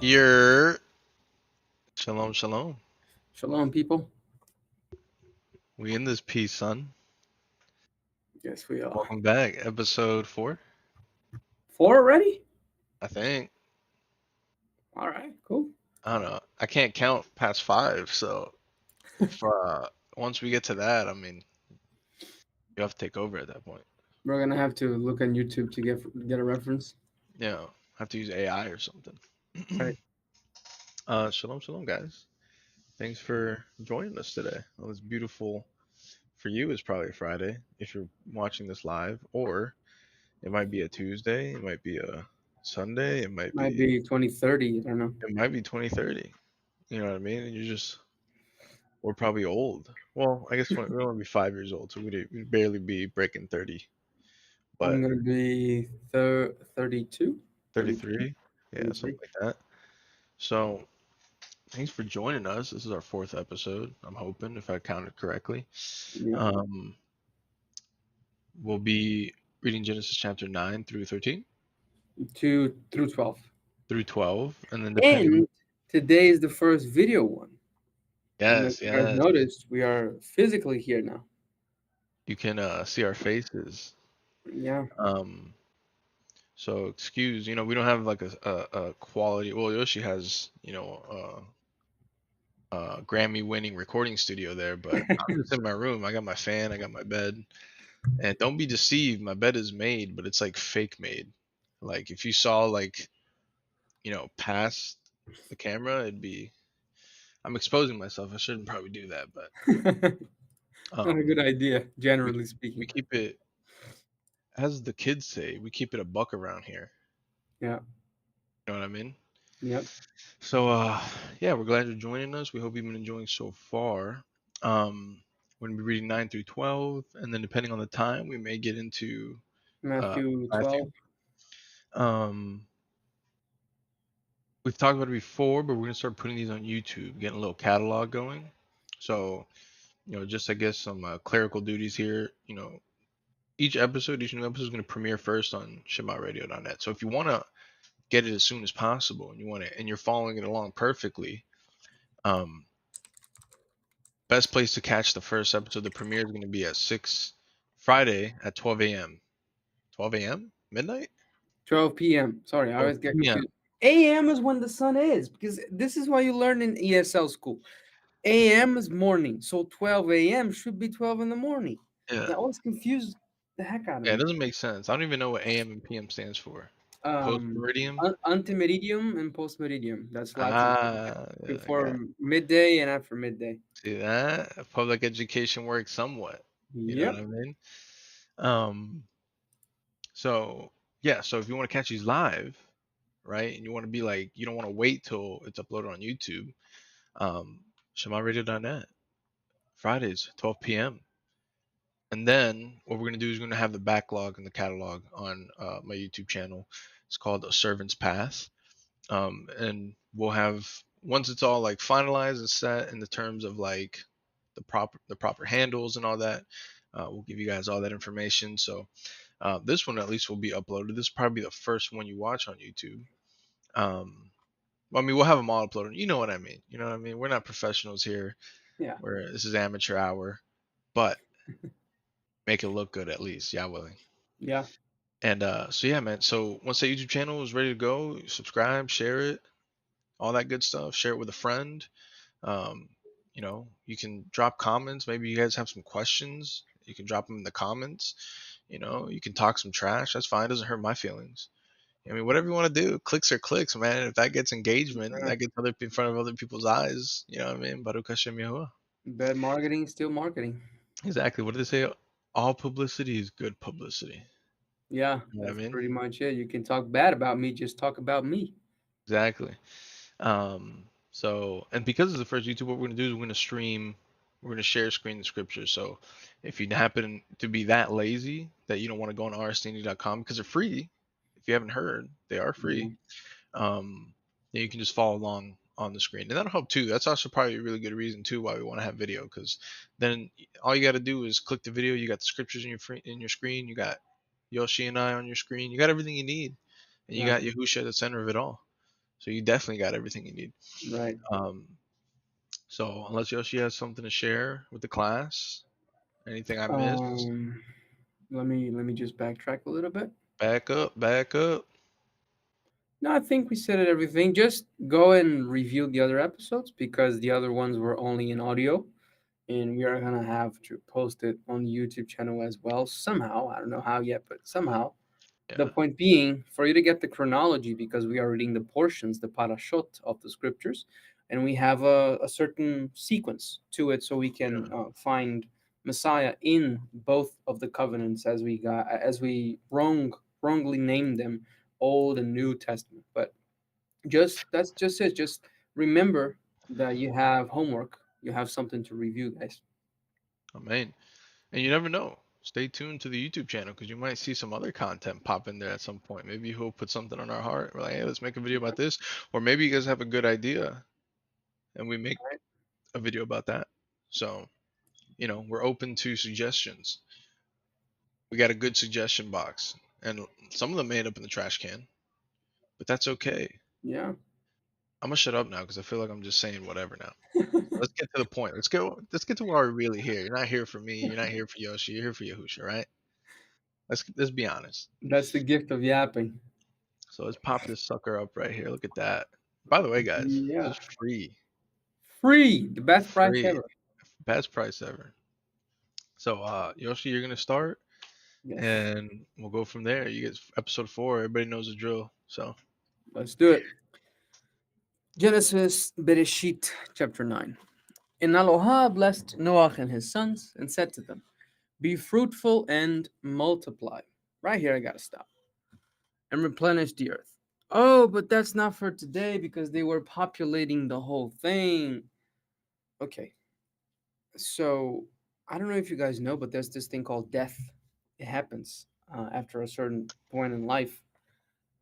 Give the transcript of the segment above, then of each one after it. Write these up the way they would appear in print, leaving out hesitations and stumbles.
Your shalom, shalom. Shalom, people. We in this piece, son. Yes, we are. Welcome back, episode 4. 4 already? I think. All right, cool. I don't know. I can't count past 5, so if once we get to that, I mean, you have to take over at that point. We're gonna have to look on YouTube to get a reference. You know, have to use AI or something. Right. Shalom, shalom, guys. Thanks for joining us today on this beautiful. For you, it's probably a Friday if you're watching this live, or it might be a Tuesday, it might be a Sunday, Might be 2030. I don't know. it might be 2030. You know what I mean? And we're probably old. Well, I guess we're only 5 years old, so we'd barely be breaking 30. I'm But gonna be 32, 33, yeah, 33. something like that. So thanks for joining us. This is our 4th episode. I'm hoping, if I counted correctly. Yeah. Um, we'll be reading Genesis chapter 9 through 13 2 through 12. through 12, and then depending. And today is the first video one. And as Yes, you guys yes, noticed, we are physically here now. you can see our faces. Yeah. Um, so excuse, we don't have like a quality. Well, Yoshi has, Grammy winning recording studio there, but I'm just in my room. I got my fan, I got my bed. And don't be deceived, my bed is made, but it's like fake made. Like if you saw like, past the camera, I'm exposing myself. I shouldn't probably do that, but Not a um good idea, we generally we speaking. keep it, as the kids say, we keep it a buck around here. Yeah. You know what I mean? Yep. So yeah, we're glad you're joining us. We hope you've been enjoying so far. We're gonna be reading 9 through 12, and then depending on the time, we may get into uh Matthew Matthew. 12. Um, we've talked about it before, but we're gonna start putting these on YouTube, getting a little catalog going. So, just I guess some clerical duties here. Each new episode is gonna premiere first on ShemoughRadio.net. So if you wanna get it as soon as possible, and you're following it along perfectly, um, best place to catch the first episode. The premiere is going to be at Friday at 12 a.m. 12 a.m. Midnight. 12 p.m. Sorry, I 12 always get p.m. confused. AM is when the sun is, because this is why you learn in ESL school. AM is morning, so 12 a.m. should be 12 in the morning. Yeah, That always confused the heck out of yeah, it me. doesn't make sense. I don't even know what a.m. and p.m. stands for. Post meridium. Antemeridium and postmeridium. That's Latin Yeah, before midday and after midday. see that public education works somewhat. You know what Yep. I mean? Um, so yeah, so if you want to catch these live, right, and you want to be like, you don't want to wait till it's uploaded on YouTube, um, ShemaRadio.net. Fridays, 12 p.m. And then what we're gonna do is we're gonna have the backlog and the catalog on my YouTube channel. It's called A Servant's Path, and we'll have, once it's all like finalized and set in the terms of like the proper handles and all that. We'll give you guys all that information. So this one at least will be uploaded. This will probably be the first one you watch on YouTube. Um, I mean, we'll have them all uploaded. You know what I mean? You know what I mean? We're not professionals here. Yeah. Where this is amateur hour, but make it look good at least. Yeah, willing. Yeah. And so yeah, man. So once that YouTube channel is ready to go, subscribe, share it, all that good stuff. Share it with a friend. Um, you can drop comments. Maybe you guys have some questions. You can drop them in the comments. You can talk some trash. That's fine. It doesn't hurt my feelings. I mean, whatever you want to do, clicks are clicks, man. If that gets engagement, Yeah. that gets in front of other people's eyes. You know what I mean? Baruch Hashem Yahuwah. Bad marketing is still marketing. Exactly. What do they say? All publicity is good publicity. Yeah, You know what I that's mean? pretty much it. You can talk bad about me, just talk about me. Exactly. So, and because it's the first YouTube, what we're gonna do is we're gonna share screen the scriptures. So, if you happen to be that lazy that you don't want to go on RSTNE.com because they're free, if you haven't heard, they are Yeah. free. Then you can just follow along on the screen, and that'll help too. That's also probably a really good reason too why we want to have video, because then all you got to do is click the video. You got the scriptures in your screen. You got Yoshi and I on your screen. You got everything you need, and you Yeah. got Yahusha at the center of it all. So you definitely got everything you need. Right. Um, so unless Yoshi has something to share with the class, anything I missed, Um, let me just backtrack a little bit. back up, back up. No, I think we said it everything. Just go and review the other episodes because the other ones were only in audio, and we are gonna have to post it on the YouTube channel as well somehow. I don't know how yet, but somehow. The Yeah, point being, for you to get the chronology, because we are reading the portions, the parashot of the scriptures, and we have a certain sequence to it, so we can yeah. find Messiah in both of the covenants as we wrongly named them, Old and New Testament. But just that's just it. Just remember that you have homework. You have something to review, guys. I mean, and you never know. Stay tuned to the YouTube channel because you might see some other content pop in there at some point. Maybe he'll put something on our heart. We're like, hey, let's make a video about this. Or maybe you guys have a good idea and we make Right? a video about that. So, we're open to suggestions. We got a good suggestion box. And some of them may end up in the trash can, but that's okay. Yeah. I'm gonna shut up now because I feel like I'm just saying whatever now. Let's get to the point. Let's get to why we're really here. You're not here for me, you're not here for Yoshi, you're here for Yahusha, right? Let's be honest. That's the gift of yapping. So let's pop this sucker up right here. Look at that. By the way, guys, this Yeah. is free. Free, the best price Free. ever. Best price ever. So Yoshi, you're gonna start Yes. and we'll go from there. You get episode 4, everybody knows the drill. So Let's do it. Genesis Bereshit, chapter 9. And Aloha blessed Noach and his sons and said to them, be fruitful and multiply. Right here, I gotta stop. And replenish the earth. Oh, but that's not for today because they were populating the whole thing. Okay, so I don't know if you guys know, but there's this thing called death. It happens after a certain point in life.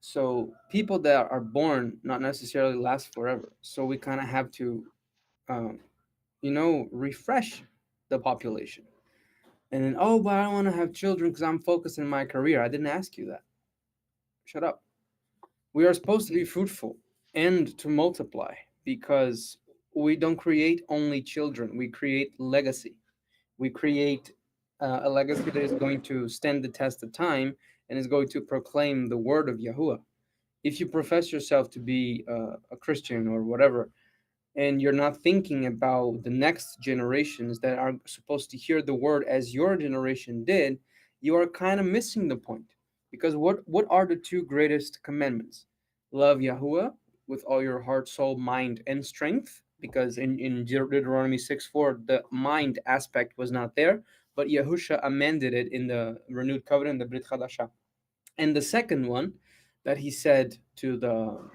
So people that are born not necessarily last forever. So we kind of have to, um, refresh the population. And then, oh, but I don't want to have children because I'm focused in my career. I didn't ask you that. Shut up. We are supposed to be fruitful and to multiply because we don't create only children, we create legacy. We create a legacy that is going to stand the test of time and is going to proclaim the word of Yahuwah. If you profess yourself to be a Christian or whatever, and you're not thinking about the next generations that are supposed to hear the word as your generation did, you are kind of missing the point. Because what are the two greatest commandments? Love Yahuwah with all your heart, soul, mind, and strength. Because in Deuteronomy 6:4, the mind aspect was not there, but Yahusha amended it in the renewed covenant, the Brit Hadashah. And the second one that he said to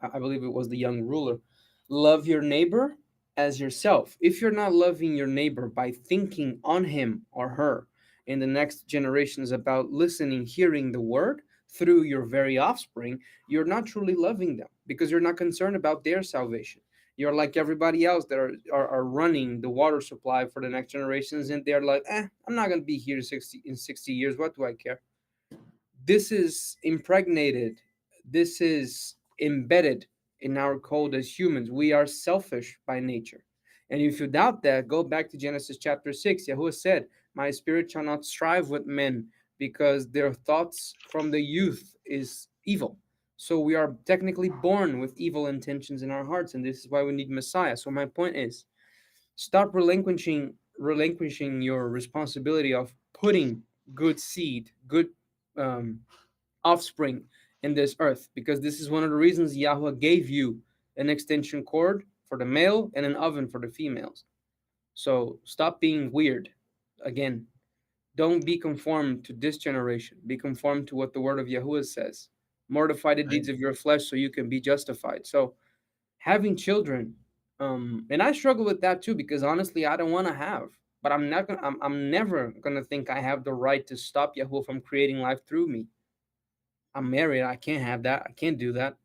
I believe it was the young ruler, love your neighbor as yourself. If you're not loving your neighbor by thinking on him or her in the next generations about listening, hearing the word through your very offspring, you're not truly loving them because you're not concerned about their salvation. You're like everybody else that are running the water supply for the next generations, and they're like, I'm not going to be here 60 years. What do I care? This is impregnated, this is embedded in our code as humans. We are selfish by nature. And if you doubt that, go back to Genesis chapter 6. Yahuwah said, my spirit shall not strive with men because their thoughts from the youth is evil. So we are technically born with evil intentions in our hearts, and this is why we need Messiah. So my point is, stop relinquishing your responsibility of putting good seed, good um, offspring in this earth, because this is one of the reasons Yahweh gave you an extension cord for the male and an oven for the females. So stop being weird. Again, don't be conformed to this generation. Be conformed to what the word of Yahuwah says. Mortify the right? deeds of your flesh so you can be justified. So having children, and I struggle with that too because honestly, I don't want to have. But I'm never gonna think I have the right to stop Yahuwah from creating life through me. I'm married. I can't have that. I can't do that.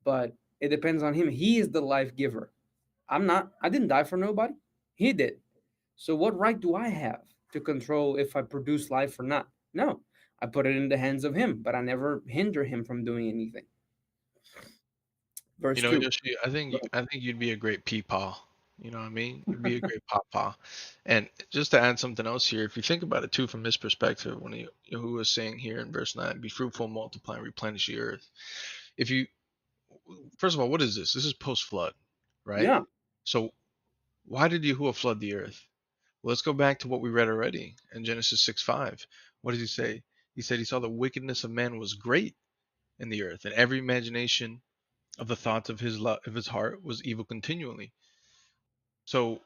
But it depends on him. He is the life giver. I'm not. I didn't die for nobody. He did. So what right do I have to control if I produce life or not? No. I put it in the hands of him, but I never hinder him from doing anything. You Verse know, 2. Yoshi, Go ahead. I think you'd be a great peepaw. You know what I mean? You'd be a great pawpaw. And just to add something else here, if you think about it too from this perspective, when who was saying here in verse 9, be fruitful, multiply, and replenish the earth. If you First of all, what is this? This is post flood, right? Yeah, So why did Yahuwah flood the earth? Well, let's go back to what we read already in Genesis 6:5. What does he say? He said he saw the wickedness of man was great in the earth, and every imagination of the thoughts of of his heart was evil continually. So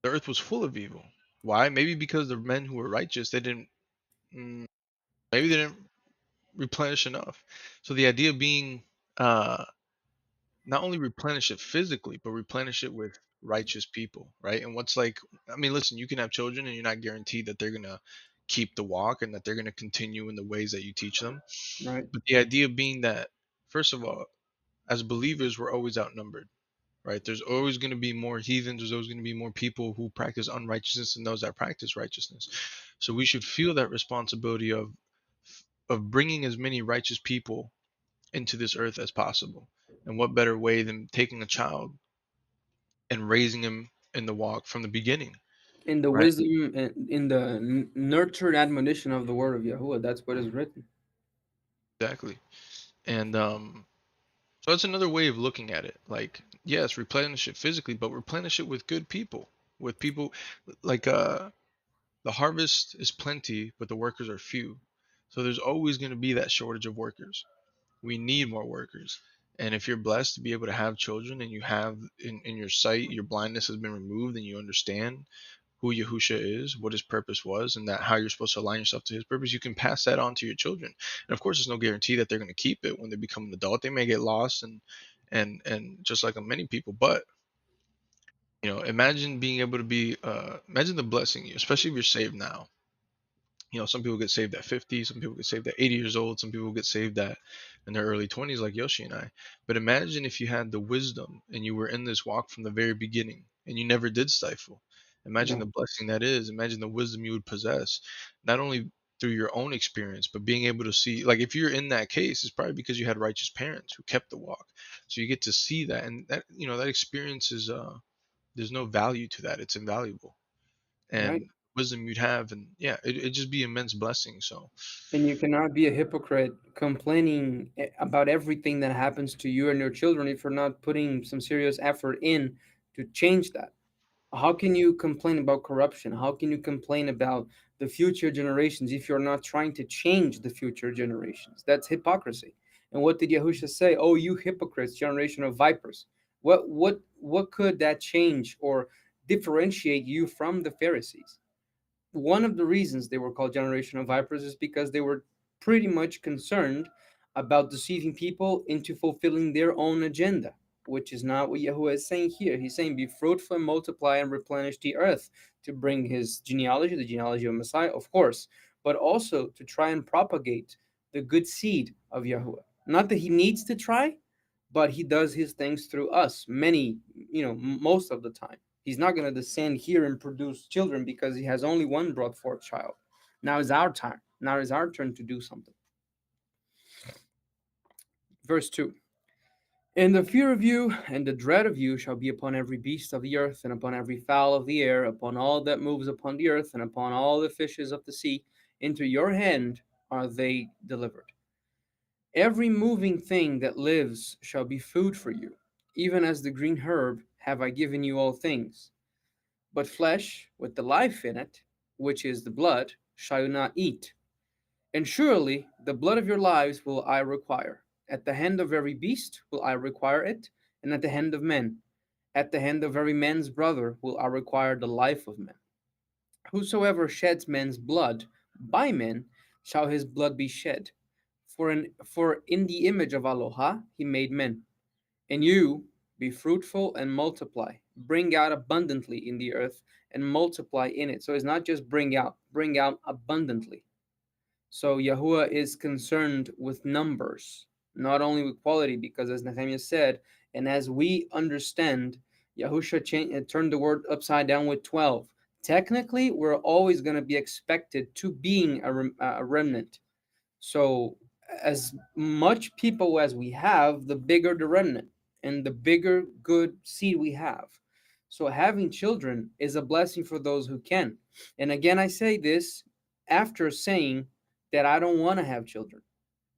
the earth was full of evil. Why? Maybe because the men who were righteous, they didn't, mm, maybe they didn't replenish enough. So the idea being, uh, not only replenish it physically, but replenish it with righteous people, right? And what's like, I mean, listen, you can have children and you're not guaranteed that they're gonna keep the walk and that they're gonna continue in the ways that you teach them. right. But the idea being that, first of all, as believers, we're always outnumbered, right? There's always going to be more heathens. There's always going to be more people who practice unrighteousness than those that practice righteousness. So we should feel that responsibility of bringing as many righteous people into this earth as possible. And what better way than taking a child and raising him in the walk from the beginning, In the right? wisdom and in the nurtured admonition of the word of Yahuwah, that's what is written. Exactly. And so that's another way of looking at it. Like, yes, replenish it physically, but replenish it with good people, with people like the harvest is plenty, but the workers are few. So there's always going to be that shortage of workers. We need more workers. And if you're blessed to be able to have children and you have in your sight, your blindness has been removed and you understand who Yahusha is, what his purpose was, and that how you're supposed to align yourself to his purpose, you can pass that on to your children. And of course, there's no guarantee that they're going to keep it when they become an adult. They may get lost and just like many people, but imagine being able to be imagine the blessing you, especially if you're saved now. Some people get saved at 50, some people get saved at 80 years old, some people get saved at in their early 20s, like Yoshi and I. But imagine if you had the wisdom and you were in this walk from the very beginning and you never did stifle. Imagine Yeah, the blessing that is. Imagine the wisdom you would possess, not only through your own experience, but being able to see, like if you're in that case, it's probably because you had righteous parents who kept the walk. So you get to see that, and that experience is there's no value to that. It's invaluable, right. and wisdom you'd have, and yeah, it'd just be immense blessing. So And you cannot be a hypocrite complaining about everything that happens to you and your children if you're not putting some serious effort in to change that. How can you complain about corruption? How can you complain about the future generations if you're not trying to change the future generations? That's hypocrisy. And what did Yahusha say? Oh, you hypocrites, generation of vipers. What could that change or differentiate you from the Pharisees? One of the reasons they were called generation of vipers is because they were pretty much concerned about deceiving people into fulfilling their own agenda, which is not what Yahuwah is saying here. He's saying, be fruitful and multiply and replenish the earth, to bring his genealogy, the genealogy of Messiah, of course, but also to try and propagate the good seed of Yahuwah. Not that he needs to try, but he does his things through us, most of the time. He's not going to descend here and produce children because he has only one brought forth child. Now is our time. Now is our turn to do something. Verse 2. And the fear of you and the dread of you shall be upon every beast of the earth, and upon every fowl of the air, upon all that moves upon the earth, and upon all the fishes of the sea. Into your hand are they delivered. Every moving thing that lives shall be food for you. Even as the green herb have I given you all things. But flesh with the life in it, which is the blood, shall you not eat. And surely the blood of your lives will I require. At the hand of every beast will I require it, and at the hand of men. At the hand of every man's brother will I require the life of men. Whosoever sheds men's blood, by men shall his blood be shed. For in the image of Aloha he made men. And you be fruitful and multiply, bring out abundantly in the earth and multiply in it. So it's not just bring out abundantly. So Yahuwah is concerned with numbers, not only with quality, because as Nehemiah said, and as we understand, Yahusha turned the word upside down with 12. Technically, we're always going to be expected to being a remnant. So as much people as we have, the bigger the remnant and the bigger good seed we have. So having children is a blessing for those who can. And again, I say this after saying that I don't want to have children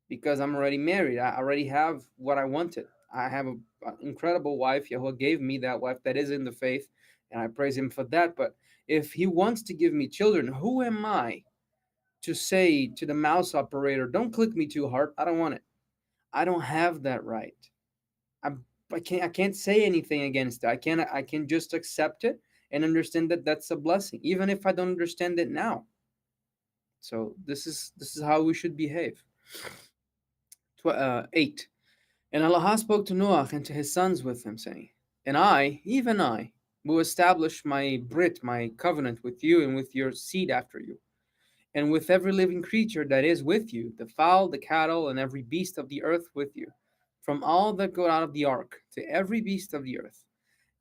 because I'm already married. I already have what I wanted. I have an incredible wife. Yahweh gave me that wife that is in the faith, and I praise Him for that. But if He wants to give me children, who am I to say to the mouse operator, "Don't click me too hard. I don't want it." I don't have that right. I I can't say anything against it. I can just accept it and understand that that's a blessing, even if I don't understand it now. So this is how we should behave. 8. And Allah spoke to Noach and to his sons with him, saying, "And I, even I, will establish my Brit, my covenant with you and with your seed after you, and with every living creature that is with you, the fowl, the cattle, and every beast of the earth with you, from all that go out of the ark, to every beast of the earth.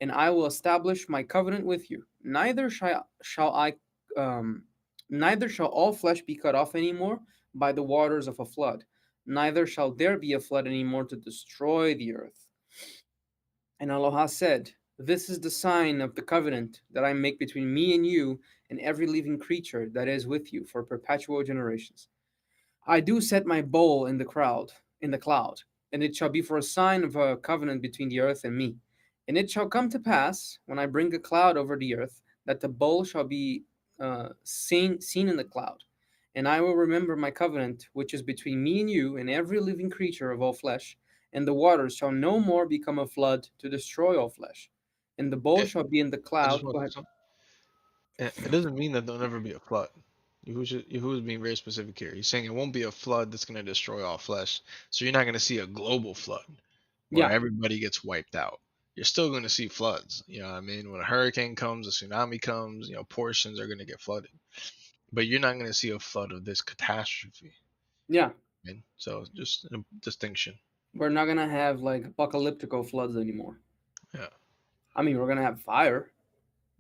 And I will establish my covenant with you. Um, Neither shall all flesh be cut off anymore by the waters of a flood. Neither shall there be a flood anymore to destroy the earth." And Allah said, "This is the sign of the covenant that I make between me and you and every living creature that is with you for perpetual generations. I do set my bowl in the cloud, and it shall be for a sign of a covenant between the earth and me. And it shall come to pass, when I bring a cloud over the earth, that the bowl shall be seen in the cloud. And I will remember my covenant, which is between me and you and every living creature of all flesh. And the waters shall no more become a flood to destroy all flesh. And the bowl Eh, shall be in the I just cloud." want Go to ahead. say something. It doesn't mean that there'll never be a flood. Yahuwah is being very specific here. He's saying it won't be a flood that's going to destroy all flesh. So you're not going to see a global flood where Yeah, everybody gets wiped out. You're still going to see floods. You know what I mean? When a hurricane comes, a tsunami comes, portions are going to get flooded. But you're not going to see a flood of this catastrophe. yeah. Man. So just a distinction. We're not going to have like apocalyptical floods anymore. Yeah. I mean, we're going to have fire.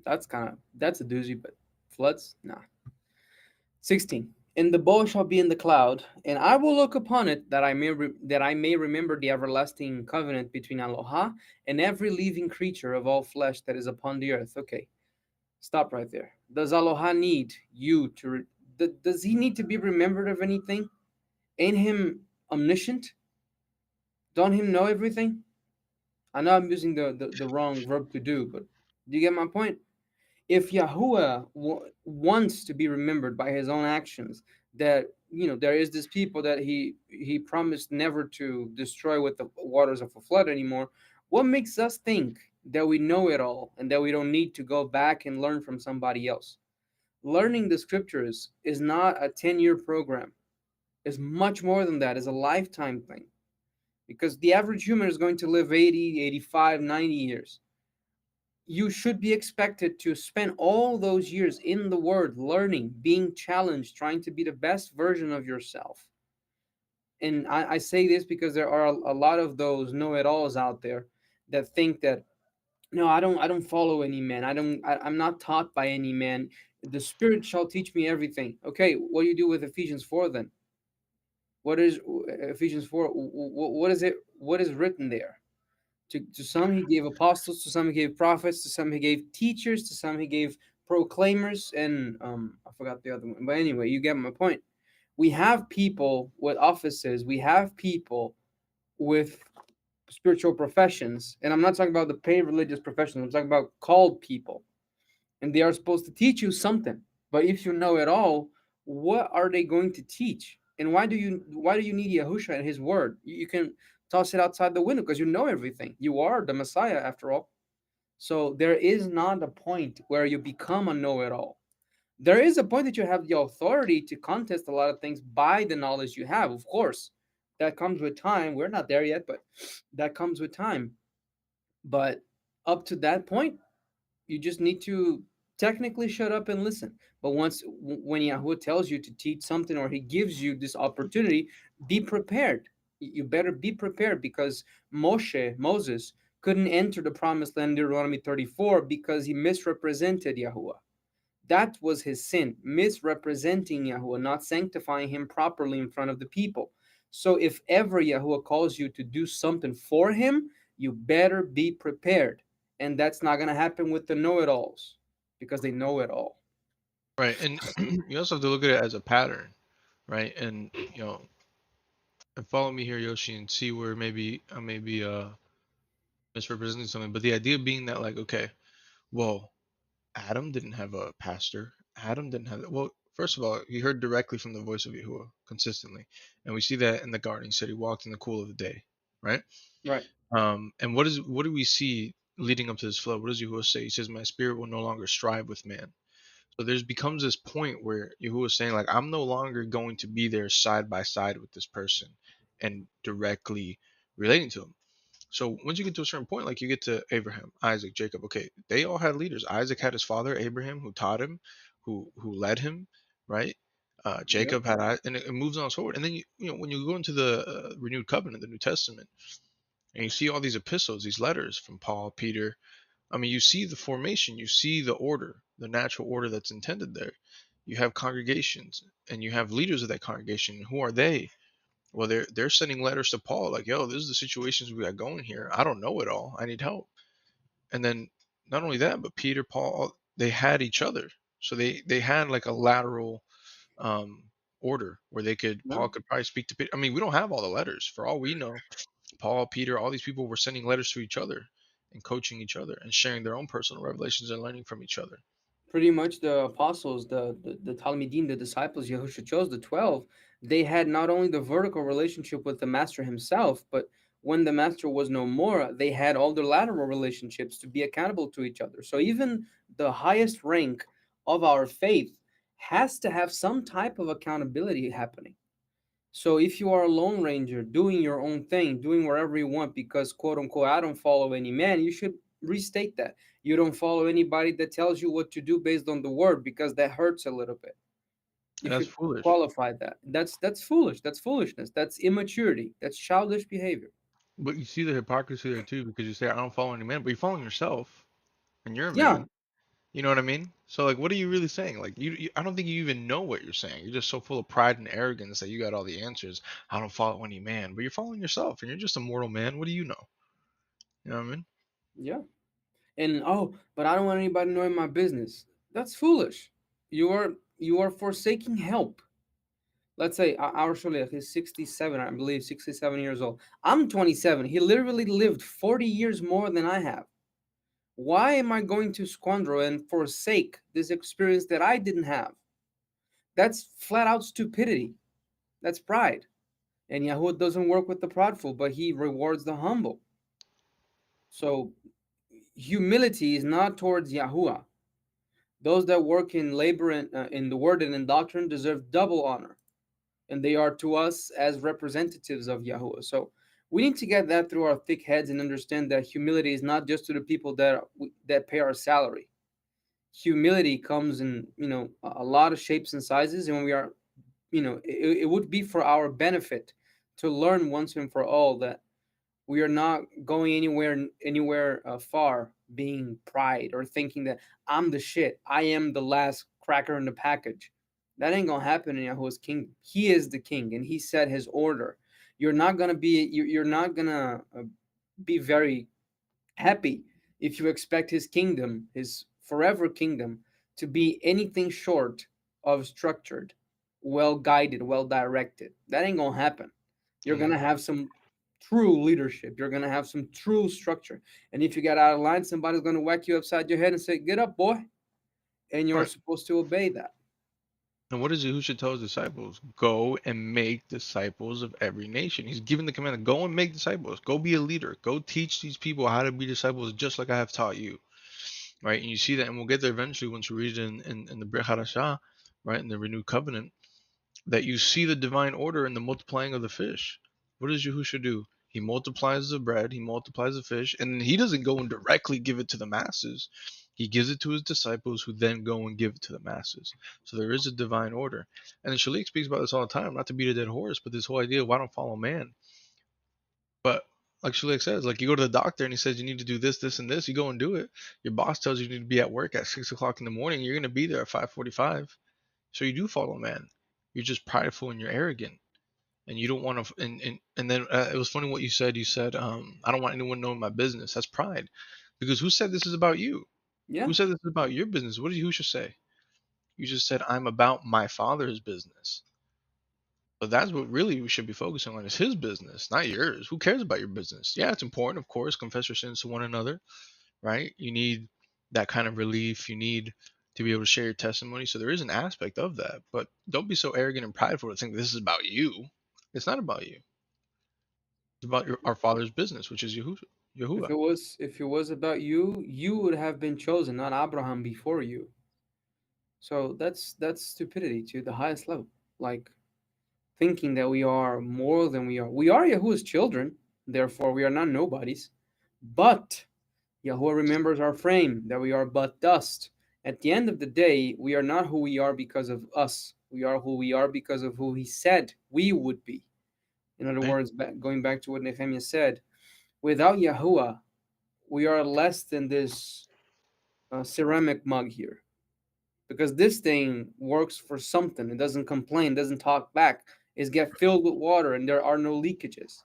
That's a doozy, but floods, nah. 16. And the bow shall be in the cloud, and I will look upon it that I may remember the everlasting covenant between Aloha and every living creature of all flesh that is upon the earth. Okay, stop right there. Does Aloha need you to? Does he need to be remembered of anything? Ain't him omniscient? Don't him know everything? I know I'm using the wrong verb to do, but do you get my point? If Yahuwah wants to be remembered by his own actions, that there is this people that he promised never to destroy with the waters of a flood anymore, what makes us think that we know it all and that we don't need to go back and learn from somebody else? Learning the scriptures is not a 10-year program. It's much more than that. It's a lifetime thing, because the average human is going to live 80, 85, 90 years. You should be expected to spend all those years in the word, learning, being challenged, trying to be the best version of yourself. And I say this because there are a lot of those know-it-alls out there that think that, no, I don't follow any man. I'm not taught by any man. The Spirit shall teach me everything. Okay, what do you do with Ephesians 4 then? What is Ephesians 4? What is it? What is written there? To some he gave apostles, to some he gave prophets, to some he gave teachers, to some he gave proclaimers, and I forgot the other one. But anyway, you get my point. We have people with offices, we have people with spiritual professions, and I'm not talking about the paid religious professions, I'm talking about called people, and they are supposed to teach you something. But if you know it all, what are they going to teach? And why do you need Yahusha and his word? You can toss it outside the window because you know everything. You are the Messiah after all. So there is not a point where you become a know-it-all. There is a point that you have the authority to contest a lot of things by the knowledge you have, of course. That comes with time. We're not there yet, but that comes with time. But up to that point, you just need to technically shut up and listen. But when Yahweh tells you to teach something, or he gives you this opportunity, be prepared. You better be prepared, because Moses couldn't enter the promised land in Deuteronomy 34 because he misrepresented Yahweh. That was his sin, misrepresenting Yahweh, not sanctifying him properly in front of the people. So if ever Yahuwah calls you to do something for him, you better be prepared. And that's not going to happen with the know-it-alls because they know it all. Right. And you also have to look at it as a pattern, right? And and follow me here, Yoshi, and see where maybe I may be misrepresenting something. But the idea being that, like, okay, well, Adam didn't have a pastor. Adam didn't have. Well, first of all, he heard directly from the voice of Yahuwah consistently, and we see that in the garden. He said he walked in the cool of the day, right? Right. And what do we see leading up to this flood? What does Yahuwah say? He says, "My spirit will no longer strive with man." So there's becomes this point where Yahuwah is saying, like, I'm no longer going to be there side by side with this person and directly relating to him. So once you get to a certain point, like you get to Abraham, Isaac, Jacob, okay, they all had leaders. Isaac had his father Abraham, who taught him, who led him, right? Yep. Jacob had, and it moves on forward. And then when you go into the renewed covenant, the New Testament, and you see all these epistles, these letters from Paul, Peter. I mean, you see the formation, you see the order, the natural order that's intended there. You have congregations, and you have leaders of that congregation. Who are they? Well, they're sending letters to Paul like, "Yo, this is the situations we got going here. I don't know it all. I need help." And then not only that, but Peter, Paul, they had each other, so they had like a lateral order where they could Yeah. Paul could probably speak to Peter. I mean, we don't have all the letters. For all we know, Paul, Peter, all these people were sending letters to each other and coaching each other and sharing their own personal revelations and learning from each other. Pretty much the apostles, the Talmidim, the disciples Yahusha chose, the 12, they had not only the vertical relationship with the master himself, but when the master was no more, they had all their lateral relationships to be accountable to each other. So even the highest rank of our faith has to have some type of accountability happening. So if you are a lone ranger doing your own thing, doing wherever you want because quote unquote I don't follow any man, you should restate that. You don't follow anybody that tells you what to do based on the word because that hurts a little bit. You And that's should foolish. qualify that. That's foolish. That's foolishness. That's immaturity. That's childish behavior. But you see the hypocrisy there too, because you say I don't follow any man, but you're following yourself, and you're a Yeah, man. You know what I mean? So like, what are you really saying? Like, I don't think you even know what you're saying. You're just so full of pride and arrogance that you got all the answers. I don't follow any man, but you're following yourself, and you're just a mortal man. What do you know? You know what I mean? yeah. And oh, but I don't want anybody knowing my business. That's foolish. You are forsaking help. Let's say our Sholiach is 67, I believe, 67 years old. I'm 27. He literally lived 40 years more than I have. Why am I going to squander and forsake this experience that I didn't have? That's flat out stupidity. That's pride. And Yahweh doesn't work with the prideful, but he rewards the humble. So humility is not towards Yahuwah. Those that work in labor and in the word and in doctrine deserve double honor, and they are to us as representatives of Yahuwah. So we need to get that through our thick heads and understand that humility is not just to the people that pay our salary. Humility comes in a lot of shapes and sizes, and when we are it would be for our benefit to learn once and for all that we are not going anywhere far being pride or thinking that I'm the shit. I am the last cracker in the package. That ain't gonna happen in Yahuwah's kingdom. He is the king, and he set his order. You're not gonna be very happy if you expect his kingdom, his forever kingdom, to be anything short of structured, well guided, well directed. That ain't gonna happen. You're Mm. gonna have some true leadership. You're gonna have some true structure. And if you get out of line, somebody's gonna whack you upside your head and say, "Get up, boy," and you're Right. supposed to obey that. And what does Yahusha tell his disciples? Go and make disciples of every nation. He's giving the command, go and make disciples. Go be a leader. Go teach these people how to be disciples just like I have taught you. Right? And you see that, and we'll get there eventually once we read it in the Brit Hadashah, right, in the renewed covenant, that you see the divine order in the multiplying of the fish. What does Yahusha do? He multiplies the bread, he multiplies the fish, and he doesn't go and directly give it to the masses. He gives it to his disciples who then go and give it to the masses. So there is a divine order. And then Shalik speaks about this all the time, not to beat a dead horse, but this whole idea of why don't follow man. But like Shalik says, like you go to the doctor and he says you need to do this, this, and this, you go and do it. Your boss tells you you need to be at work at 6 o'clock in the morning, you're gonna be there at 5:45. So you do follow man. You're just prideful and you're arrogant. and you don't want to. And then it was funny what you said. You said, I don't want anyone knowing my business. That's pride, because who said this is about you? Yeah, Who said this is about your business? What did Yahusha say? You just said, I'm about my father's business. But that's what really we should be focusing on, is his business, not yours. Who cares about your business? Yeah, it's important, of course. Confess your sins to one another, right? You need that kind of relief. You need to be able to share your testimony. So there is an aspect of that. But don't be so arrogant and prideful to think this is about you. It's not about you. It's about our Father's business, which is Yahuwah. if it was about you, you would have been chosen, not Abraham before you. So that's stupidity to the highest level. Like thinking that we are more than we are. We are Yahuwah's children, therefore we are not nobodies. But Yahuwah remembers our frame, that we are but dust. At the end of the day, we are not who we are because of us. We are who we are because of who He said we would be. In other Right? words, going back to what Nehemiah said, without Yahuwah, we are less than this ceramic mug here. Because this thing works for something. It doesn't complain, doesn't talk back. It's get filled with water and there are no leakages.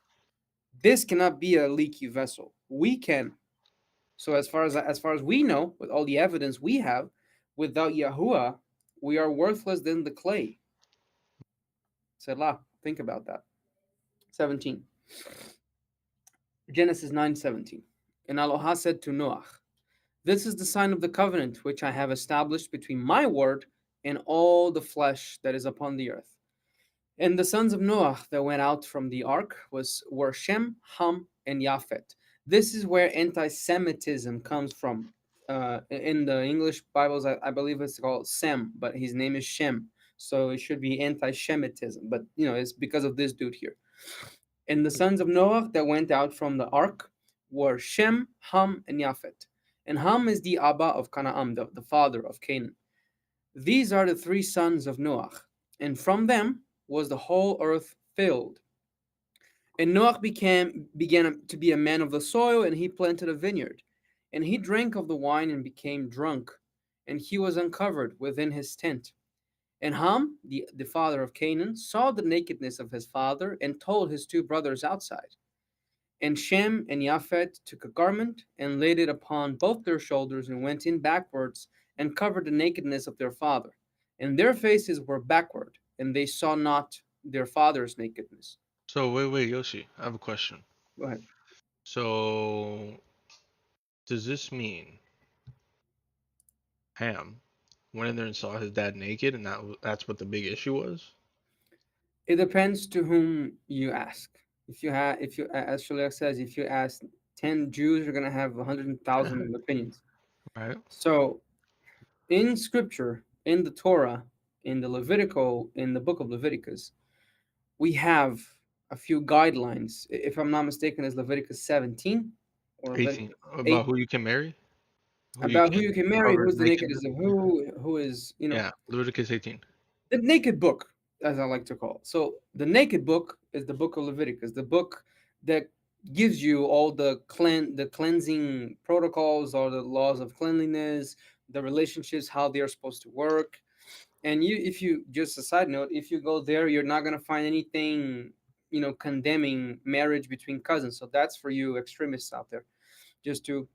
This cannot be a leaky vessel. We can. So as far as we know, with all the evidence we have, without Yahuwah, we are worthless than the clay. Selah. Think about that. 17. Genesis 9:17. And Elohim said to Noach, "This is the sign of the covenant which I have established between my word and all the flesh that is upon the earth. And the sons of Noah that went out from the ark were Shem, Ham, and Japhet." This is where anti-Semitism comes from. In the English Bibles, I believe it's called Sem, but his name is Shem, so it should be anti-Shemitism. But it's because of this dude here. And the sons of Noah that went out from the ark were Shem, Ham, and Japhet. And Ham is the Abba of Canaan, the father of Canaan. These are the three sons of Noach, and from them was the whole earth filled. And Noach began to be a man of the soil, and he planted a vineyard. And he drank of the wine and became drunk, and he was uncovered within his tent. And Ham, the father of Canaan, saw the nakedness of his father and told his two brothers outside. And Shem and Japhet took a garment and laid it upon both their shoulders and went in backwards and covered the nakedness of their father. And their faces were backward, and they saw not their father's nakedness. So wait, Yoshi, I have a question. Go ahead. So does this mean Ham went in there and saw his dad naked, and that's what the big issue was? It depends to whom you ask. If you, as Shalek says, if you ask 10 Jews, you're gonna have 100,000 opinions. Right? So, in Scripture, in the Torah, in the book of Leviticus, we have a few guidelines. If I'm not mistaken, is Leviticus 17 or 18. Leviticus About 8, who you can marry, who you about who can you can marry, cover his who's the nakedness. nakedness of who is Yeah, Leviticus 18. the naked book, as I like to call it. So the naked book is the book of Leviticus, the book that gives you all the cleansing protocols, all the laws of cleanliness, the relationships, how they are supposed to work. And if you just a side note, if you go there, you're not gonna find anything condemning marriage between cousins. So that's for you extremists out there, just to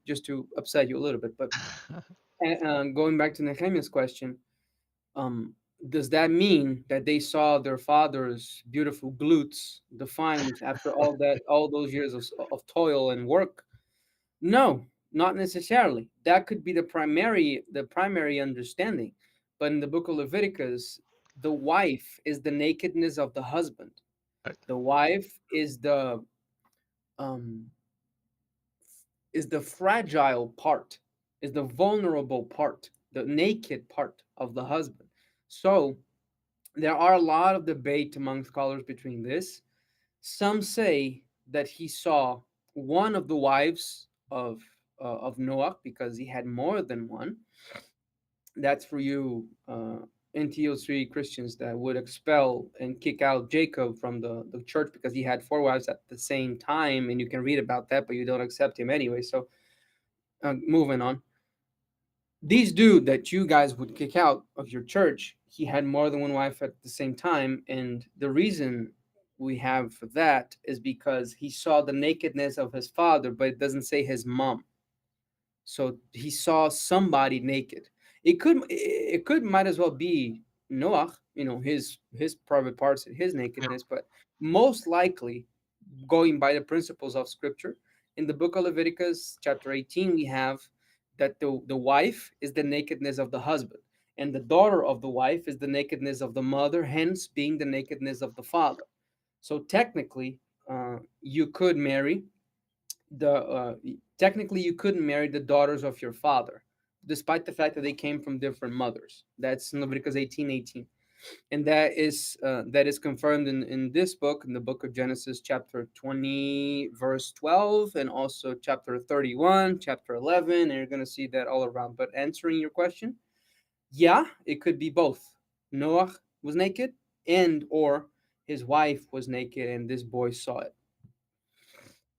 upset you a little bit. But going back to Nehemiah's question, um, does that mean that they saw their father's beautiful glutes defined after all those years of toil and work? No, not necessarily. That could be the primary understanding. But in the book of Leviticus, the wife is the nakedness of the husband. Right. The wife um is the fragile part, is the vulnerable part, the naked part of the husband. So there are a lot of debate among scholars between this. Some say that he saw one of the wives of Noah because he had more than one. That's for you NTO3 Christians that would expel and kick out Jacob from the church because he had four wives at the same time, and you can read about that, but you don't accept him anyway. So moving on. These dude that you guys would kick out of your church, he had more than one wife at the same time, and the reason we have for that is because he saw the nakedness of his father, but it doesn't say his mom. So he saw somebody naked. It could might as well be Noach, his private parts, his Yeah. nakedness, but most likely, going by the principles of scripture, in the book of Leviticus, chapter 18, we have that the wife is the nakedness of the husband, and the daughter of the wife is the nakedness of the mother, hence being the nakedness of the father. So technically, you could marry technically you couldn't marry the daughters of your father, despite the fact that they came from different mothers. That's in Leviticus 18:18, and that is confirmed in this book, in the book of Genesis, chapter 20, verse 12, and also chapter 31, chapter 11, and you're gonna see that all around. But answering your question, yeah, it could be both. Noah was naked, and or his wife was naked, and this boy saw it.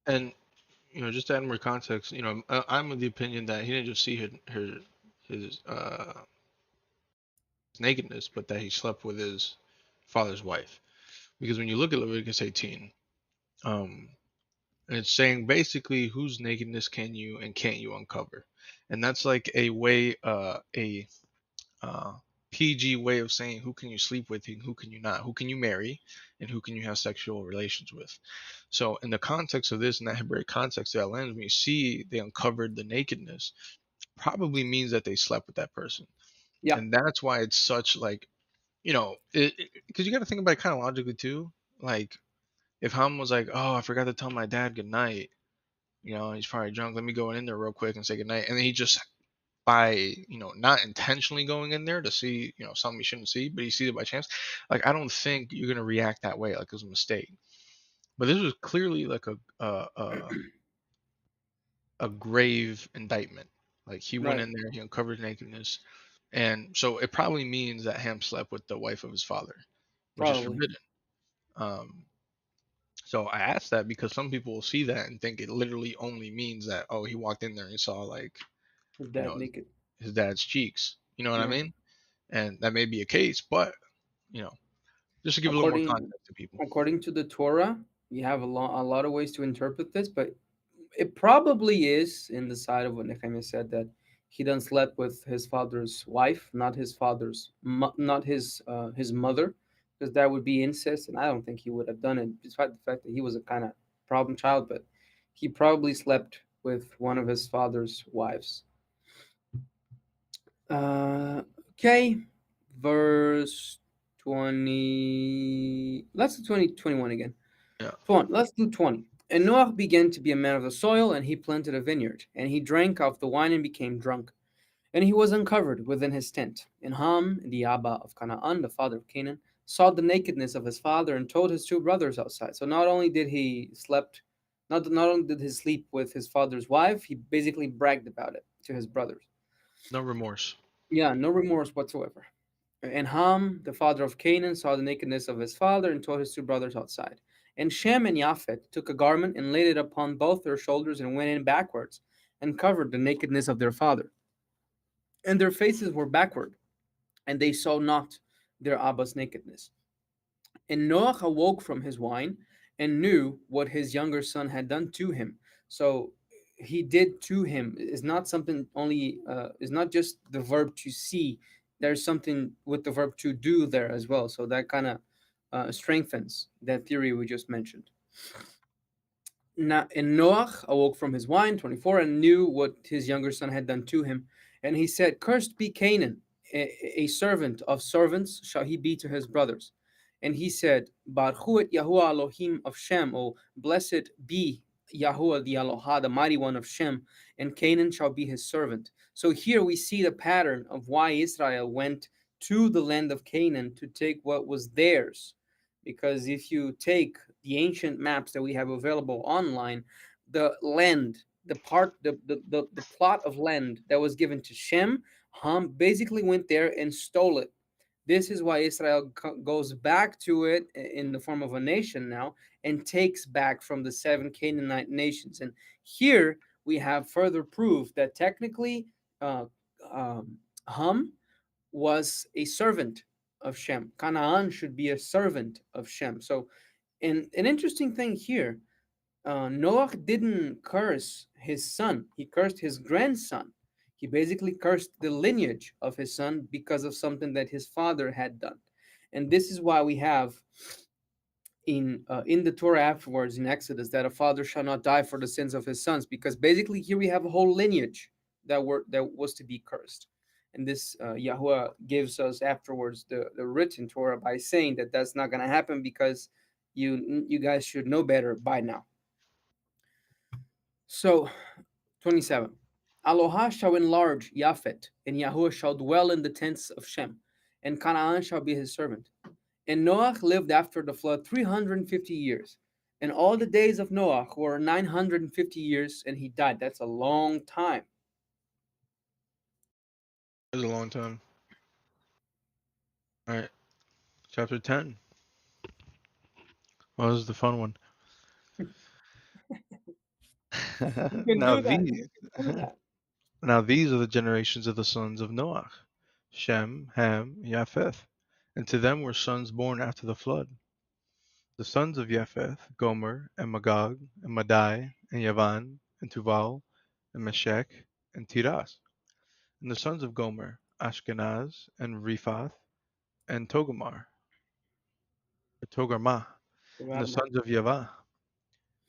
And just to add more context, I'm of the opinion that he didn't just see his nakedness, but that he slept with his father's wife. Because when you look at Leviticus 18, um, and it's saying basically whose nakedness can you and can't you uncover, and that's like a uh, PG way of saying who can you sleep with and who can you not, who can you marry, and who can you have sexual relations with. So in the context of this, in that Hebraic context, that lens, when you see they uncovered the nakedness, probably means that they slept with that person, Yeah, and that's why it's such like because you got to think about it kind of logically too. Like if Ham was like, "Oh, I forgot to tell my dad good night," he's probably drunk. Let me go in there real quick and say good night, and then he just by not intentionally going in there to see something he shouldn't see, but he sees it by chance. Like I don't think you're gonna react that way like it was a mistake. But this was clearly like a grave indictment. Like he went right, in there, he uncovered nakedness, and so it probably means that Ham slept with the wife of his father, which is probably. forbidden. Um, so I asked that because some people will see that and think it literally only means that he walked in there and saw like His you dad know naked. his dad's cheeks. You know what I Yeah. mean? And that may be a case, but you know, just to give a little more According context to people. according to the Torah, you have a lot of ways to interpret this, but it probably is in the side of what Nehemiah said, that he done slept with his father's wife, not his mother, because that would be incest, and I don't think he would have done it, despite the fact that he was a kind of problem child. But he probably slept with one of his father's wives. Uh, okay, verse 20. Let's do 2021 again. Yeah. 20. Let's do 20. And Noah began to be a man of the soil, and he planted a vineyard, and he drank of the wine and became drunk. And he was uncovered within his tent. And Ham, the Abba of Canaan, the father of Canaan, saw the nakedness of his father and told his two brothers outside. So not only did he slept, not only did he sleep with his father's wife, he basically bragged about it to his brothers. No remorse. Yeah, no remorse whatsoever. And Ham, the father of Canaan, saw the nakedness of his father and told his two brothers outside. And Shem and Japhet took a garment and laid it upon both their shoulders and went in backwards and covered the nakedness of their father. And their faces were backward, and they saw not their Abba's nakedness. And Noach awoke from his wine and knew what his younger son had done to him. So he did to him is not something only is not just the verb to see. There's something with the verb to do there as well. So that kind of strengthens that theory we just mentioned. And Noach awoke from his wine, 24, and knew what his younger son had done to him. And he said, "Cursed be Canaan, a servant of servants shall he be to his brothers." And he said, Baruch Yahuwah Elohim of Shem, O blessed be Yahuwah the Elohah, the mighty one of Shem, and Canaan shall be his servant. So here we see the pattern of why Israel went to the land of Canaan to take what was theirs. Because if you take the ancient maps that we have available online, the land, the plot of land that was given to Shem, Ham basically went there and stole it. This is why Israel goes back to it in the form of a nation now and takes back from the seven Canaanite nations. And here we have further proof that technically uh, Ham was a servant of Shem. Canaan should be a servant of Shem. So And an interesting thing here, Noach didn't curse his son, he cursed his grandson. He basically cursed the lineage of his son because of something that his father had done. And this is why we have in the Torah afterwards in Exodus that a father shall not die for the sins of his sons, because basically here we have a whole lineage that was to be cursed. And this Yahuwah gives us afterwards the written Torah by saying that that's not going to happen because you guys should know better by now. So 27. Aloha shall enlarge Japhet, and Yahuwah shall dwell in the tents of Shem, and Canaan shall be his servant. And Noach lived after the flood 350 years. And all the days of Noach were 950 years, and he died. That's a long time. It's a long time. All right, chapter 10. Well, this is the fun one. You can now do that. these, You can do that. now these are the generations of the sons of Noach: Shem, Ham, Japheth. And to them were sons born after the flood. The sons of Japheth: Gomer, and Magog, and Madai, and Yavan, and Tuval, and Meshech, and Tiras. And the sons of Gomer: Ashkenaz, and Riphath, and Togarmah. And the sons of Yavah: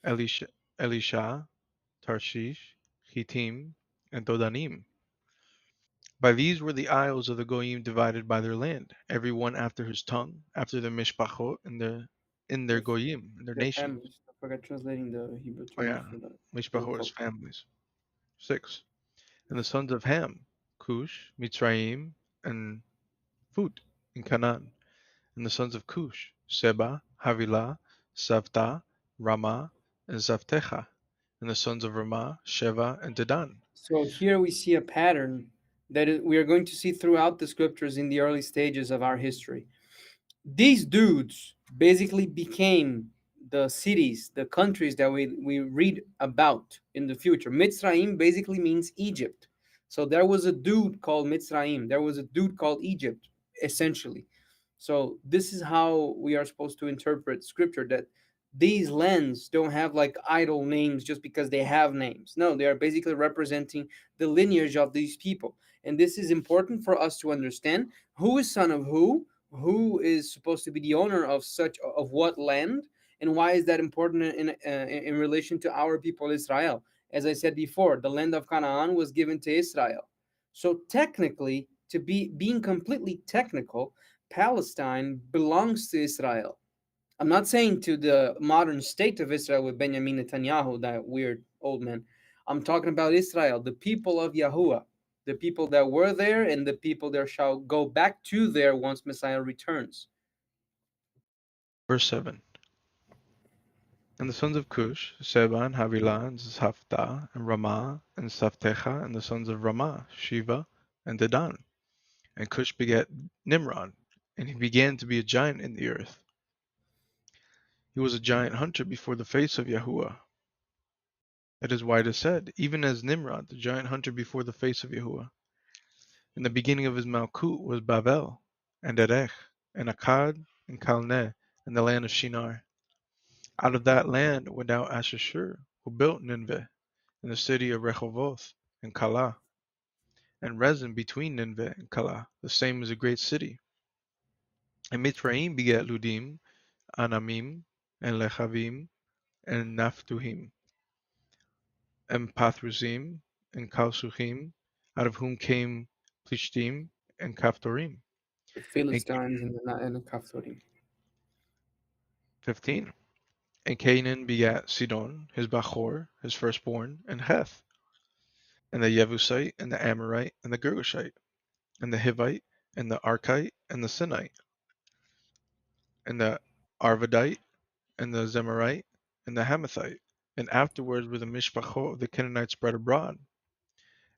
Elisha, Elisha, Tarshish, Chittim, and Dodanim. By these were the isles of the Goyim divided by their land, every one after his tongue, after their mishpachot, in their Their, Goyim, in their their nations. families. I forgot translating the Hebrew Oh terms yeah, for the whole mishpachot is culture. families. 6. And the sons of Ham: Cush, Mitzrayim, and Phut in Canaan. And the sons of Cush: Seba, Havilah, Savta, Ramah, and Zavtecha. And the sons of Ramah: Sheva, and Dedan. So here we see a pattern we are going to see throughout the scriptures in the early stages of our history. These dudes basically became the cities, the countries that we read about in the future. Mitzrayim basically means Egypt. So there was a dude called Mitzrayim. There was a dude called Egypt, essentially. So this is how we are supposed to interpret scripture, that these lands don't have like idle names just because they have names. No, they are basically representing the lineage of these people. And this is important for us to understand who is son of who is supposed to be the owner of such of what land, and why is that important in relation to our people Israel. As I said before, the land of Canaan was given to Israel. So technically, to be being completely technical, Palestine belongs to Israel. I'm not saying to the modern state of Israel with Benjamin Netanyahu, that weird old man. I'm talking about Israel, the people of Yahuwah, the people that were there, and the people that shall go back to there once Messiah returns. Verse 7. And the sons of Cush: Seba, and Havilah, and Zaphtah, and Ramah, and Savtecha. And the sons of Ramah: Sheva, and Dedan. And Cush begat Nimrod, and he began to be a giant in the earth. He was a giant hunter before the face of Yahuwah. That is why it is said, even as Nimrod, the giant hunter before the face of Yahuwah. In the beginning of his Malkut was Babel, and Erech, and Akkad, and Calneh, and the land of Shinar. Out of that land went out Ashashur, who built Nineveh, and the city of Rehoboth, and Calah, and Rezin between Nineveh and Calah, the same as a great city. And Mitzrayim begat Ludim, Anamim, and Lechavim, and Naphtuhim, and Pathruzim, and Kalsuchim, out of whom came Plishtim and Caphtorim. The And Philistines Canaan, and the Caphthorim. 15. And Canaan begat Sidon, his Bachor, his firstborn, and Heth, and the Jebusite, and the Amorite, and the Girgashite, and the Hivite, and the Archite, and the Sinite, and the Arvadite, and the Zemarite, and the Hamathite. And afterwards were the Mishpachot of the Canaanites spread abroad.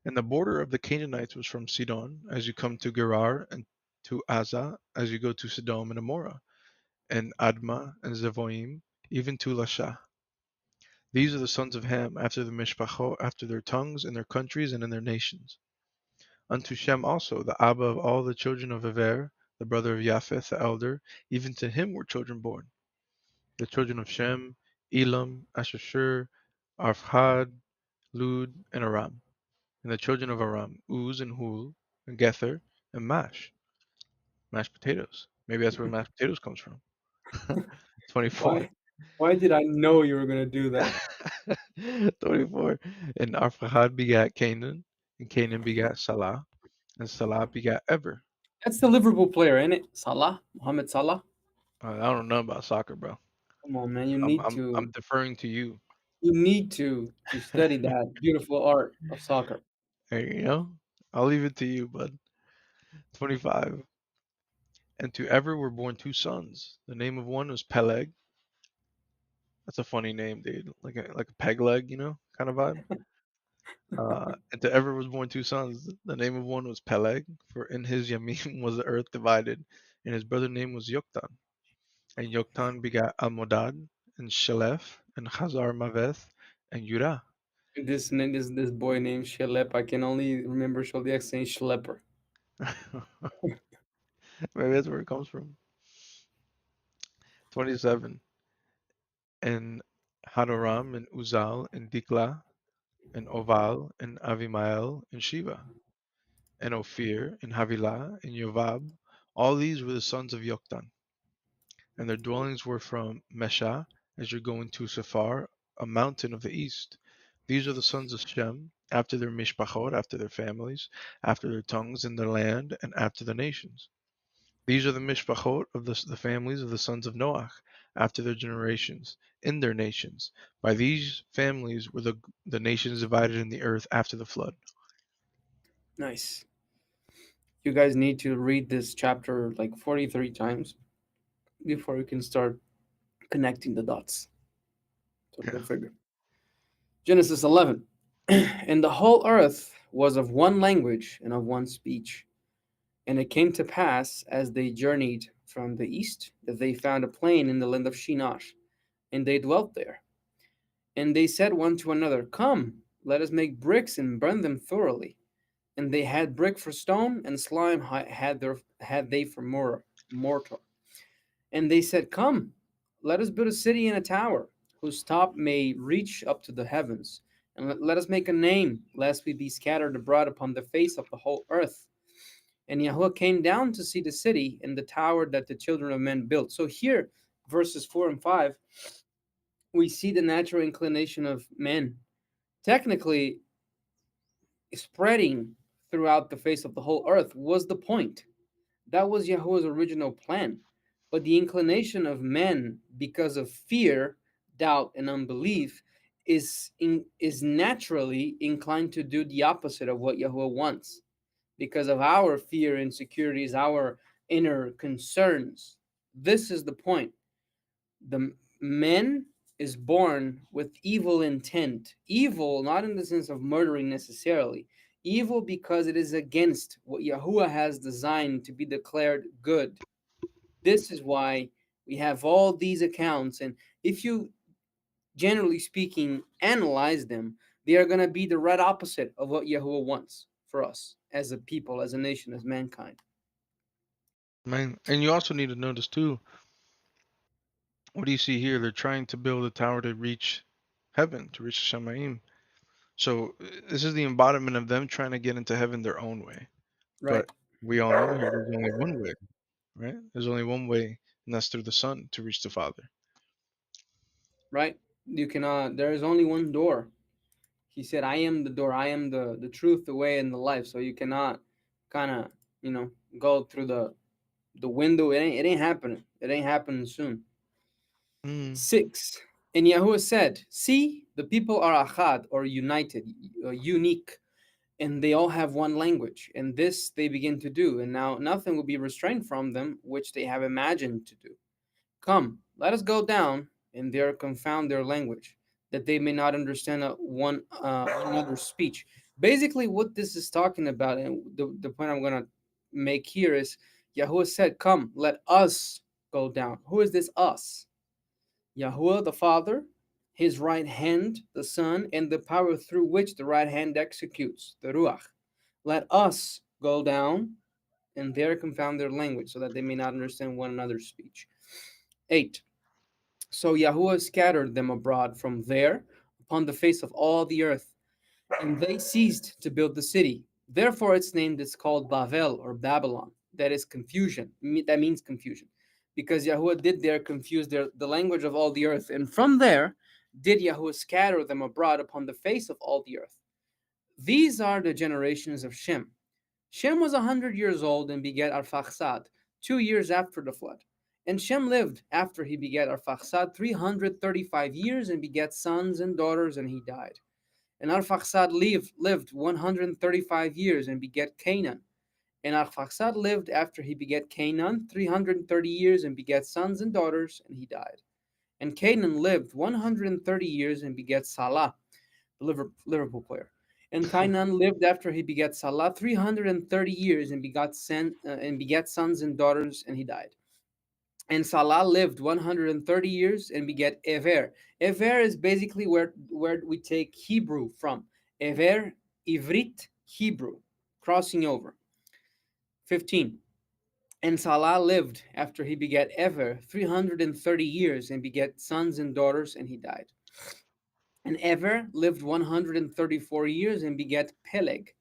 And the border of the Canaanites was from Sidon, as you come to Gerar, and to Azah, as you go to Sodom and Amorah, and Admah, and Zeboim, even to Lasha. These are the sons of Ham, after the Mishpachot, after their tongues, in their countries, and in their nations. Unto Shem also, the Abba of all the children of Ever, the brother of Japheth the elder, even to him were children born. The children of Shem, Elam, Ashashur, Arphad, Lud, and Aram. And the children of Aram, Uz and Hul, and Gether, and mashed potatoes. Maybe that's where mashed potatoes comes from. 24. Why? Why did I know you were gonna do that? 24. And Arphad begat Canaan, and Canaan begat Salah, and Salah begat Eber. That's the Liverpool player, ain't it? Salah, Mohamed Salah. I don't know about soccer, bro. Come on, man. You I'm need I'm to. I'm deferring to you. You need to study that beautiful art of soccer. There you go. I'll leave it to you, bud. 25. And to Ever were born two sons. The name of one was Peleg. That's a funny name, dude. Like a peg leg, kind of vibe. And to Ever was born two sons. The name of one was Peleg, for in his Yamim was the earth divided, and his brother name was Yoktan. And Yoktan begat Almodad, and Shelef, and Hazar Maveth, and Yurah. This boy named Shelep. I can only remember Sholiak saying Schlepper. Maybe that's where it comes from. 27. And Hadoram, and Uzal, and Dikla, and Oval, and Avimael, and Sheba, and Ophir, and Havilah, and Yovab. All these were the sons of Yoktan, and their dwellings were from Mesha, as you're going to Sephar, a mountain of the east. These are the sons of Shem, after their mishpachot, after their families, after their tongues in their land, and after the nations. These are the mishpachot of the families of the sons of Noach, after their generations, in their nations. By these families were the nations divided in the earth after the flood. Nice. You guys need to read this chapter like 43 times before you can start connecting the dots. So Yeah. go figure. Genesis 11. And the whole earth was of one language and of one speech. And it came to pass, as they journeyed from the east, that they found a plain in the land of Shinar, and they dwelt there. And they said one to another, Come, let us make bricks and burn them thoroughly. And they had brick for stone, and slime had they for mortar. And they said, Come, let us build a city and a tower, whose top may reach up to the heavens. And let us make a name, lest we be scattered abroad upon the face of the whole earth. And Yahuwah came down to see the city and the tower that the children of men built. So here, verses 4 and 5, we see the natural inclination of men. Technically, spreading throughout the face of the whole earth was the point. That was Yahuwah's original plan. But the inclination of men, because of fear, doubt, and unbelief, is naturally inclined to do the opposite of what Yahuwah wants. Because of our fear, insecurities, our inner concerns. This is the point. The man is born with evil intent. Evil, not in the sense of murdering necessarily. Evil because it is against what Yahuwah has designed to be declared good. This is why we have all these accounts. And if you, generally speaking, analyze them, they are going to be the right opposite of what Yahuwah wants for us as a people, as a nation, as mankind. Man, and you also need to notice too, what do you see here? They're trying to build a tower to reach heaven, to reach Shemaim. So this is the embodiment of them trying to get into heaven their own way. Right, But we all know here there's only one way, right? There's only one way, and that's through the Son to reach the Father. right. You cannot, there is only one door. He said, I am the door, I am the truth, the way, and the life. So you cannot kind of, go through the window. It ain't happening. It ain't happening soon. Mm. 6. And Yahuwah said, See, the people are achad, or united, unique, and they all have one language. And this they begin to do. And now nothing will be restrained from them, which they have imagined to do. Come, let us go down, and there confound their language, that they may not understand one another's speech. Basically, what this is talking about, and the point I'm going to make here is Yahuwah said, Come, let us go down. Who is this us? Yahuwah the Father, his right hand, the Son, and the power through which the right hand executes, the Ruach. Let us go down and there confound their language so that they may not understand one another's speech. 8. So Yahuwah scattered them abroad from there upon the face of all the earth, and they ceased to build the city. Therefore, its name is called Bavel or Babylon. That is confusion. That means confusion, because Yahuwah did there confuse the language of all the earth, and from there did Yahuwah scatter them abroad upon the face of all the earth. These are the generations of Shem. Shem was 100 years old and begat Arphaxad 2 years after the flood. And Shem lived after he begat Arphaxad 335 years and begat sons and daughters, and he died. And Arphaxad lived 135 years and begat Canaan. And Arphaxad lived after he begat Canaan 330 years and begat sons and daughters, and he died. And Canaan lived 130 years and begat Salah, the Liverpool player. And Canaan lived after he begat Salah 330 years and begat sons and daughters, and he died. And Salah lived 130 years and begat Ever. Ever is basically where we take Hebrew from. Ever, Ivrit, Hebrew, crossing over. 15. And Salah lived after he begat Ever 330 years and begat sons and daughters, and he died. And Ever lived 134 years and begat Peleg.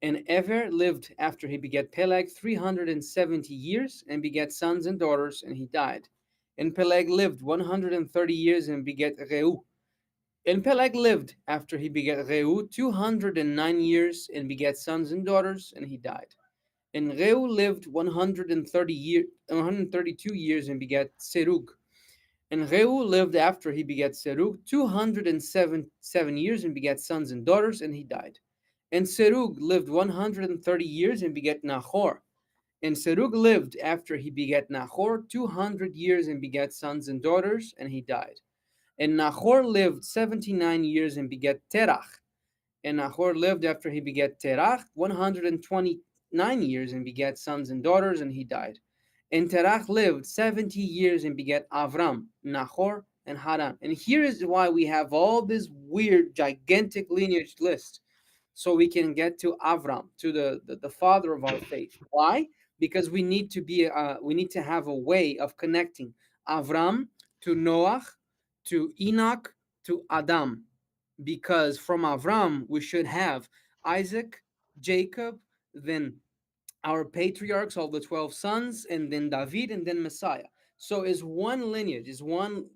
And Ever lived after he begat Peleg 370 years and begat sons and daughters, and he died. And Peleg lived 130 years and begat Reu. And Peleg lived after he begat Reu 209 years and begat sons and daughters, and he died. And Reu lived 132 years and begat Serug. And Reu lived after he begat Serug 207 years and begat sons and daughters, and he died. And Serug lived 130 years and begat Nahor. And Serug lived after he begat Nahor 200 years and begat sons and daughters, and he died. And Nahor lived 79 years and begat Terach. And Nahor lived after he begat Terach 129 years and begat sons and daughters, and he died. And Terach lived 70 years and begat Avram, Nahor, and Haran. And here is why we have all this weird, gigantic lineage list, so we can get to Avram, to the father of our faith. Why? Because we need to have a way of connecting Avram to Noach, to Enoch, to Adam, because from Avram we should have Isaac, Jacob, then our patriarchs, all the 12 sons, and then David, and then Messiah. So is one lineage, is one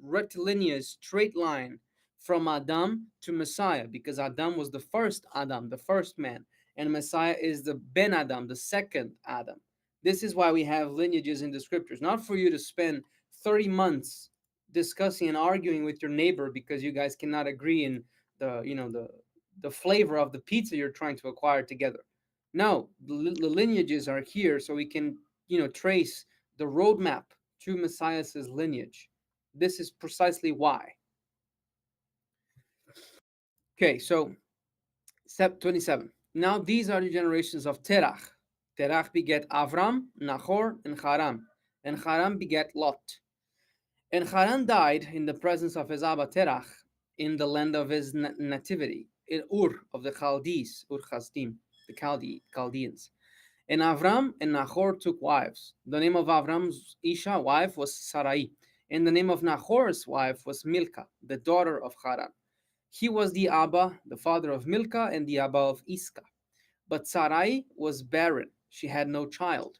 rectilinear straight line from Adam to Messiah, because Adam was the first Adam, the first man, and Messiah is the Ben Adam, the second Adam. This is why we have lineages in the scriptures, not for you to spend 30 months discussing and arguing with your neighbor because you guys cannot agree in the flavor of the pizza you're trying to acquire together. No, the lineages are here so we can trace the roadmap to Messiah's lineage. This is precisely why. Okay, so step 27. Now these are the generations of Terach. Terach begat Avram, Nahor, and Haran. And Haran begat Lot. And Haran died in the presence of his Abba Terach in the land of his nativity, in Ur of the Chaldees, Ur Chasdim, the Chaldeans. And Avram and Nahor took wives. The name of Avram's Isha wife was Sarai, and the name of Nahor's wife was Milcah, the daughter of Haran. He was the Abba, the father of Milcah, and the Abba of Iscah. But Sarai was barren, she had no child.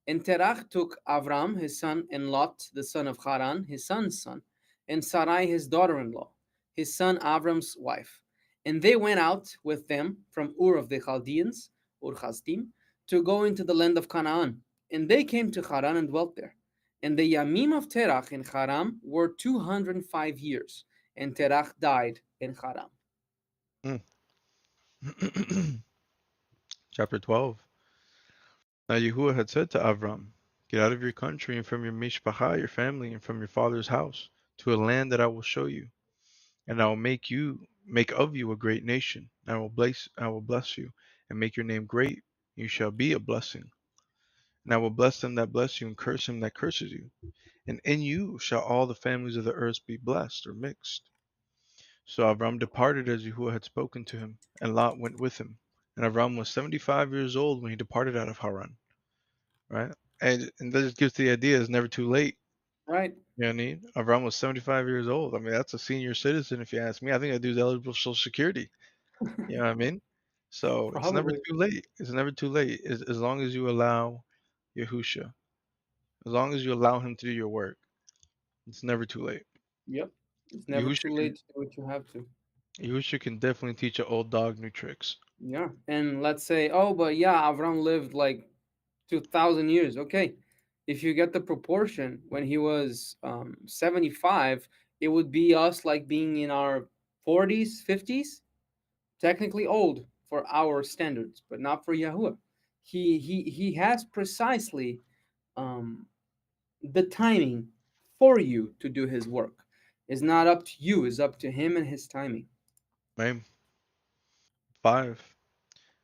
And Terach took Avram, his son, and Lot, the son of Haran, his son's son, and Sarai, his daughter in law, his son Avram's wife. And they went out with them from Ur of the Chaldeans, Ur Chasdim, to go into the land of Canaan. And they came to Haran and dwelt there. And the Yamim of Terach in Haran were 205 years, and Terach died in Haran. Chapter 12. Now Yahuwah had said to Avram, get out of your country and from your mishpacha, your family, and from your father's house, to a land that I will show you, and I will make of you a great nation. I will bless you, and make your name great. You shall be a blessing. And I will bless them that bless you, and curse him that curses you. And in you shall all the families of the earth be blessed or mixed. So Avram departed as Yahuwah had spoken to him, and Lot went with him. And Avram was 75 years old when he departed out of Haran. Right? And that just gives the idea it's never too late. right? You know what I mean? Avraham was 75 years old. I mean, that's a senior citizen if you ask me. I think that dude's eligible for Social Security. You know what I mean? So it's never Probably. too late. It's never too late. As long as you allow Yahusha, as long as you allow him to do your work, it's never too late. Yep. It's never too Yahusha can late to do what you have to. Yahusha can definitely teach an old dog new tricks. Yeah. And let's say, oh, but yeah, Avram lived like 2,000 years. Okay. If you get the proportion, when he was 75, it would be us like being in our 40s, 50s, technically old for our standards, but not for Yahuwah. He has precisely um, the timing for you to do his work. It's not up to you, it's up to him and his timing. Right? 5.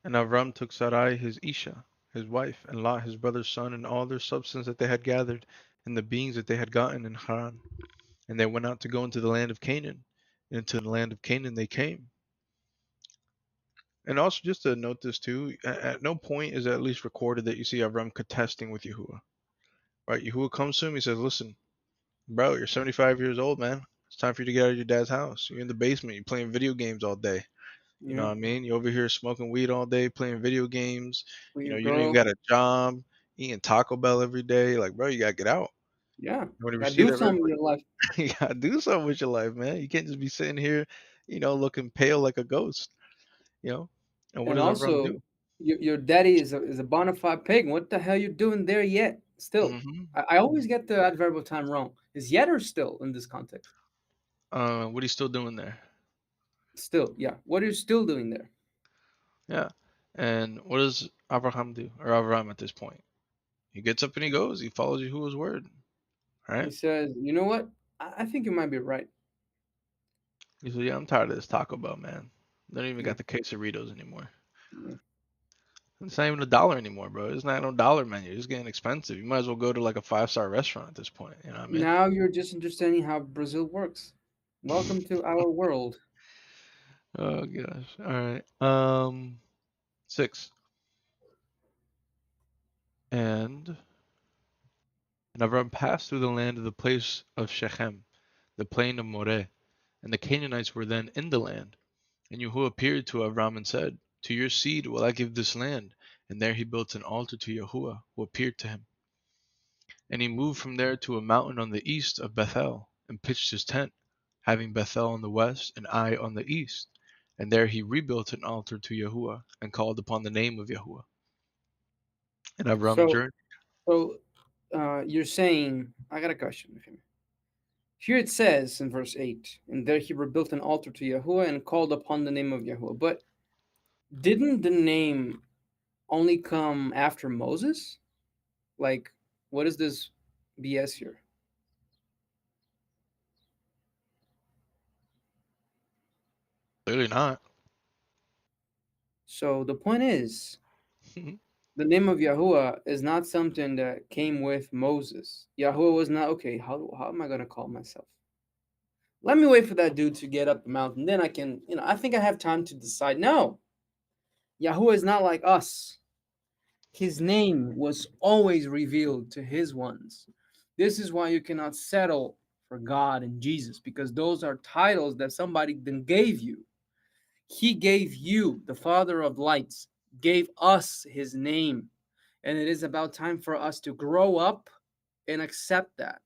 And Avram took Sarai his Isha, his wife, and Lot his brother's son, and all their substance that they had gathered, and the beings that they had gotten in Haran. And they went out to go into the land of Canaan. And into the land of Canaan they came. And also, just to note this too, at no point is it at least recorded that you see Avram contesting with Yahuwah. Right? Yahuwah comes to him, he says, listen, bro, you're 75 years old, man. It's time for you to get out of your dad's house. You're in the basement, you're playing video games all day. You know Yeah, what I mean? You're over here smoking weed all day, playing video games. with You your know, you don't even girl. got a job, eating Taco Bell every day. Like, bro, you gotta get out. Yeah, Whenever you gotta see do that red something in your life. light, you gotta do something with your life, man. You can't just be sitting here, looking pale like a ghost, you know? And what And does Avram also, do? your daddy is a bona fide pagan. What the hell you doing there yet? Still, hmm I always get the adverbial time wrong. Is yet or still in this context? What he's still doing there? Still, yeah. What are you still doing there? Yeah. And what does Abraham do, or Avram at this point? He gets up and he goes. He follows Yahuwah's word, He right? says, you know what? I think you might be right. He said, "Yeah, I'm tired of this Taco Bell, man. They don't even Yeah, got the quesadillas anymore. yeah. It's not even $1 anymore, bro. It's not no dollar menu. It's getting expensive. You might as well go to like a 5-star restaurant at this point. You know what I mean?" Now you're just understanding how Brazil works. Welcome to our world. Oh gosh. All right. 6. And Avram passed through the land of the place of Shechem, the plain of Moreh, and the Canaanites were then in the land. And Yahuwah appeared to Avram and said, to your seed will I give this land. And there he built an altar to Yahuwah, who appeared to him. And he moved from there to a mountain on the east of Bethel, and pitched his tent, having Bethel on the west and Ai on the east. And there he rebuilt an altar to Yahuwah, and called upon the name of Yahuwah. And Avram So, journeyed. you're saying, I got a question with him. Here it says in verse 8, and there he rebuilt an altar to Yahuwah and called upon the name of Yahuwah. But didn't the name only come after Moses? Like, what is this BS here? Clearly not. So the point is, the name of Yahuwah is not something that came with Moses. Yahuwah was not, okay, how am I going to call myself? Let me wait for that dude to get up the mountain. Then I can, I think I have time to decide. No, Yahuwah is not like us. His name was always revealed to his ones. This is why you cannot settle for God and Jesus, because those are titles that somebody then gave you. He gave you, the Father of lights, gave us his name. And it is about time for us to grow up and accept that.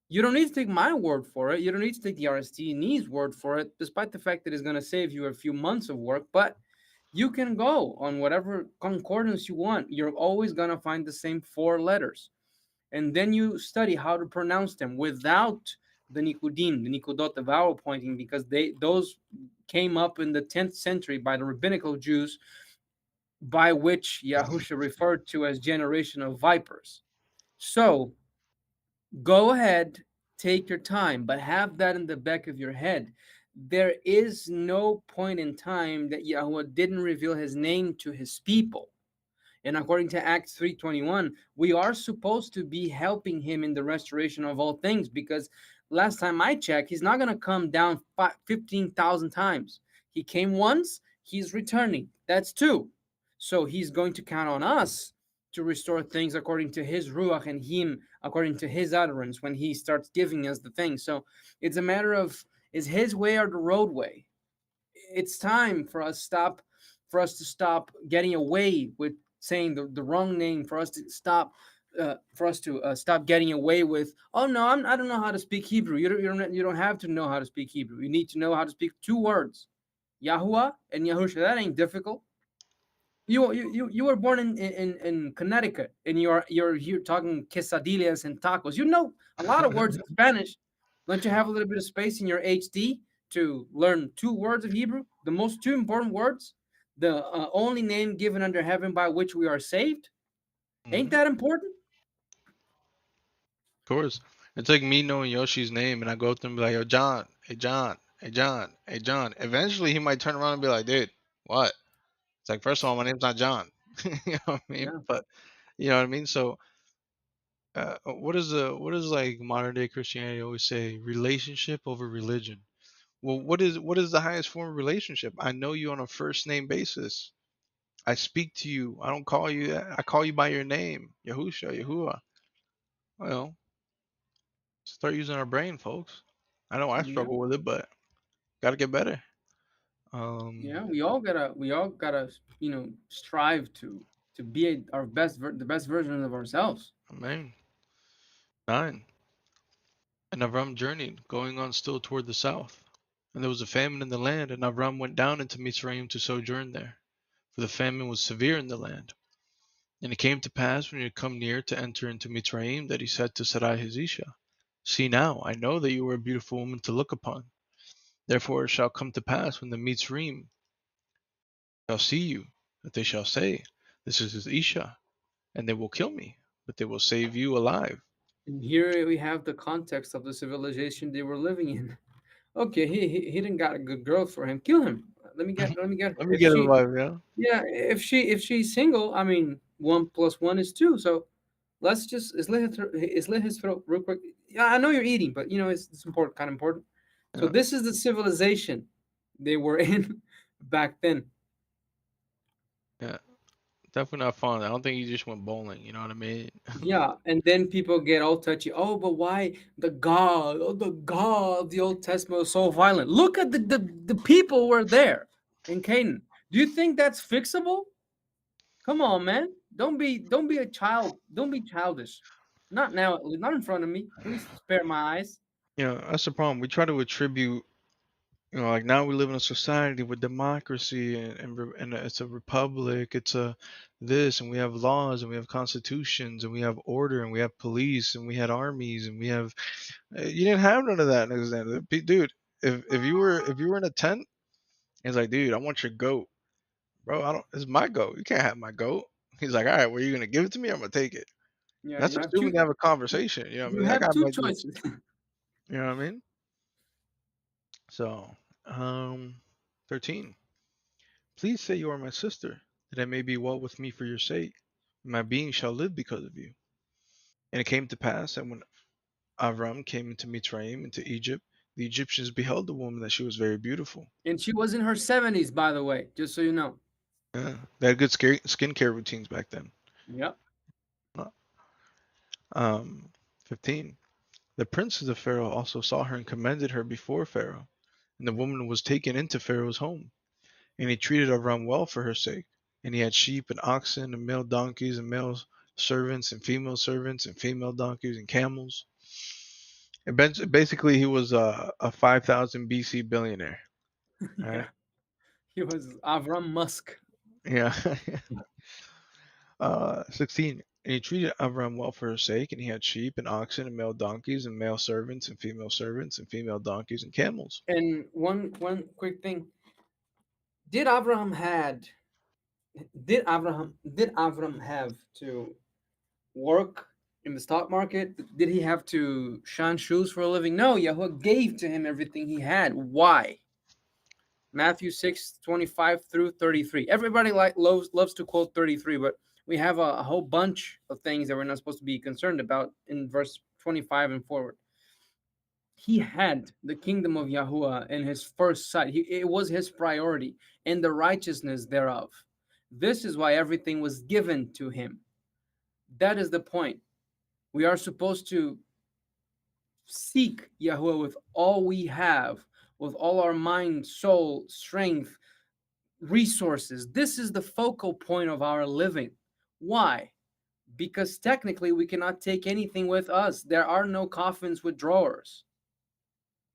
You don't need to take my word for it. You don't need to take the RSTNE's word for it, despite the fact that it's going to save you a few months of work. But you can go on whatever concordance you want. You're always going to find the same 4 letters. And then you study how to pronounce them without the Nikudim, the Nikodot, the vowel pointing, because those came up in the 10th century by the rabbinical Jews, by which Yahusha referred to as generation of vipers. So go ahead, take your time, but have that in the back of your head. There is no point in time that Yahweh didn't reveal his name to his people. And according to Acts 3:21, we are supposed to be helping him in the restoration of all things, because last time I checked, he's not going to come down 15,000 times. He came once, he's returning. That's two. So he's going to count on us to restore things according to His ruach and Him according to His utterance when He starts giving us the things. So it's a matter of, is His way or the roadway? It's time for us to stop getting away with saying the wrong name, for us to stop getting away with, oh no, I don't know how to speak Hebrew. You don't have to know how to speak Hebrew. You need to know how to speak two words, Yahuwah and Yahusha. That ain't difficult. You were born in Connecticut, and you're here talking quesadillas and tacos. You know a lot of words in Spanish. Don't you have a little bit of space in your HD to learn two words of Hebrew, the most two important words, the only name given under heaven by which we are saved? Ain't Mhm. that important? Of course. It's like me knowing Yoshi's name and I go up to him and be like, yo, John, hey John, hey John, hey John. Eventually he might turn around and be like, dude, what? It's like, first of all, my name's not John. You know what I mean? Yeah, But you know what I mean? So what is like modern day Christianity always say? Relationship over religion. Well, what is the highest form of relationship? I know you on a first name basis. I speak to you. I don't call you that. I call you by your name, Yahusha, Yahuwah. Well, start using our brain, folks. I know I yeah, struggle with it, but gotta get better. Um, yeah. We all gotta strive to be the best version of ourselves. man, 9. And Avram journeyed, going on still toward the south. And there was a famine in the land, and Avram went down into Mizraim to sojourn there, for the famine was severe in the land. And it came to pass when he had come near to enter into Mizraim that he said to Sarai his Isha, see now, I know that you are a beautiful woman to look upon. Therefore it shall come to pass when the Mizraim shall see you, that they shall say, this is his Isha, and they will kill me, but they will save you alive. And here we have the context of the civilization they were living in. Okay, he didn't got a good girl for him. Kill him. Let me get her. Let me get it alive, yeah. If she's single, I mean, 1 plus 1 is 2. So let's just slit his throat real quick. Yeah, I know you're eating, but it's important, kind of important. So Yeah, this is the civilization they were in back then. yeah. Definitely not fun. I don't think you just went bowling, you know what I mean? Yeah, and then people get all touchy. Oh, but why the God of the Old Testament was so violent? Look at the people who were there in Canaan. Do you think that's fixable? Come on, man. Don't be a child. Don't be childish. Not now, not in front of me. Please spare my eyes. That's the problem. We try to attribute, like now we live in a society with democracy and it's a republic, it's a this, and we have laws and we have constitutions and we have order and we have police and we had armies and we have, you didn't have none of that in Alexander. Dude, if you were in a tent, it's like, dude, I want your goat. Bro, I don't, it's my goat. You can't have my goat. He's like, all right, well, you gonna give it to me? I'm gonna take it. Yeah, That's you have assuming two. they have a conversation. You know what I You mean? That have guy two might just, choices. you know what I mean? So, um, 13. Please say you are my sister, that it may be well with me for your sake. My being shall live because of you. And it came to pass that when Avram came into Mitzrayim, into Egypt, the Egyptians beheld the woman that she was very beautiful. And she was in her 70s, by the way, just so you know. Yeah, they had good skincare routines back then. Yep. Uh, Um, 15. The princes of Pharaoh also saw her and commended her before Pharaoh. And the woman was taken into Pharaoh's home. And he treated Avram well for her sake. And he had sheep and oxen and male donkeys and male servants and female donkeys and camels. And basically, he was a 5,000 BC billionaire. All Yeah. right. He was Avram Musk. Yeah. 16. And he treated Avram well for her sake, and he had sheep and oxen and male donkeys and male servants and female donkeys and camels. And one quick thing. Did Abraham had did Abraham have to work in the stock market? Did he have to shine shoes for a living? No, Yahweh gave to him everything he had. Why? Matthew 6:25 through 33. Everybody loves to quote 33, but we have a whole bunch of things that we're not supposed to be concerned about in verse 25 and forward. He had the kingdom of Yahuwah in his first sight. It was his priority and the righteousness thereof. This is why everything was given to him. That is the point. We are supposed to seek Yahuwah with all we have, with all our mind, soul, strength, resources. This is the focal point of our living. Why? Because technically we cannot take anything with us. There are no coffins with drawers.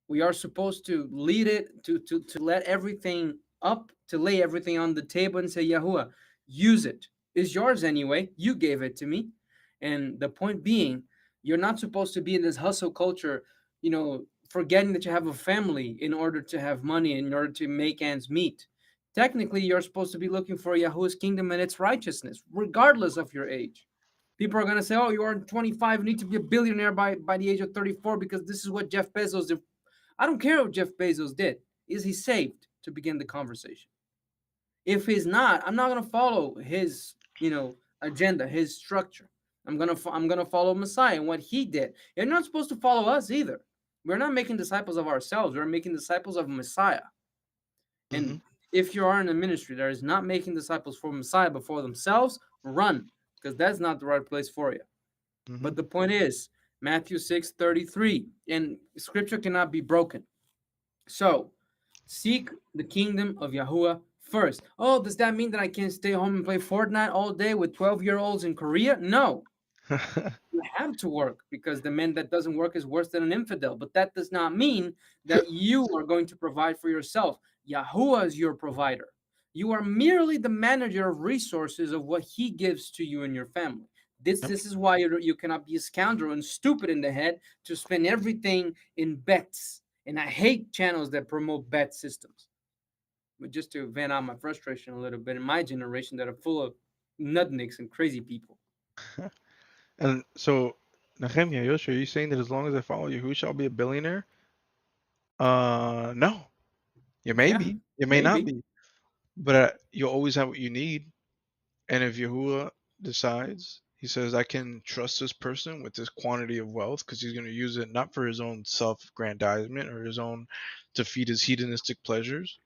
We are supposed to lead it, to let everything up, to lay everything on the table and say, Yahuwah, use it. It's yours anyway. You gave it to me. And the point being, you're not supposed to be in this hustle culture, forgetting that you have a family in order to have money, in order to make ends meet. Technically, you're supposed to be looking for Yahuwah's kingdom and its righteousness, regardless of your age. People are going to say, oh, you are 25, you need to be a billionaire by the age of 34 because this is what Jeff Bezos did. I don't care what Jeff Bezos did. Is he saved to begin the conversation? If he's not, I'm not going to follow his, agenda, his structure. I'm gonna follow Messiah and what he did. You're not supposed to follow us either. We're not making disciples of ourselves. We're making disciples of Messiah. Mm-hmm. And if you are in a ministry that is not making disciples for Messiah but for themselves, run, because that's not the right place for you. Mm-hmm. But the point is, Matthew 6:33, and scripture cannot be broken. So, seek the kingdom of Yahuwah first. Oh, does that mean that I can't stay home and play Fortnite all day with 12-year-olds in Korea? No. You have to work because the man that doesn't work is worse than an infidel. But that does not mean that you are going to provide for yourself. Yahuwah is your provider. You are merely the manager of resources of what he gives to you and your family. This, Yep. this is why you cannot be a scoundrel and stupid in the head to spend everything in bets. And I hate channels that promote bet systems. But just to vent out my frustration a little bit, in my generation that are full of nutnicks and crazy people. And so, Nehemiah, Yosha, are you saying that as long as I follow Yahusha, I'll be a billionaire? No. You may Yeah, be. You may not maybe. be. But you'll always have what you need. And if Yahuwah decides, he says, I can trust this person with this quantity of wealth because he's going to use it not for his own self-aggrandizement or his own to feed his hedonistic pleasures,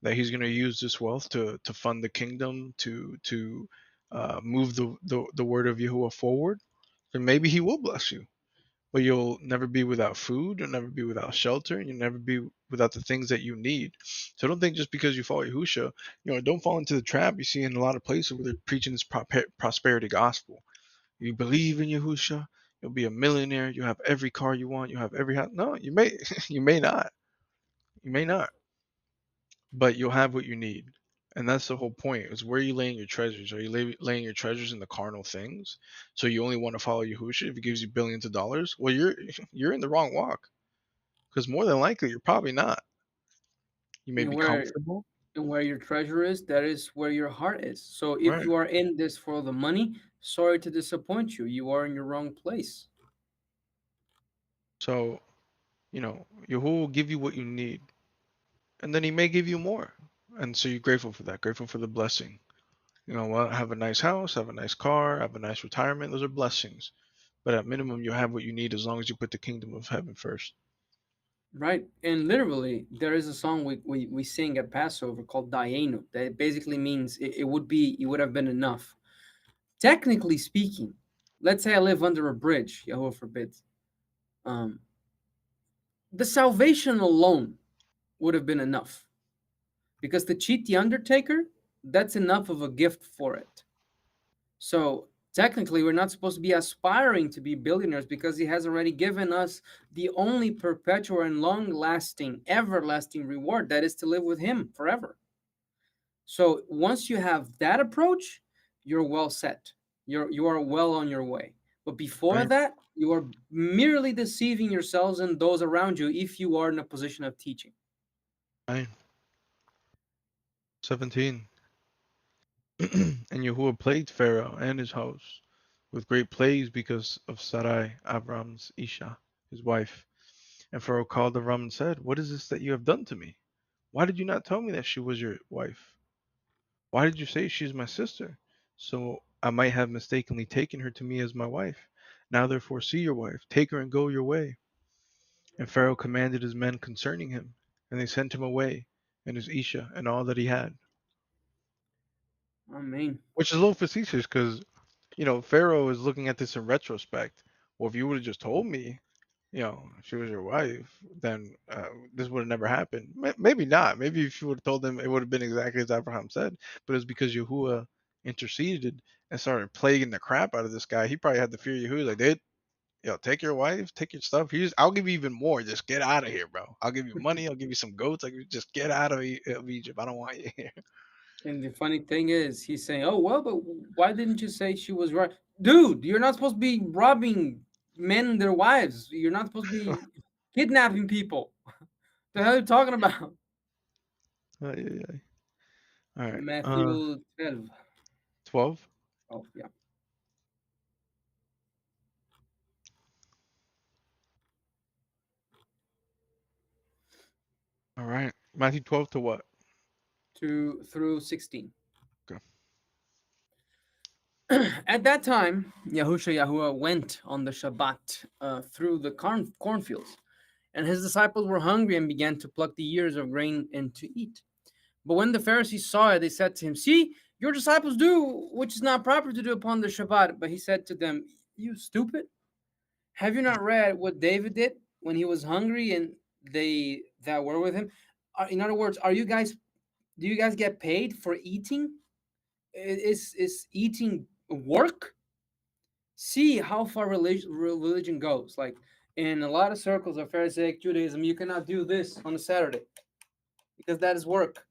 that he's going to use this wealth to fund the kingdom, to move the word of Yahuwah forward, then maybe he will bless you. But you'll never be without food, you'll never be without shelter, and you'll never be without the things that you need. So don't think just because you follow Yahusha, don't fall into the trap you see in a lot of places where they're preaching this prosperity gospel. You believe in Yahusha, you'll be a millionaire, you have every car you want, you have every house. No, you may, you may not, you may not, but you'll have what you need. And that's the whole point is where are you laying your treasures? Are you laying your treasures in the carnal things? So you only want to follow Yahusha if he gives you billions of dollars? Well, you're in the wrong walk. Because more than likely, you're probably not. You may And be where comfortable. and where your treasure is, that is where your heart is. So if Right. you are in this for the money, sorry to disappoint you. You are in your wrong place. So, Yahuwah will give you what you need. And then he may give you more. And so you're grateful for that, grateful for the blessing. You know what? Have a nice house, have a nice car, have a nice retirement. Those are blessings. But at minimum, you have what you need as long as you put the kingdom of heaven first. Right. And literally, there is a song we sing at Passover called Dayenu that basically means it would have been enough. Technically speaking, let's say I live under a bridge, Yahweh forbid. Um, the salvation alone would have been enough. Because to cheat the undertaker, that's enough of a gift for it. So technically, we're not supposed to be aspiring to be billionaires because he has already given us the only perpetual and long lasting, everlasting reward that is to live with him forever. So once you have that approach, you're well set. You are well on your way. But before Right. that, you are merely deceiving yourselves and those around you if you are in a position of teaching. Right. 17. And Yahuwah plagued Pharaoh and his house with great plagues because of Sarai, Avram's Isha, his wife. And Pharaoh called Avram and said, what is this that you have done to me? Why did you not tell me that she was your wife? Why did you say she is my sister? So I might have mistakenly taken her to me as my wife. Now therefore see your wife, take her and go your way. And Pharaoh commanded his men concerning him, and they sent him away, and his Isha, and all that he had. Amen. Which is a little facetious because Pharaoh is looking at this in retrospect. Well, if you would have just told me, if she was your wife, then this would have never happened. Maybe not. Maybe if you would have told them, it would have been exactly as Abraham said. But it's because Yahuwah interceded and started plaguing the crap out of this guy. He probably had the fear of Yahuwah. Like, dude, take your wife, take your stuff. I'll give you even more. Just get out of here, bro. I'll give you money. I'll give you some goats. Like, just get out of Egypt. I don't want you here. And the funny thing is, he's saying, "Oh well, but why didn't you say she was right, dude? You're not supposed to be robbing men and their wives. You're not supposed to be kidnapping people. The hell are you talking about?" Ay, ay, ay. All right. Matthew 12. 12. Oh yeah, All right. Matthew 12 to what? 2 through 16. Okay. At that time, Yahushua went on the Shabbat through the cornfields, and his disciples were hungry and began to pluck the ears of grain and to eat. But when the Pharisees saw it, they said to him, "See, your disciples do which is not proper to do upon the Shabbat." But he said to them, "You stupid, have you not read what David did when he was hungry and they that were with him? In other words, do you guys get paid for eating? Is eating work? See how far religion goes. Like in a lot of circles of Pharisaic Judaism, you cannot do this on a Saturday because that is work.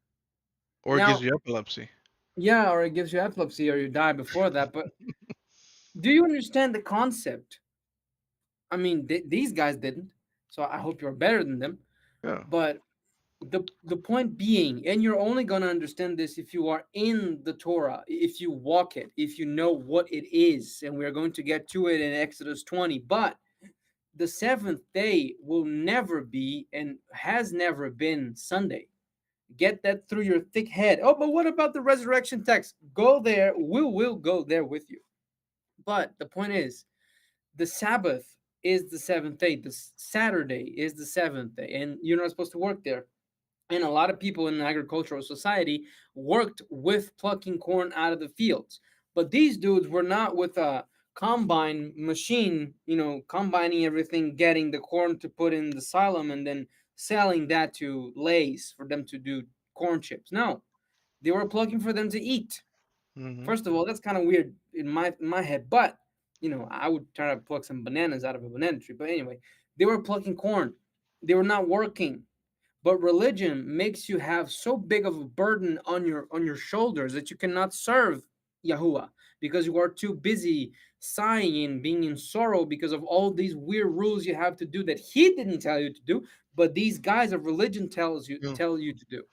Or it gives Now, you epilepsy. yeah, or it gives you epilepsy or you die before that. But do you understand the concept? I mean, these guys didn't, so I hope you're better than them. Yeah. But the point being, and you're only gonna understand this if you are in the Torah, if you walk it, if you know what it is, and we're going to get to it in Exodus 20. But the seventh day will never be and has never been Sunday. Get that through your thick head. Oh, but what about the resurrection text? Go there. We will go there with you. But the point is, the Sabbath is the seventh day. The Saturday is the seventh day, and you're not supposed to work there. And a lot of people in an agricultural society worked with plucking corn out of the fields. But these dudes were not with a combine machine, combining everything, getting the corn to put in the silo and then selling that to Lay's for them to do corn chips. No, they were plucking for them to eat. Hmm. First of all, that's kind of weird in my head, but I would try to pluck some bananas out of a banana tree. But anyway, they were plucking corn. They were not working. But religion makes you have so big of a burden on your shoulders that you cannot serve Yahuwah because you are too busy sighing and being in sorrow because of all these weird rules you have to do that he didn't tell you to do, but these guys of religion Yeah. tell you to do.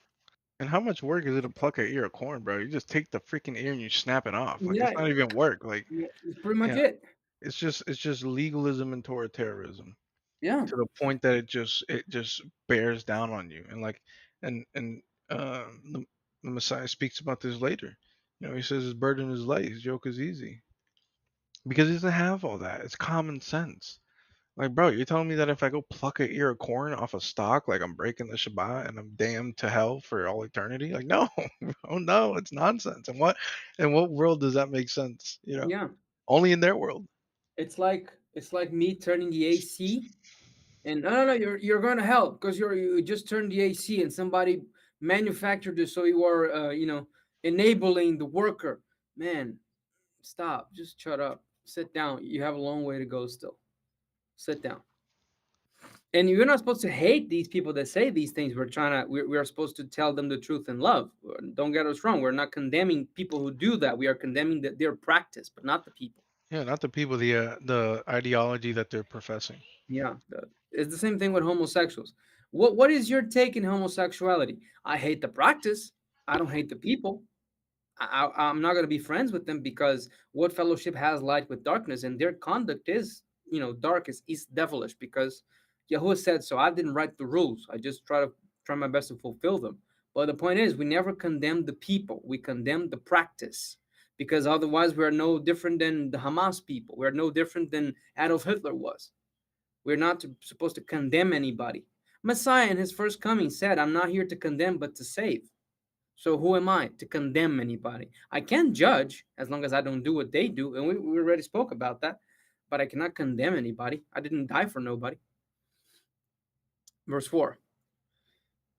And how much work is it to pluck an ear of corn, bro? You just take the freaking ear and you snap it off. Like, it's Yeah, not even work. Like, yeah, that's pretty much yeah, it. it's just legalism and Torah terrorism Yeah, to the point that it just bears down on you. And like, and the Messiah speaks about this later. He says his burden is light, his yoke is easy, because he doesn't have all that. It's common sense. Like, bro, you're telling me that if I go pluck a ear of corn off a stalk, like I'm breaking the Shabbat and I'm damned to hell for all eternity? Like, no, oh no, it's nonsense. In what world does that make sense? yeah. Only in their world. It's like me turning the AC. And no, no, no, you're going to help because you just turned the AC and somebody manufactured it, so you are, enabling the worker. Man, stop. Just shut up. Sit down. You have a long way to go still. Sit down. And you're not supposed to hate these people that say these things. We are supposed to tell them the truth in love. Don't get us wrong. We're not condemning people who do that. We are condemning their practice, but not the people. Yeah, not the people, the ideology that they're professing. Yeah, it's the same thing with homosexuals. What is your take in homosexuality? I hate the practice. I don't hate the people. I'm not going to be friends with them because what fellowship has light with darkness, and their conduct is, dark is devilish because Yahuwah said so. I didn't write the rules. I just try my best to fulfill them. But the point is, we never condemn the people. We condemn the practice because otherwise we are no different than the Hamas people. We are no different than Adolf Hitler was. We're not supposed to condemn anybody. Messiah in his first coming said, "I'm not here to condemn, but to save." So who am I to condemn anybody? I can judge as long as I don't do what they do, and we already spoke about that. But I cannot condemn anybody. I didn't die for nobody. Verse 4.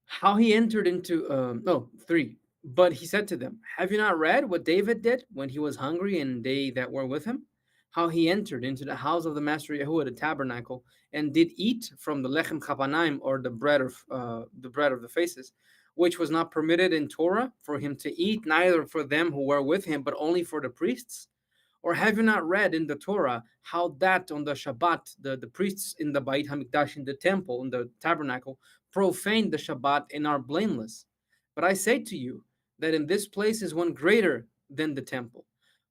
How he entered into no 3. But he said to them, have you not read what David did when he was hungry and they that were with him? How he entered into the house of the master Yahuwah, the tabernacle, and did eat from the lechem chapanaim, or the bread of the faces, which was not permitted in Torah for him to eat, neither for them who were with him, but only for the priests. Or have you not read in the Torah how that on the Shabbat, the priests in the Beit HaMikdash, in the temple, in the tabernacle, profaned the Shabbat and are blameless? But I say to you that in this place is one greater than the temple.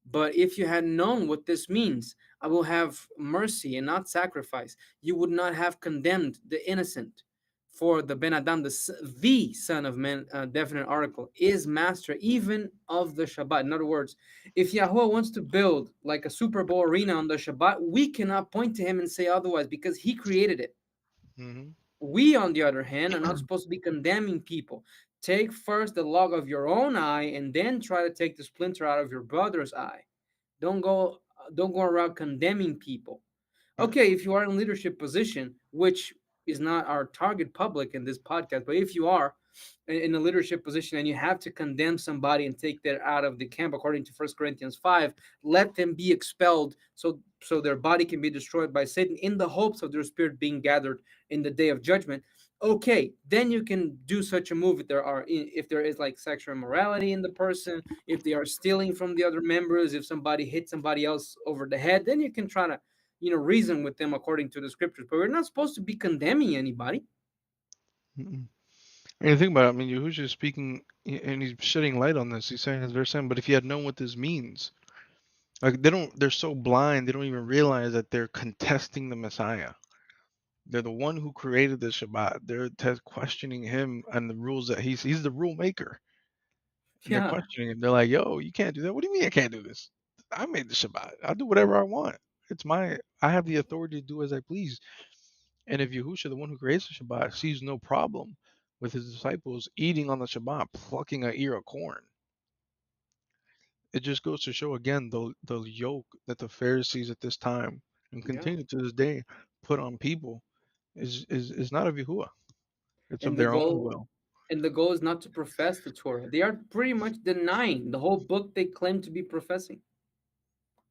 But if you had known what this means, I will have mercy and not sacrifice, you would not have condemned the innocent. For the Ben Adam, the Son of Man, definite article, is master even of the Shabbat. In other words, if Yahweh wants to build like a Super Bowl arena on the Shabbat, we cannot point to him and say otherwise because he created it. Hmm. We, on the other hand, are not supposed to be condemning people. Take first the log of your own eye and then try to take the splinter out of your brother's eye. Don't go don't go around condemning people. Yeah. Okay, if you are in leadership position, which is not our target public in this podcast, but if you are in a leadership position and you have to condemn somebody and take them out of the camp according to 1 Corinthians 5, let them be expelled so their body can be destroyed by Satan in the hopes of their spirit being gathered in the day of judgment. Okay, then you can do such a move if there is like sexual immorality in the person, if they are stealing from the other members, if somebody hit somebody else over the head, then you can try to reason with them according to the scriptures. But we're not supposed to be condemning anybody. Mm-mm. And you think about it, I mean, Yahusha is speaking, and he's shedding light on this. He's saying it's very simple. But if you had known what this means, like they're so blind, they don't even realize that they're contesting the Messiah. They're the one who created the Shabbat. They're questioning him and the rules that he's the rule maker. And they're Yeah. questioning him. They're like, "Yo, you can't do that. What do you mean I can't do this? I made the Shabbat. I'll do whatever I want. I have the authority to do as I please." And if Yahusha, the one who creates the Shabbat, sees no problem with his disciples eating on the Shabbat, plucking an ear of corn, it just goes to show again the yoke that the Pharisees at this time and Yeah. continue to this day put on people is not of Yahuwah. It's of And the their own goal will. and the goal is not to profess the Torah. They are pretty much denying the whole book they claim to be professing.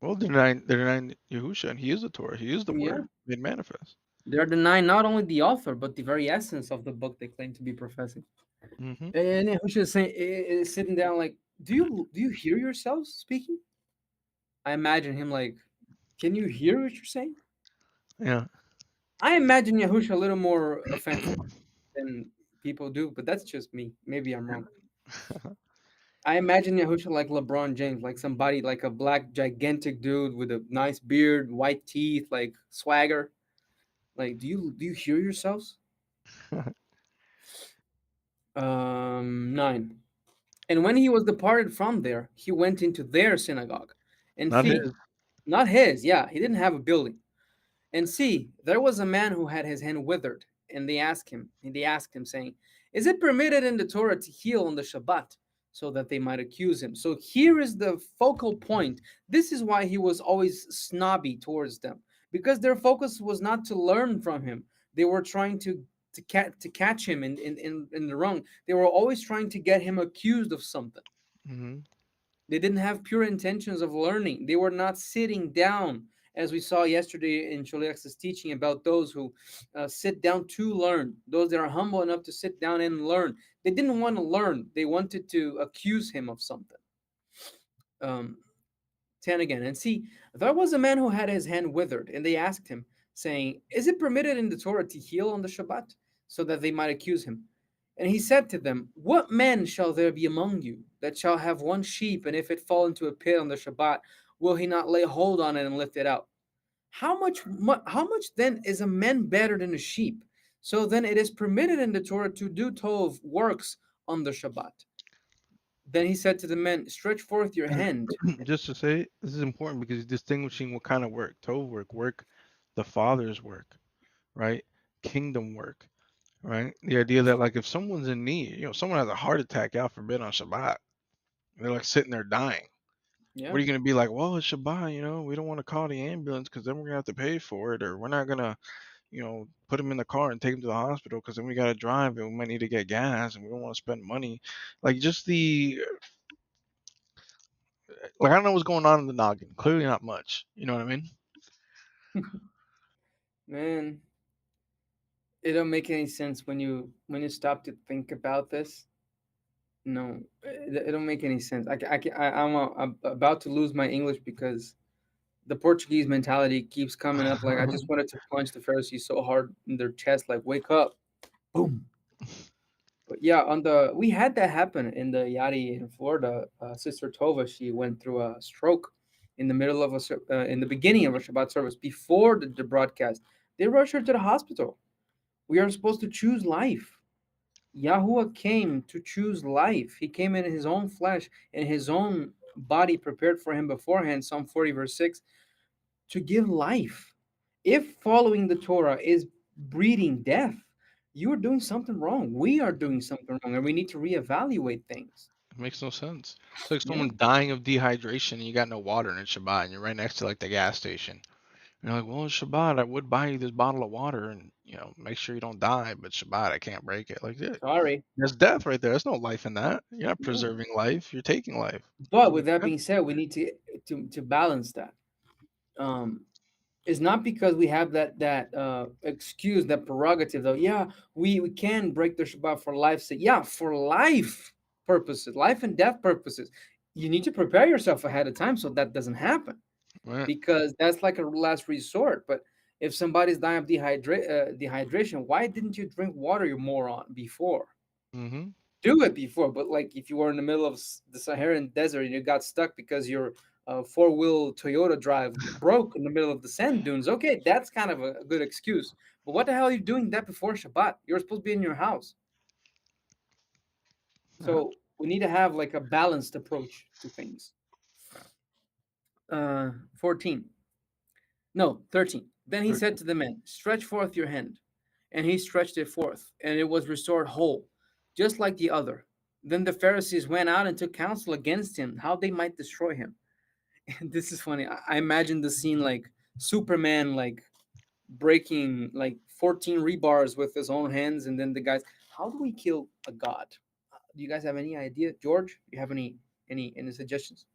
Well, they're denying Yahusha, and he is the Torah. He is the Yeah. Word made manifest. They're denying not only the author, but the very essence of the book they claim to be professing. Hmm. And Yahusha is saying, is sitting down like, do you hear yourselves speaking? I imagine him like, can you hear what you're saying? Yeah. I imagine Yahusha a little more offensive than people do, but that's just me. Maybe I'm wrong. I imagine Yahusha like LeBron James, like somebody like a black gigantic dude with a nice beard, white teeth, like swagger. Like, do you hear yourselves? 9. And when he was departed from there, he went into their synagogue. And Not see, his. not his, yeah, he didn't have a building. And see, there was a man who had his hand withered, and they asked him, saying, is it permitted in the Torah to heal on the Shabbat? So that they might accuse him. So here is the focal point. This is why he was always snobby towards them, because their focus was not to learn from him. They were trying to catch him in the wrong. They were always trying to get him accused of something. Hmm. They didn't have pure intentions of learning. They were not sitting down, as we saw yesterday in Sholiach's teaching about those who sit down to learn, those that are humble enough to sit down and learn. They didn't want to learn. They wanted to accuse him of something. Um, 10 again. And see, there was a man who had his hand withered, and they asked him, saying, is it permitted in the Torah to heal on the Shabbat? So that they might accuse him. And he said to them, what man shall there be among you that shall have one sheep, and if it fall into a pit on the Shabbat, will he not lay hold on it and lift it out? How much then is a man better than a sheep? So then it is permitted in the Torah to do tov works on the Shabbat. Then he said to the men, stretch forth your And hand. just to say, this is important because he's distinguishing what kind of work. Tov work, the Father's work, right? Kingdom work, right? The idea that like if someone's in need, someone has a heart attack, God forbid, on Shabbat, they're like sitting there dying. Yeah, What are you gonna be like? Well, it's Shabbat, we don't want to call the ambulance because then we're gonna have to pay for it, or we're not gonna, put them in the car and take them to the hospital because then we gotta drive and we might need to get gas and we don't want to spend money. Like just like I don't know what's going on in the noggin. Clearly not much. You know what I mean? man, it don't make any sense when you stop to think about this. No, it don't make any sense. I'm about to lose my English because the Portuguese mentality keeps coming up. Like I just wanted to punch the Pharisees so hard in their chest, like wake up, boom. But yeah, on the we had that happen in the Yadi in Florida. Sister Tova, she went through a stroke in the middle of in the beginning of a Shabbat service before the broadcast. They rushed her to the hospital. We are supposed to choose life. Yahuwah came to choose life. He came in his own flesh and his own body prepared for him beforehand. Psalm 40 verse 6 to give life. If following the Torah is breeding death, you are doing something wrong. We are doing something wrong, and we need to reevaluate things. It makes no sense. It's like Yeah, someone dying of dehydration and you got no water and it's Shabbat and you're right next to like the gas station. And you're like, well, it's Shabbat. I would buy you this bottle of water and make sure you don't die, but Shabbat, I can't break it. Like, yeah, sorry. there's death right there. There's no life in that. You're not Yeah. preserving life. You're taking life. But So with be that being careful. said, we need to balance that. Um, it's not because we have that excuse, that prerogative, though. Yeah, we can break the Shabbat for life's sake. Yeah, for life purposes, life and death purposes. You need to prepare yourself ahead of time so that doesn't happen, Right. because that's like a last resort. But if somebody's dying of dehydration, why didn't you drink water, you moron, before? Mm-hmm. Do it before. But like if you were in the middle of the Saharan desert and you got stuck because your four-wheel Toyota drive broke in the middle of the sand dunes, okay, that's kind of a good excuse. But what the hell are you doing that before Shabbat? You're supposed to be in your house. Yeah. So we need to have like a balanced approach to things. 14. No, 13. Then he said to the men, stretch forth your hand. And he stretched it forth, and it was restored whole, just like the other. Then the Pharisees went out and took counsel against him, how they might destroy him. And this is funny. I imagine the scene like Superman, like breaking like 14 rebars with his own hands, and then the guys, how do we kill a god? Do you guys have any idea? George, you have any suggestions?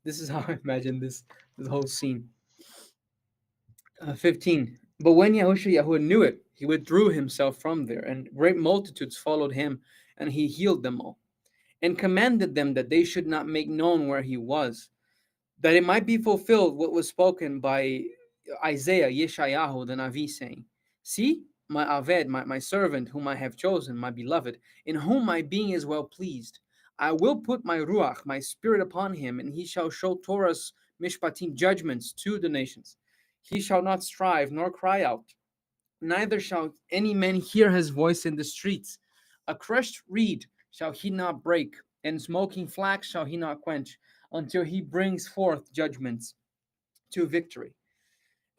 This is how I imagine this whole scene. 15. But when Yahusha knew it, he withdrew himself from there, and great multitudes followed him, and he healed them all, and commanded them that they should not make known where he was, that it might be fulfilled what was spoken by Isaiah, Yeshayahu, the Navi, saying, see, my Aved, my servant, whom I have chosen, my beloved, in whom my being is well pleased. I will put my Ruach, my spirit upon him, and he shall show Torah's Mishpatim judgments to the nations. He shall not strive nor cry out, neither shall any man hear his voice in the streets. A crushed reed shall he not break, and smoking flax shall he not quench, until he brings forth judgments to victory.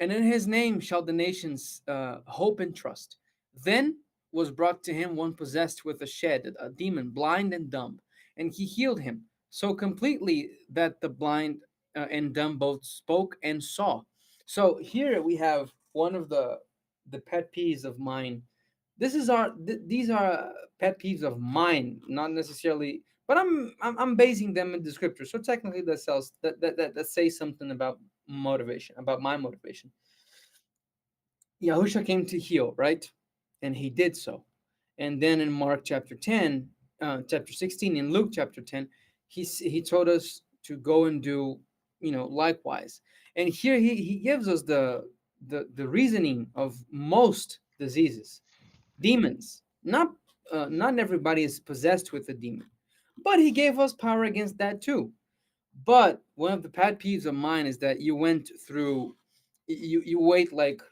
And in his name shall the nations hope and trust. Then was brought to him one possessed with a shed, a demon, blind and dumb, and he healed him so completely that the blind and dumb both spoke and saw. So here we have one of the pet peeves of mine. These are pet peeves of mine, not necessarily, but I'm basing them in the scripture. So technically, that says something about motivation, about my motivation. Yahusha came to heal, right? And he did so. And then in Mark chapter 10, chapter 16, in Luke chapter 10, he told us to go and do, likewise. And here he gives us the reasoning of most diseases, demons. Not everybody is possessed with a demon, but he gave us power against that too. But one of the pet peeves of mine is that you went through, you wait like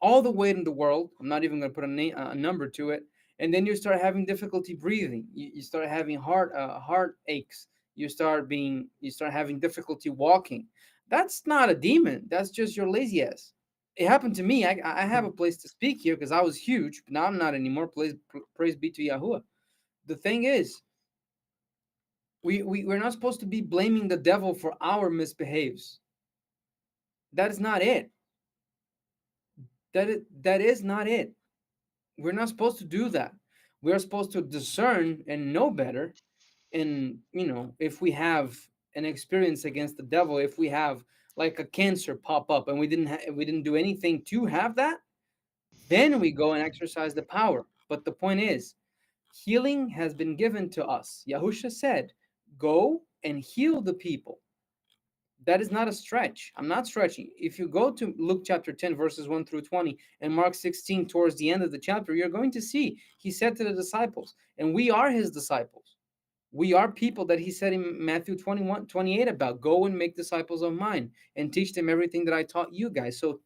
all the weight in the world. I'm not even going to put a number to it, and then you start having difficulty breathing. You start having heart aches. You start having difficulty walking. That's not a demon. That's just your lazy ass. It happened to me. I have a place to speak here because I was huge, but now I'm not anymore. Praise be to Yahuwah. The thing is, we're not supposed to be blaming the devil for our misbehaves. That is not it. That is not it. We're not supposed to do that. We're supposed to discern and know better. And if we have an experience against the devil, if we have like a cancer pop up and we didn't do anything to have that, then we go and exercise the power. But the point is, healing has been given to us. Yahusha said, "Go and heal the people." That is not a stretch. I'm not stretching. If you go to Luke chapter 10, verses 1 through 20, and Mark 16, towards the end of the chapter, you're going to see he said to the disciples, and we are his disciples. We are people that he said in Matthew 21:28 about, "Go and make disciples of mine and teach them everything that I taught you guys." So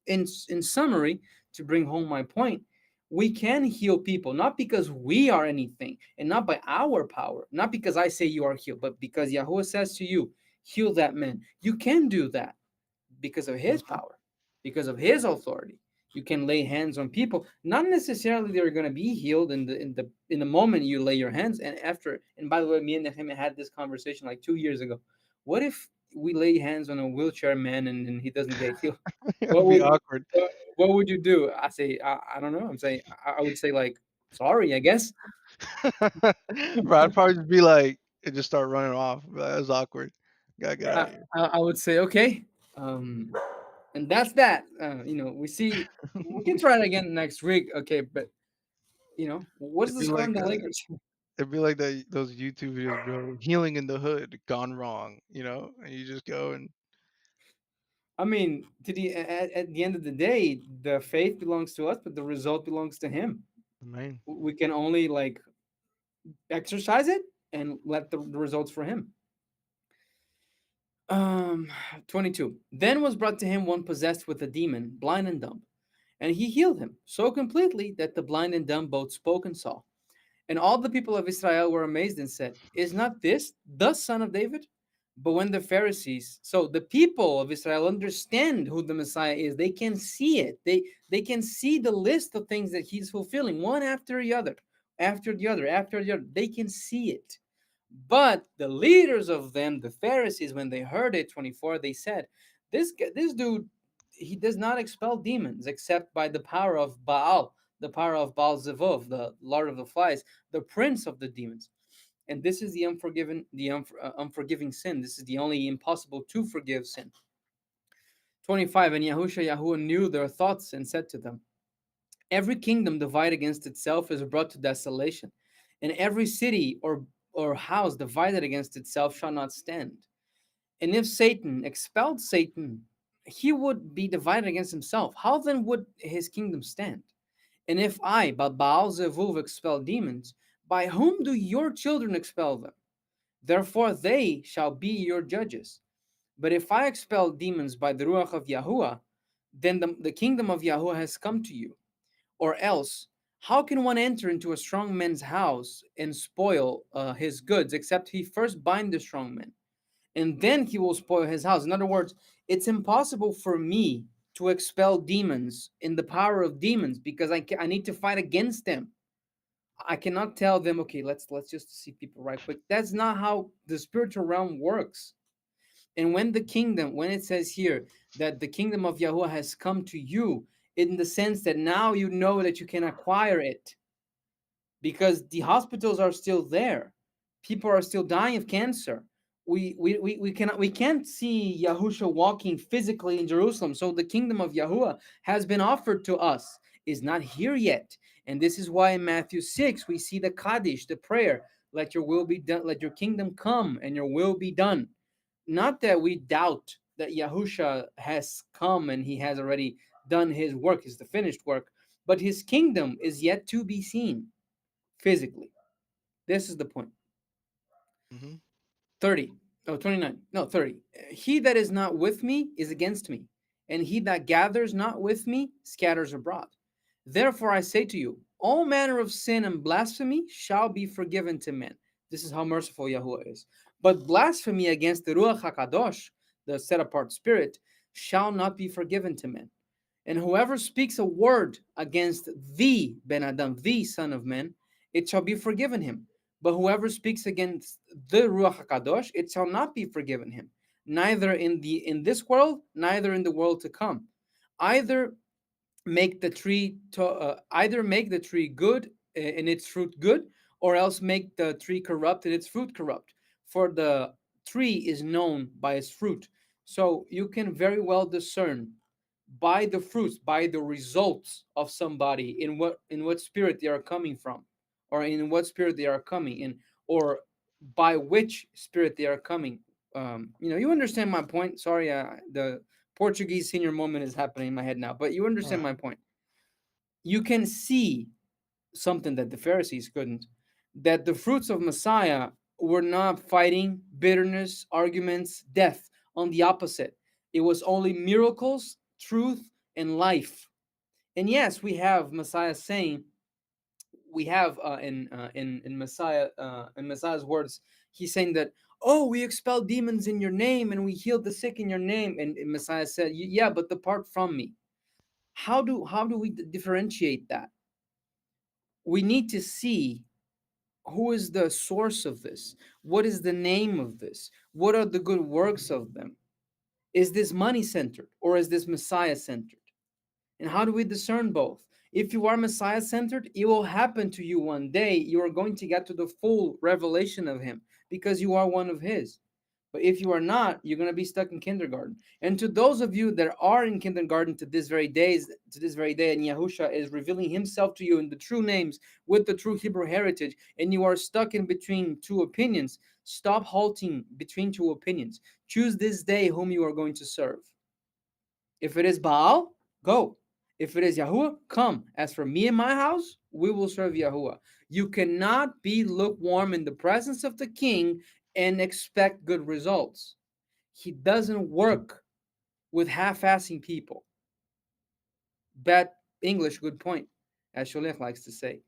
in summary, to bring home my point, we can heal people, not because we are anything and not by our power, not because I say you are healed, but because Yahuwah says to you, "Heal that man." You can do that because of his Mhm. power, because of his authority. You can lay hands on people. Not necessarily they're going to be healed in the moment you lay your hands. And after, and by the way, me and Nehemiah had this conversation like 2 years ago. What if we lay hands on a wheelchair man and he doesn't get healed? It What would be would awkward. what would you do? I say I don't know. I'm saying I would say like sorry, I guess. Bro, I'd probably just be like, and just start running off. That was awkward. Gotta get out I, of here. I would say okay. Um, and that's that. We see. We can try it again next week. Okay, but what's It'd the be score on like the Lakers? those YouTube videos, bro. Healing in the hood, gone wrong. And you just go and I mean, at the end of the day, the faith belongs to us, but the result belongs to Him. man. We can only like exercise it and let the results for Him. Um, 22. Then was brought to him one possessed with a demon, blind and dumb, and he healed him so completely that the blind and dumb both spoke and saw. And all the people of Israel were amazed and said, "Is not this the son of David?" But when the Pharisees, so the people of Israel understand who the Messiah is, they can see it. They can see the list of things that he's fulfilling, one after the other, after the other, after the other. They can see it. But the leaders of them, the Pharisees, when they heard it, 24, they said, this dude, he does not expel demons except by the power of Baal, the power of Baal Zevov, the Lord of the Flies, the prince of the demons. And this is the unforgiving sin. This is the only impossible to forgive sin. 25, and Yahuwah knew their thoughts and said to them, "Every kingdom divided against itself is brought to desolation, and every city or house divided against itself shall not stand. And if Satan expelled Satan, he would be divided against himself. How then would his kingdom stand? And if I, by Baal Zevuv, expel demons, by whom do your children expel them? Therefore they shall be your judges. But if I expel demons by the Ruach of Yahuwah, then the kingdom of Yahuwah has come to you. Or else, how can one enter into a strong man's house and spoil his goods, except he first bind the strong man? And then he will spoil his house." In other words, it's impossible for me to expel demons in the power of demons because I need to fight against them. I cannot tell them, okay, let's just see people right quick. That's not how the spiritual realm works. And when it says here that the kingdom of Yahuwah has come to you, in the sense that now you know that you can acquire it, because the hospitals are still there. People are still dying of cancer. We can't see Yahusha walking physically in Jerusalem. So the kingdom of Yahuwah has been offered to us, is not here yet. And this is why in Matthew 6 we see the Kaddish, the prayer, let your will be done, let your kingdom come and your will be done. Not that we doubt that Yahusha has come and he has already done his work, is the finished work, but his kingdom is yet to be seen physically. This is the point. Hmm. 30. Oh, 29. No, 30. He that is not with me is against me, and he that gathers not with me scatters abroad. Therefore I say to you, all manner of sin and blasphemy shall be forgiven to men. This is how merciful Yahuwah is. But blasphemy against the Ruach HaKadosh, the set apart spirit, shall not be forgiven to men. And whoever speaks a word against the Ben Adam, the Son of Man, it shall be forgiven him. But whoever speaks against the Ruach HaKadosh, it shall not be forgiven him, neither in this world, neither in the world to come. Either either make the tree good and its fruit good, or else make the tree corrupt and its fruit corrupt. For the tree is known by its fruit. So you can very well discern by the fruits, by the results of somebody, in what spirit they are coming from, or in what spirit they are coming in, or by which spirit they are coming. You understand my point. Sorry, the Portuguese senior moment is happening in my head now, but you understand my point. You can see something that the Pharisees couldn't, that the fruits of Messiah were not fighting, bitterness, arguments, death. On the opposite, it was only miracles, truth, and life. And yes, we have Messiah saying, we have in Messiah, in Messiah's words, he's saying that, oh, we expel demons in your name and we healed the sick in your name. And Messiah said, yeah, but depart from me. How do we differentiate that? We need to see who is the source of this, what is the name of this, what are the good works of them. Is this money centered or is this Messiah centered? And how do we discern both? If you are Messiah centered, it will happen to you one day. You are going to get to the full revelation of him because you are one of his. But if you are not, you're going to be stuck in kindergarten. And to those of you that are in kindergarten to this very day, and Yahusha is revealing himself to you in the true names with the true Hebrew heritage, and you are stuck in between two opinions, stop halting between two opinions. Choose this day whom you are going to serve. If it is Baal, go. If it is Yahuwah, come. As for me and my house, we will serve Yahuwah. You cannot be lukewarm in the presence of the king and expect good results. He doesn't work with half-assing people. Bad English, good point, as Sholech likes to say.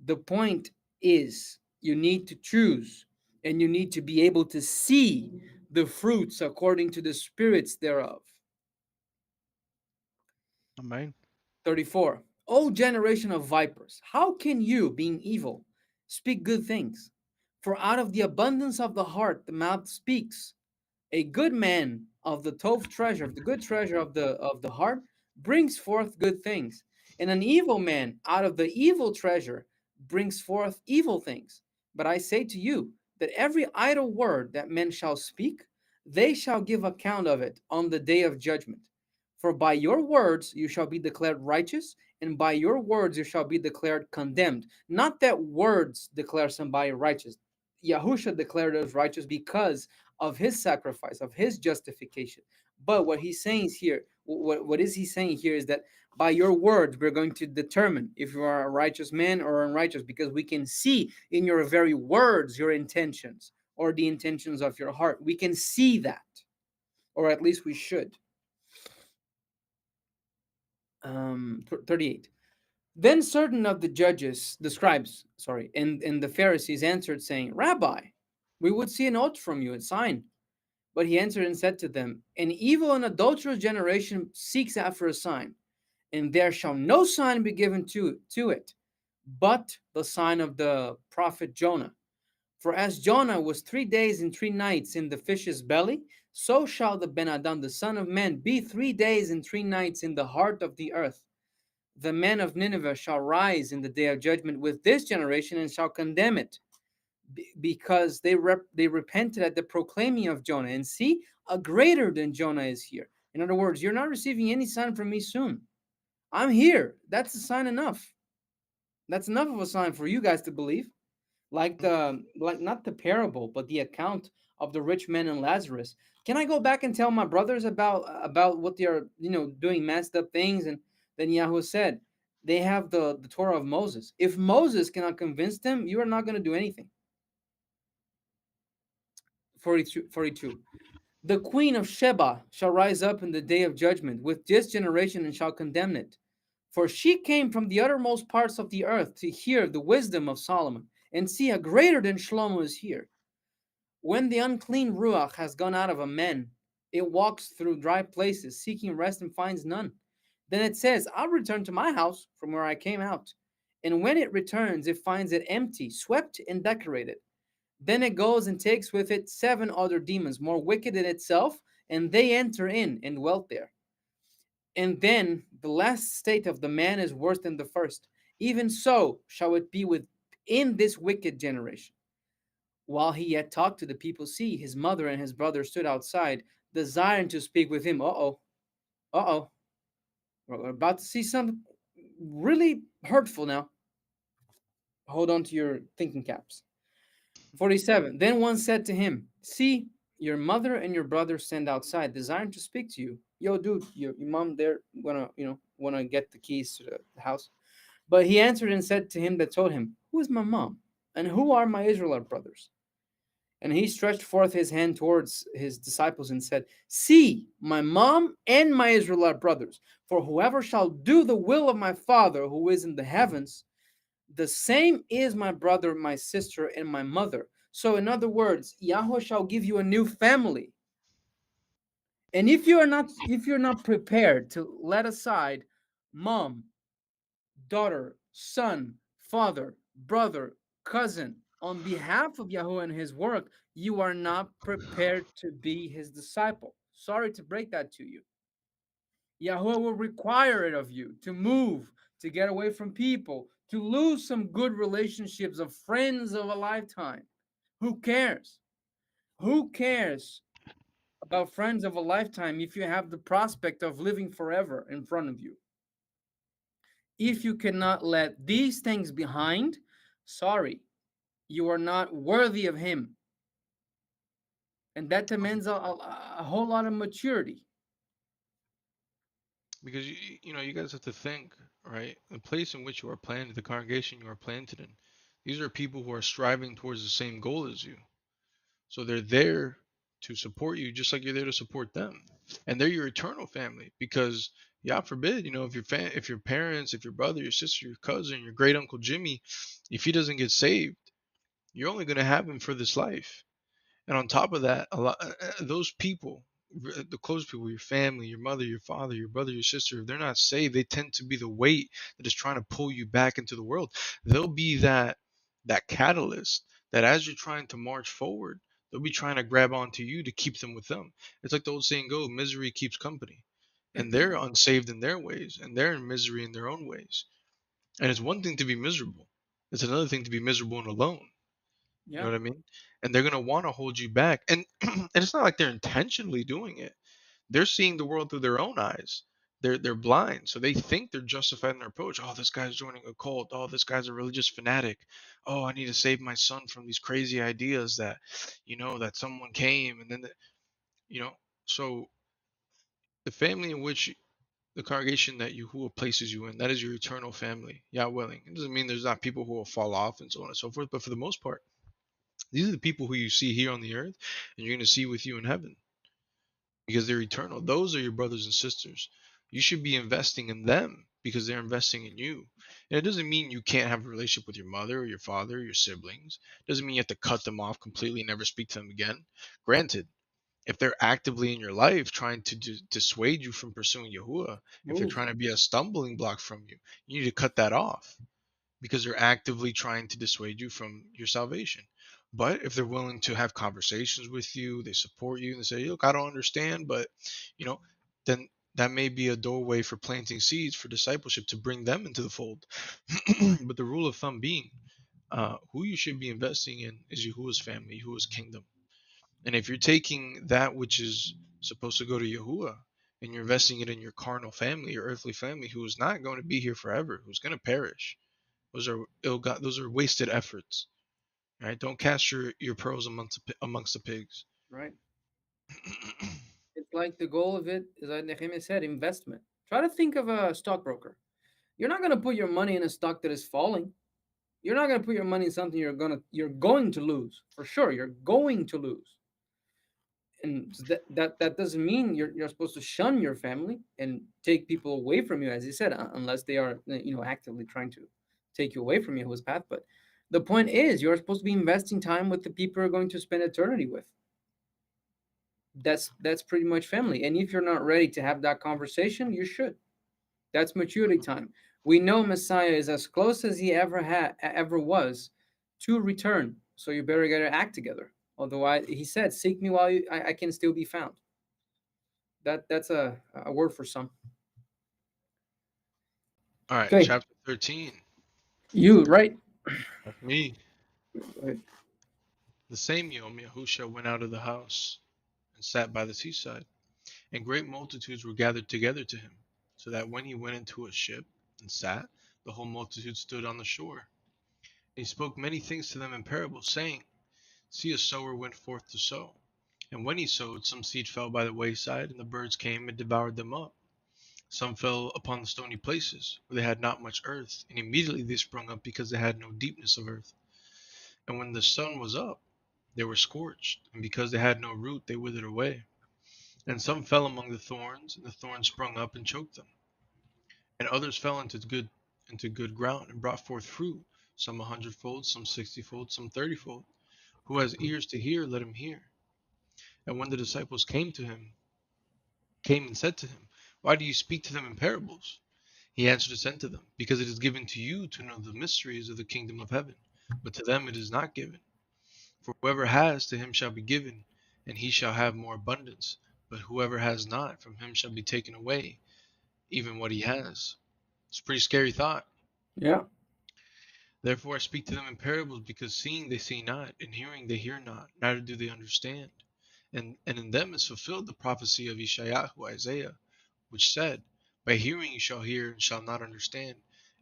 The point is you need to choose and you need to be able to see the fruits according to the spirits thereof. Amen. 34. O generation of vipers, how can you, being evil, speak good things? For out of the abundance of the heart the mouth speaks. A good man of the tov treasure, of the good treasure of the heart, brings forth good things. And an evil man out of the evil treasure brings forth evil things. But I say to you that every idle word that men shall speak, they shall give account of it on the day of judgment. For by your words you shall be declared righteous, and by your words you shall be declared condemned. Not that words declare somebody righteous. Yahusha declared us righteous because of his sacrifice, of his justification. But what he's saying here, what is he saying here is that by your words, we're going to determine if you are a righteous man or unrighteous, because we can see in your very words your intentions or the intentions of your heart. We can see that, or at least we should. 38. Then certain of the judges, the scribes, and the Pharisees answered, saying, Rabbi, we would see an oath from you, a sign. But he answered and said to them, An evil and adulterous generation seeks after a sign, and there shall no sign be given to it, but the sign of the prophet Jonah. For as Jonah was 3 days and 3 nights in the fish's belly, so shall the Ben Adam, the Son of Man, be 3 days and 3 nights in the heart of the earth. The men of Nineveh shall rise in the day of judgment with this generation and shall condemn it, because they repented at the proclaiming of Jonah. And see, a greater than Jonah is here. In other words, you're not receiving any sign from me soon. I'm here. That's a sign enough. That's enough of a sign for you guys to believe. Like not the parable, but the account of the rich man and Lazarus. Can I go back and tell my brothers about what they are, doing messed up things? And then Yahweh said, they have the Torah of Moses. If Moses cannot convince them, you are not going to do anything. 42. The queen of Sheba shall rise up in the day of judgment with this generation and shall condemn it. For she came from the uttermost parts of the earth to hear the wisdom of Solomon. And see, a greater than Shlomo is here. When the unclean ruach has gone out of a man, it walks through dry places, seeking rest and finds none. Then it says, I'll return to my house from where I came out. And when it returns, it finds it empty, swept, and decorated. Then it goes and takes with it 7 other demons, more wicked than itself, and they enter in and dwelt there. And then the last state of the man is worse than the first. Even so shall it be within this wicked generation. While he yet talked to the people, see, his mother and his brother stood outside, desiring to speak with him. Uh oh. We're about to see something really hurtful now. Hold on to your thinking caps. 47. Then one said to him, see, your mother and your brother stand outside, desiring to speak to you. Yo, dude, your mom there wanna get the keys to the house. But he answered and said to him that told him, who is my mom? And who are my Israelite brothers? And he stretched forth his hand towards his disciples and said, see, my mom and my Israelite brothers. For whoever shall do the will of my Father who is in the heavens, the same is my brother, my sister, and my mother. So, in other words, Yahweh shall give you a new family. And if you're not prepared to let aside mom, daughter, son, father, brother, cousin on behalf of Yahweh and his work, you are not prepared to be his disciple. Sorry to break that to you. Yahweh will require it of you to move, to get away from people, to lose some good relationships of friends of a lifetime. Who cares? Who cares about friends of a lifetime if you have the prospect of living forever in front of you? If you cannot let these things behind, sorry, you are not worthy of him. And that demands a whole lot of maturity. Because you guys have to think, right? The place in which you are planted, the congregation you are planted in, these are people who are striving towards the same goal as you. So they're there to support you just like you're there to support them. And they're your eternal family because God forbid, if your parents, if your brother, your sister, your cousin, your great uncle Jimmy, if he doesn't get saved, you're only going to have him for this life. And on top of that, a lot those people, the close people, your family, your mother, your father, your brother, your sister, if they're not saved, they tend to be the weight that is trying to pull you back into the world. They'll be that catalyst that as you're trying to march forward, they'll be trying to grab onto you to keep them with them. It's like the old saying goes, misery keeps company. And they're unsaved in their ways, and they're in misery in their own ways. And it's one thing to be miserable. It's another thing to be miserable and alone. You Yeah. know what I mean? And they're gonna want to hold you back. And it's not like they're intentionally doing it. They're seeing the world through their own eyes. They're blind, so they think they're justified in their approach. Oh, this guy's joining a cult. Oh, this guy's a religious fanatic. Oh, I need to save my son from these crazy ideas that someone came and then you know. So the family in which the congregation that Yahuwah places you in, that is your eternal family, Yah willing. It doesn't mean there's not people who will fall off and so on and so forth, but for the most part, these are the people who you see here on the earth, and you're going to see with you in heaven because they're eternal. Those are your brothers and sisters. You should be investing in them because they're investing in you. And it doesn't mean you can't have a relationship with your mother or your father or your siblings. It doesn't mean you have to cut them off completely and never speak to them again. Granted, if they're actively in your life trying to dissuade you from pursuing Yahuwah, if they're Move. trying to be a stumbling block from you, you need to cut that off because they're actively trying to dissuade you from your salvation. But if they're willing to have conversations with you, they support you, and they say, "Look, I don't understand," but you know, then that may be a doorway for planting seeds for discipleship to bring them into the fold. But the rule of thumb being, who you should be investing in is Yahuwah's family, Yahuwah's kingdom. And if you're taking that which is supposed to go to Yahuwah and you're investing it in your carnal family, your earthly family, who is not going to be here forever, who's going to perish, those are wasted efforts. Right? Don't cast your pearls amongst the pigs. Right. It's like the goal of it is, like Nehemiah said, investment. Try to think of a stockbroker. You're not going to put your money in a stock that is falling. You're not going to put your money in something you're going to lose for sure. You're going to lose, and that doesn't mean you're supposed to shun your family and take people away from you, as you said, unless they are actively trying to take you away from Yahuwah's path. But the point is, you're supposed to be investing time with the people you're going to spend eternity with. That's pretty much family. And if you're not ready to have that conversation, you should. That's maturity time. We know Messiah is as close as he ever was to return. So you better get your act together. Otherwise, he said, "Seek me while I can still be found." That's a word for some. All right, Okay, chapter 13. you right. That's me. Go ahead. The same Yom Yahusha went out of the house and sat by the seaside, and great multitudes were gathered together to him, so that when he went into a ship and sat, the whole multitude stood on the shore. And he spoke many things to them in parables, saying, See, a sower went forth to sow. And when he sowed, some seed fell by the wayside, and the birds came and devoured them up. Some fell upon the stony places, where they had not much earth, and immediately they sprung up because they had no deepness of earth. And when the sun was up, they were scorched, and because they had no root, they withered away. And some fell among the thorns, and the thorns sprung up and choked them. And others fell into good ground, and brought forth fruit, some 100-fold, some 60-fold, some 30-fold. Who has ears to hear, let him hear. And when the disciples came and said to him, Why do you speak to them in parables? He answered and said to them, Because it is given to you to know the mysteries of the kingdom of heaven, but to them it is not given. For whoever has, to him shall be given, and he shall have more abundance. But whoever has not, from him shall be taken away, even what he has. It's a pretty scary thought. Yeah, Therefore I speak to them in parables, because seeing they see not, and hearing they hear not, neither do they understand. And in them is fulfilled the prophecy of Ishayahu Isaiah, which said, By hearing you shall hear and shall not understand,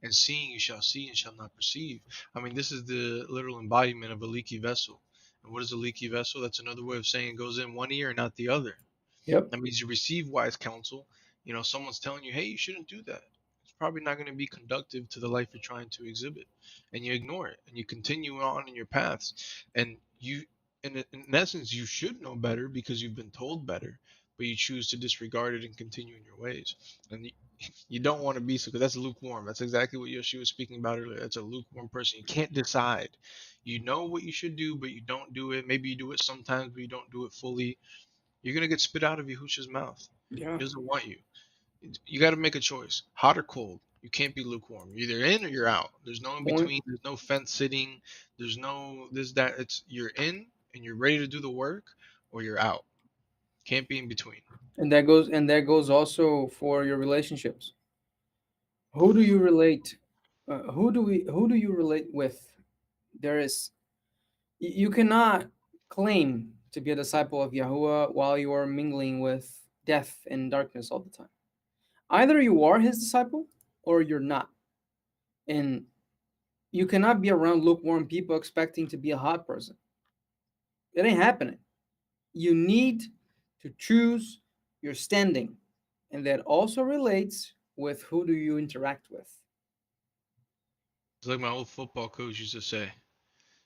and seeing you shall see and shall not perceive. I mean, this is the literal embodiment of a leaky vessel. And what is a leaky vessel? That's another way of saying it goes in one ear and not the other. yep, That means you receive wise counsel. Someone's telling you, hey, you shouldn't do that. It's probably not going to be conductive to the life you're trying to exhibit. And you ignore it and you continue on in your paths. And in essence, you should know better because you've been told better, but you choose to disregard it and continue in your ways. And you don't want to be so, because that's lukewarm. That's exactly what Yoshi was speaking about earlier. That's a lukewarm person. You can't decide. You know what you should do, but you don't do it. Maybe you do it sometimes, but you don't do it fully. You're gonna get spit out of Yahusha's mouth. yeah. He doesn't want you. You got to make a choice, hot or cold. You can't be lukewarm. You're either in or you're out. There's no in Point. between. There's no fence sitting. There's no this that. It's you're in and you're ready to do the work, or you're out. Can't be in between. And that goes also for your relationships. Who do you relate? Who do you relate with? There is you cannot claim to be a disciple of Yahuwah while you are mingling with death and darkness all the time. Either you are his disciple or you're not. And you cannot be around lukewarm people expecting to be a hot person. It ain't happening. You need to choose your standing. And that also relates with who do you interact with. It's like my old football coach used to say.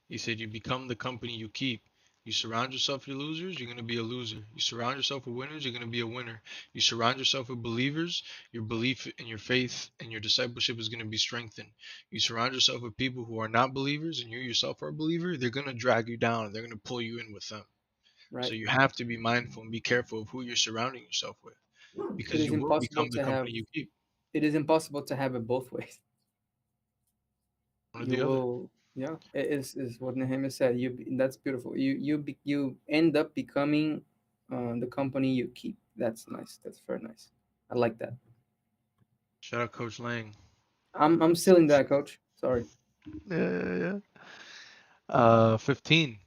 He said, "You become the company you keep. You surround yourself with losers, you're going to be a loser. You surround yourself with winners, you're going to be a winner. You surround yourself with believers, your belief and your faith and your discipleship is going to be strengthened. You surround yourself with people who are not believers and you yourself are a believer, they're going to drag you down and they're going to pull you in with them. So Right? you have to be mindful and be careful of who you're surrounding yourself with, It because is you will impossible become the to have company you keep, it is impossible to have it both ways. one or You the other. will, yeah, it is what Nehemiah said. That's beautiful. You end up becoming the company you keep. That's nice. That's very nice. I like that. Shout out Coach Lang. I'm stealing that, coach. Sorry. Yeah, yeah, yeah. 15.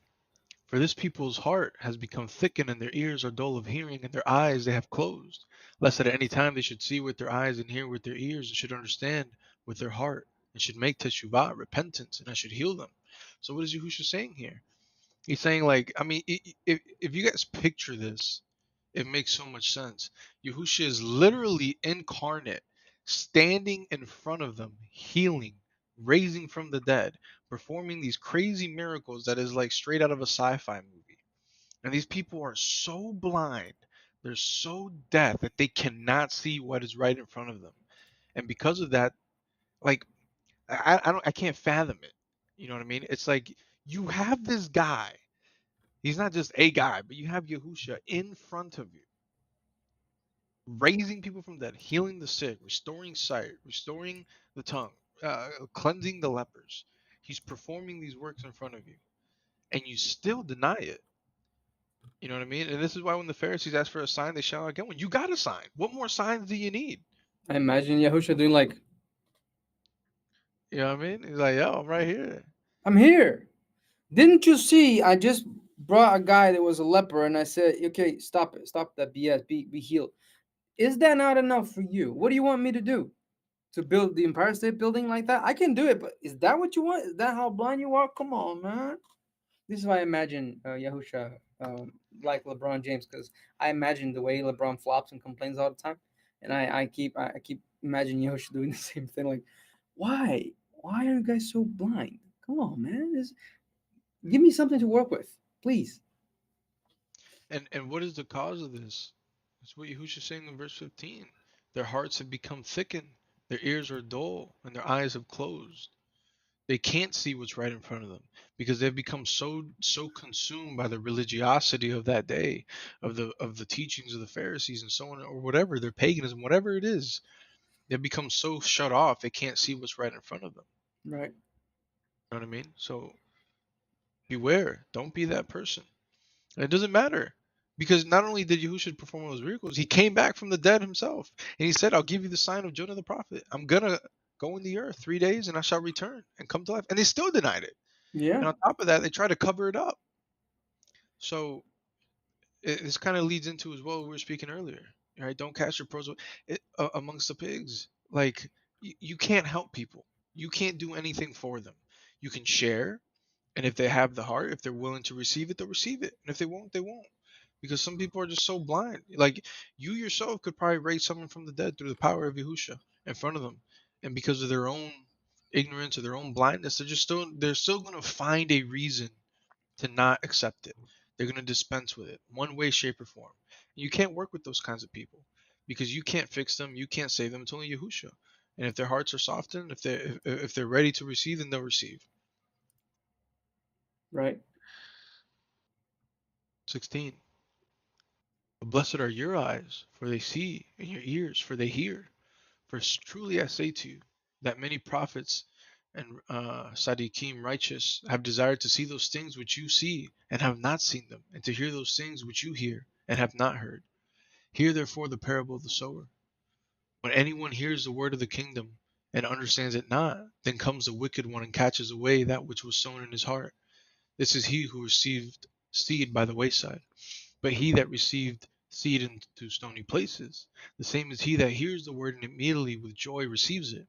For this people's heart has become thickened, and their ears are dull of hearing, and their eyes they have closed, lest at any time they should see with their eyes and hear with their ears, and should understand with their heart, and should make teshuvah, repentance, and I should heal them. So what is Yahusha saying here? He's saying, like, I mean, if you guys picture this, it makes so much sense. Yahusha is literally incarnate, standing in front of them, healing, raising from the dead, performing these crazy miracles that is like straight out of a sci-fi movie. And these people are so blind, they're so deaf that they cannot see what is right in front of them. And because of that, like I can't fathom it. You know what I mean? It's like you have this guy. He's not just a guy, but you have Yahusha in front of you. raising people from dead, healing the sick, restoring sight, restoring the tongue, cleansing the lepers. He's performing these works in front of you, and you still deny it. You know what I mean? And this is why when the Pharisees ask for a sign, they shout out again, "Well, you got a sign. What more signs do you need?" I imagine Yahusha doing like, You know what I mean? He's like, "Yo, I'm right here." I'm here. Didn't you see? I just brought a guy that was a leper, and I said, okay, stop it. Stop that BS. Be healed. Is that not enough for you? What do you want me to do? To build the Empire State Building like that? I can do it, but is that what you want? Is that how blind you are? Come on, man. This is why I imagine Yahusha like LeBron James, because I imagine the way LeBron flops and complains all the time, and I keep imagining Yahusha doing the same thing. Like, why? Why are you guys so blind? Come on, man. Give me something to work with, please. And what is the cause of this? It's what Yahusha saying in verse 15. Their hearts have become thickened, their ears are dull, and their eyes have closed. They can't see what's right in front of them because they've become so consumed by the religiosity of that day, of the teachings of the Pharisees and so on, or whatever, their paganism, whatever it is. They've become so shut off they can't see what's right in front of them. Right. You know what I mean? So beware. Don't be that person. And it doesn't matter. Because not only did Yahushua perform all those miracles, he came back from the dead himself. And he said, I'll give you the sign of Jonah the prophet. I'm going to go in the earth 3 days and I shall return and come to life. And they still denied it. Yeah. And on top of that, they try to cover it up. So this kind of leads into as well what we were speaking earlier. Right? Don't cast your pearls amongst the pigs. Like, you can't help people. You can't do anything for them. You can share. And if they have the heart, if they're willing to receive it, they'll receive it. And if they won't, they won't. Because some people are just so blind. Like, you yourself could probably raise someone from the dead through the power of Yahusha in front of them. And because of their own ignorance or their own blindness, they're still gonna find a reason to not accept it. They're gonna dispense with it, one way, shape, or form. And you can't work with those kinds of people because you can't fix them, you can't save them. It's only Yahusha. And if their hearts are softened, if they're ready to receive, then they'll receive. Right. 16. But blessed are your eyes, for they see, and your ears, for they hear. For truly I say to you, that many prophets and Sadiqim righteous have desired to see those things which you see, and have not seen them, and to hear those things which you hear, and have not heard. Hear therefore the parable of the sower. When anyone hears the word of the kingdom, and understands it not, then comes the wicked one and catches away that which was sown in his heart. This is he who received seed by the wayside. But he that received seed into stony places, the same as he that hears the word and immediately with joy receives it.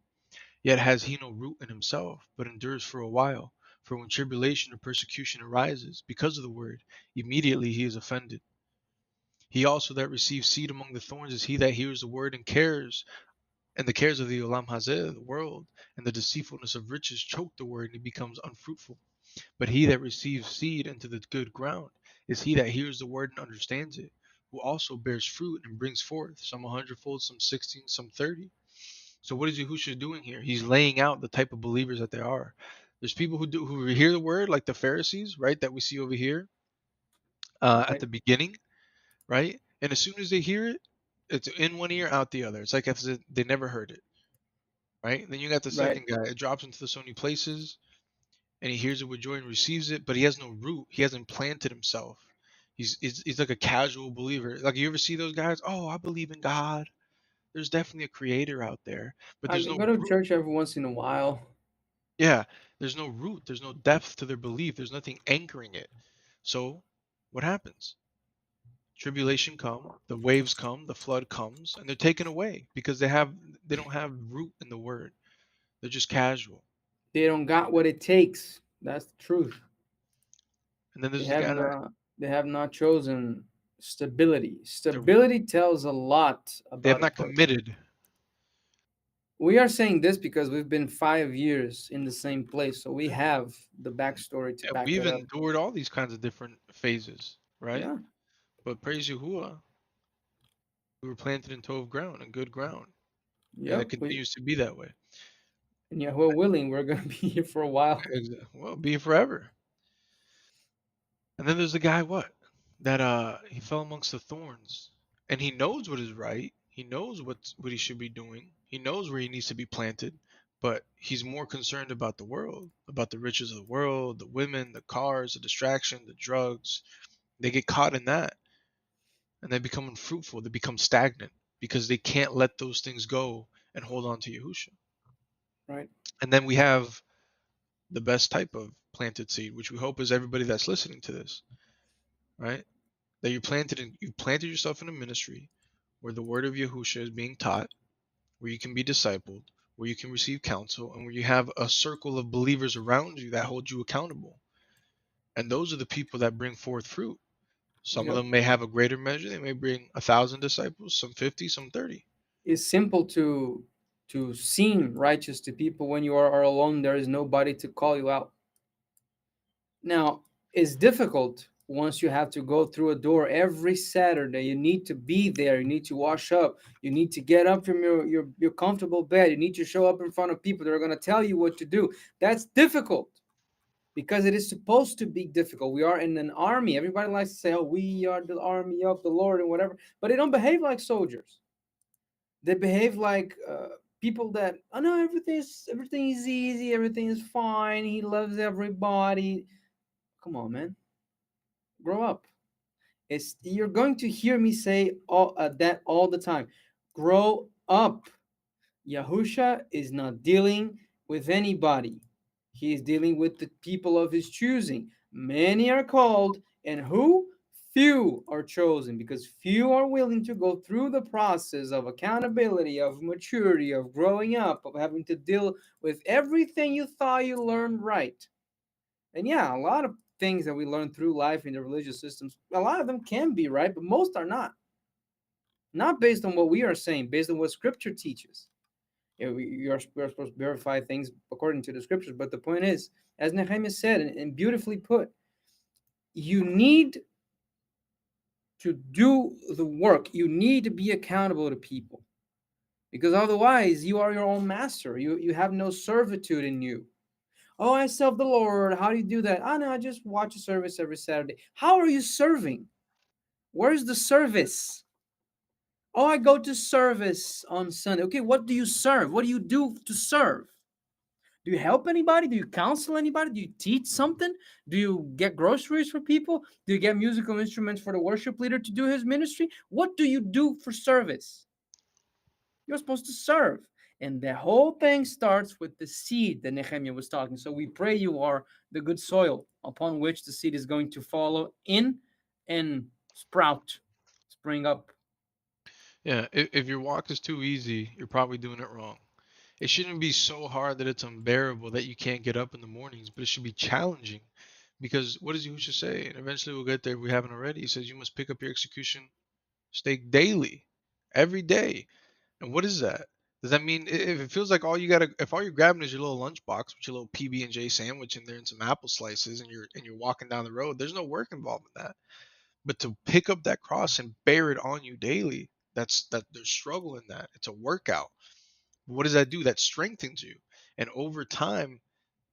Yet has he no root in himself, but endures for a while. For when tribulation or persecution arises because of the word, immediately he is offended. He also that receives seed among the thorns is he that hears the word and the cares of the Olam Hazeh, the world, and the deceitfulness of riches choke the word and he becomes unfruitful. But he that receives seed into the good ground is he that hears the word and understands it, who also bears fruit and brings forth some 100-fold, some 16, some 30. So what is Yahushua doing here? He's laying out the type of believers that they are. There's people who hear the word, like the Pharisees, right, that we see over here at Right. the beginning, right? And as soon as they hear it, it's in one ear, out the other. It's like if they never heard it, right? And then you got the Right. second guy. It drops into the stony places, and he hears it with joy and receives it, but he has no root. He hasn't planted himself. He's like a casual believer. Like, you ever see those guys? Oh, I believe in God. There's definitely a creator out there, but I there's no go to root. church every once in a while. Yeah, there's no root. There's no depth to their belief. There's nothing anchoring it. So, what happens? Tribulation come, the waves come, the flood comes, and they're taken away because they don't have root in the word. They're just casual. They don't got what it takes. That's the truth. And then They there's the have guy that not. They have not chosen stability. they're, Stability tells a lot they have about a not person. committed. We are saying this because we've been 5 years in the same place, so we Yeah. have the backstory to And back we've it up. endured all these kinds of different phases, right? Yeah. But praise Yahuwah, we were planted in Tov ground and good ground, and it Yep. We continues to be that way. and Yahweh willing, we're gonna be here for a while. Well, be forever. And then there's the guy what? That he fell amongst the thorns, and he knows what is right. He knows what he should be doing. He knows where he needs to be planted, but he's more concerned about the world, about the riches of the world, the women, the cars, the distraction, the drugs. They get caught in that and they become unfruitful. They become stagnant because they can't let those things go and hold on to Yahusha. Right. And then we have the best type of planted seed, which we hope is everybody that's listening to this, right? That you planted yourself in a ministry where the word of Yahusha is being taught, where you can be discipled, where you can receive counsel, and where you have a circle of believers around you that hold you accountable. And those are the people that bring forth fruit. Some of Yep. them may have a greater measure. They may bring 1,000 disciples, some 50, some 30. It's simple to seem righteous to people when you are alone. There is nobody to call you out. Now, it's difficult once you have to go through a door every Saturday. You need to be there. You need to wash up. You need to get up from your comfortable bed. You need to show up in front of people that are going to tell you what to do. That's difficult because it is supposed to be difficult. We are in an army. Everybody likes to say, oh, we are the army of the Lord and whatever, but they don't behave like soldiers. They behave like people that, oh no, everything is easy, everything is fine. He loves everybody. Come on, man, grow up. You're going to hear me say that all the time. Grow up. Yahusha is not dealing with anybody. He is dealing with the people of his choosing. Many are called, and who? Few are chosen, because few are willing to go through the process of accountability, of maturity, of growing up, of having to deal with everything you thought you learned right. And yeah, a lot of things that we learn through life in the religious systems, a lot of them can be right, but most are not. Not based on what we are saying, based on what scripture teaches. We're supposed to verify things according to the scriptures. But the point is, as Nehemiah said and beautifully put, you need to do the work. You need to be accountable to people because otherwise you are your own master. You have no servitude in you. Oh, I serve the Lord. How do you do that? Oh, no, I just watch a service every Saturday. How are you serving? Where's the service? Oh, I go to service on Sunday. Okay, what do you serve? What do you do to serve? Do you help anybody? Do you counsel anybody? Do you teach something? Do you get groceries for people? Do you get musical instruments for the worship leader to do his ministry? What do you do for service? You're supposed to serve. And the whole thing starts with the seed that Nehemiah was talking. So we pray you are the good soil upon which the seed is going to follow in and sprout, spring up. Yeah, if your walk is too easy, you're probably doing it wrong. It shouldn't be so hard that it's unbearable that you can't get up in the mornings, but it should be challenging. Because what does Yahusha say? And eventually we'll get there if we haven't already. He says you must pick up your execution stake daily, every day. And what is that? Does that mean if it feels like if all you're grabbing is your little lunchbox with your little PB and J sandwich in there and some apple slices, and you're walking down the road, there's no work involved in that. But to pick up that cross and bear it on you daily, that there's struggle in that. It's a workout. What does that do? That strengthens you, and over time,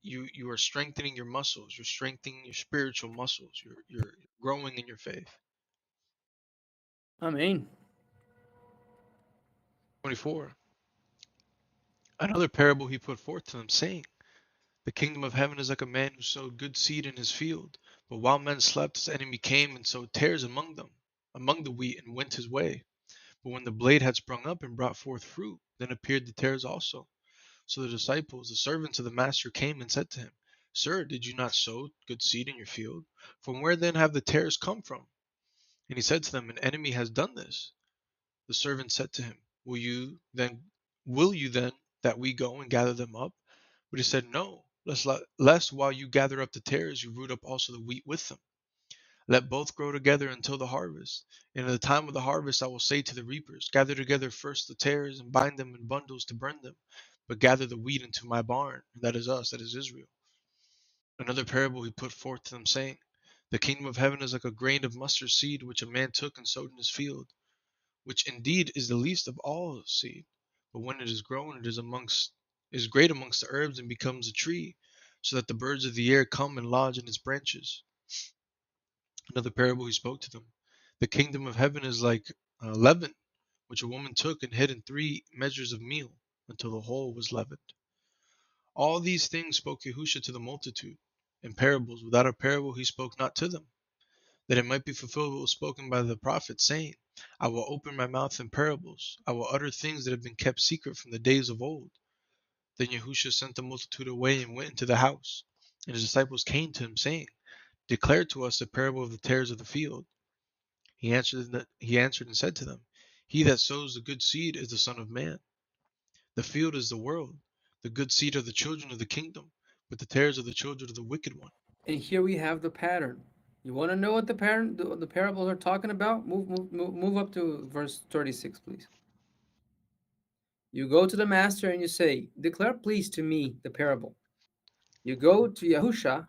you are strengthening your muscles. You're strengthening your spiritual muscles. You're growing in your faith. I mean, 24. Another parable he put forth to them, saying, the kingdom of heaven is like a man who sowed good seed in his field. But while men slept, his enemy came and sowed tares among them, among the wheat, and went his way. But when the blade had sprung up and brought forth fruit, then appeared the tares also. So the disciples, the servants of the master, came and said to him, Sir, did you not sow good seed in your field? From where then have the tares come from? And he said to them, An enemy has done this. The servant said to him, Will you then that we go and gather them up? But he said, No, lest while you gather up the tares, you root up also the wheat with them. Let both grow together until the harvest. And at the time of the harvest, I will say to the reapers, Gather together first the tares and bind them in bundles to burn them, but gather the wheat into my barn. And that is us, that is Israel. Another parable he put forth to them, saying, The kingdom of heaven is like a grain of mustard seed which a man took and sowed in his field, which indeed is the least of all seed. But when it is grown, it is great amongst the herbs and becomes a tree, so that the birds of the air come and lodge in its branches. Another parable he spoke to them. The kingdom of heaven is like leaven, which a woman took and hid in 3 measures of meal, until the whole was leavened. All these things spoke Yahusha to the multitude. In parables, without a parable he spoke not to them, that it might be fulfilled what was spoken by the prophet, saying, I will open my mouth in parables, I will utter things that have been kept secret from the days of old. Then Yahusha sent the multitude away and went into the house. And his disciples came to him, saying, Declare to us the parable of the tares of the field. He answered and said to them, He that sows the good seed is the Son of Man. The field is the world. The good seed are the children of the kingdom, but the tares are the children of the wicked one. And here we have the pattern. You want to know what the parables are talking about? Move up to verse 36, please. You go to the master and you say, Declare please to me the parable. You go to Yahusha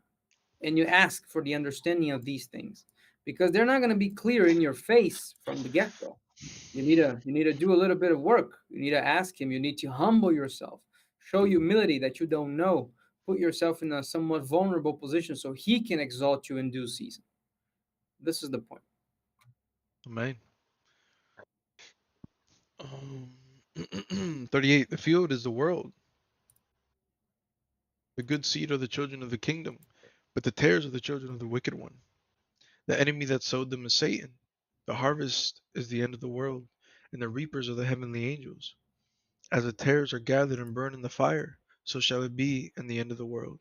and you ask for the understanding of these things, because they're not going to be clear in your face from the get-go. You need to do a little bit of work. You need to ask him. You need to humble yourself, show humility that you don't know, put yourself in a somewhat vulnerable position so he can exalt you in due season. This is the point. Amen. 38. The field is the world. The good seed are the children of the kingdom, but the tares are the children of the wicked one. The enemy that sowed them is Satan. The harvest is the end of the world, and the reapers are the heavenly angels. As the tares are gathered and burned in the fire, so shall it be in the end of the world.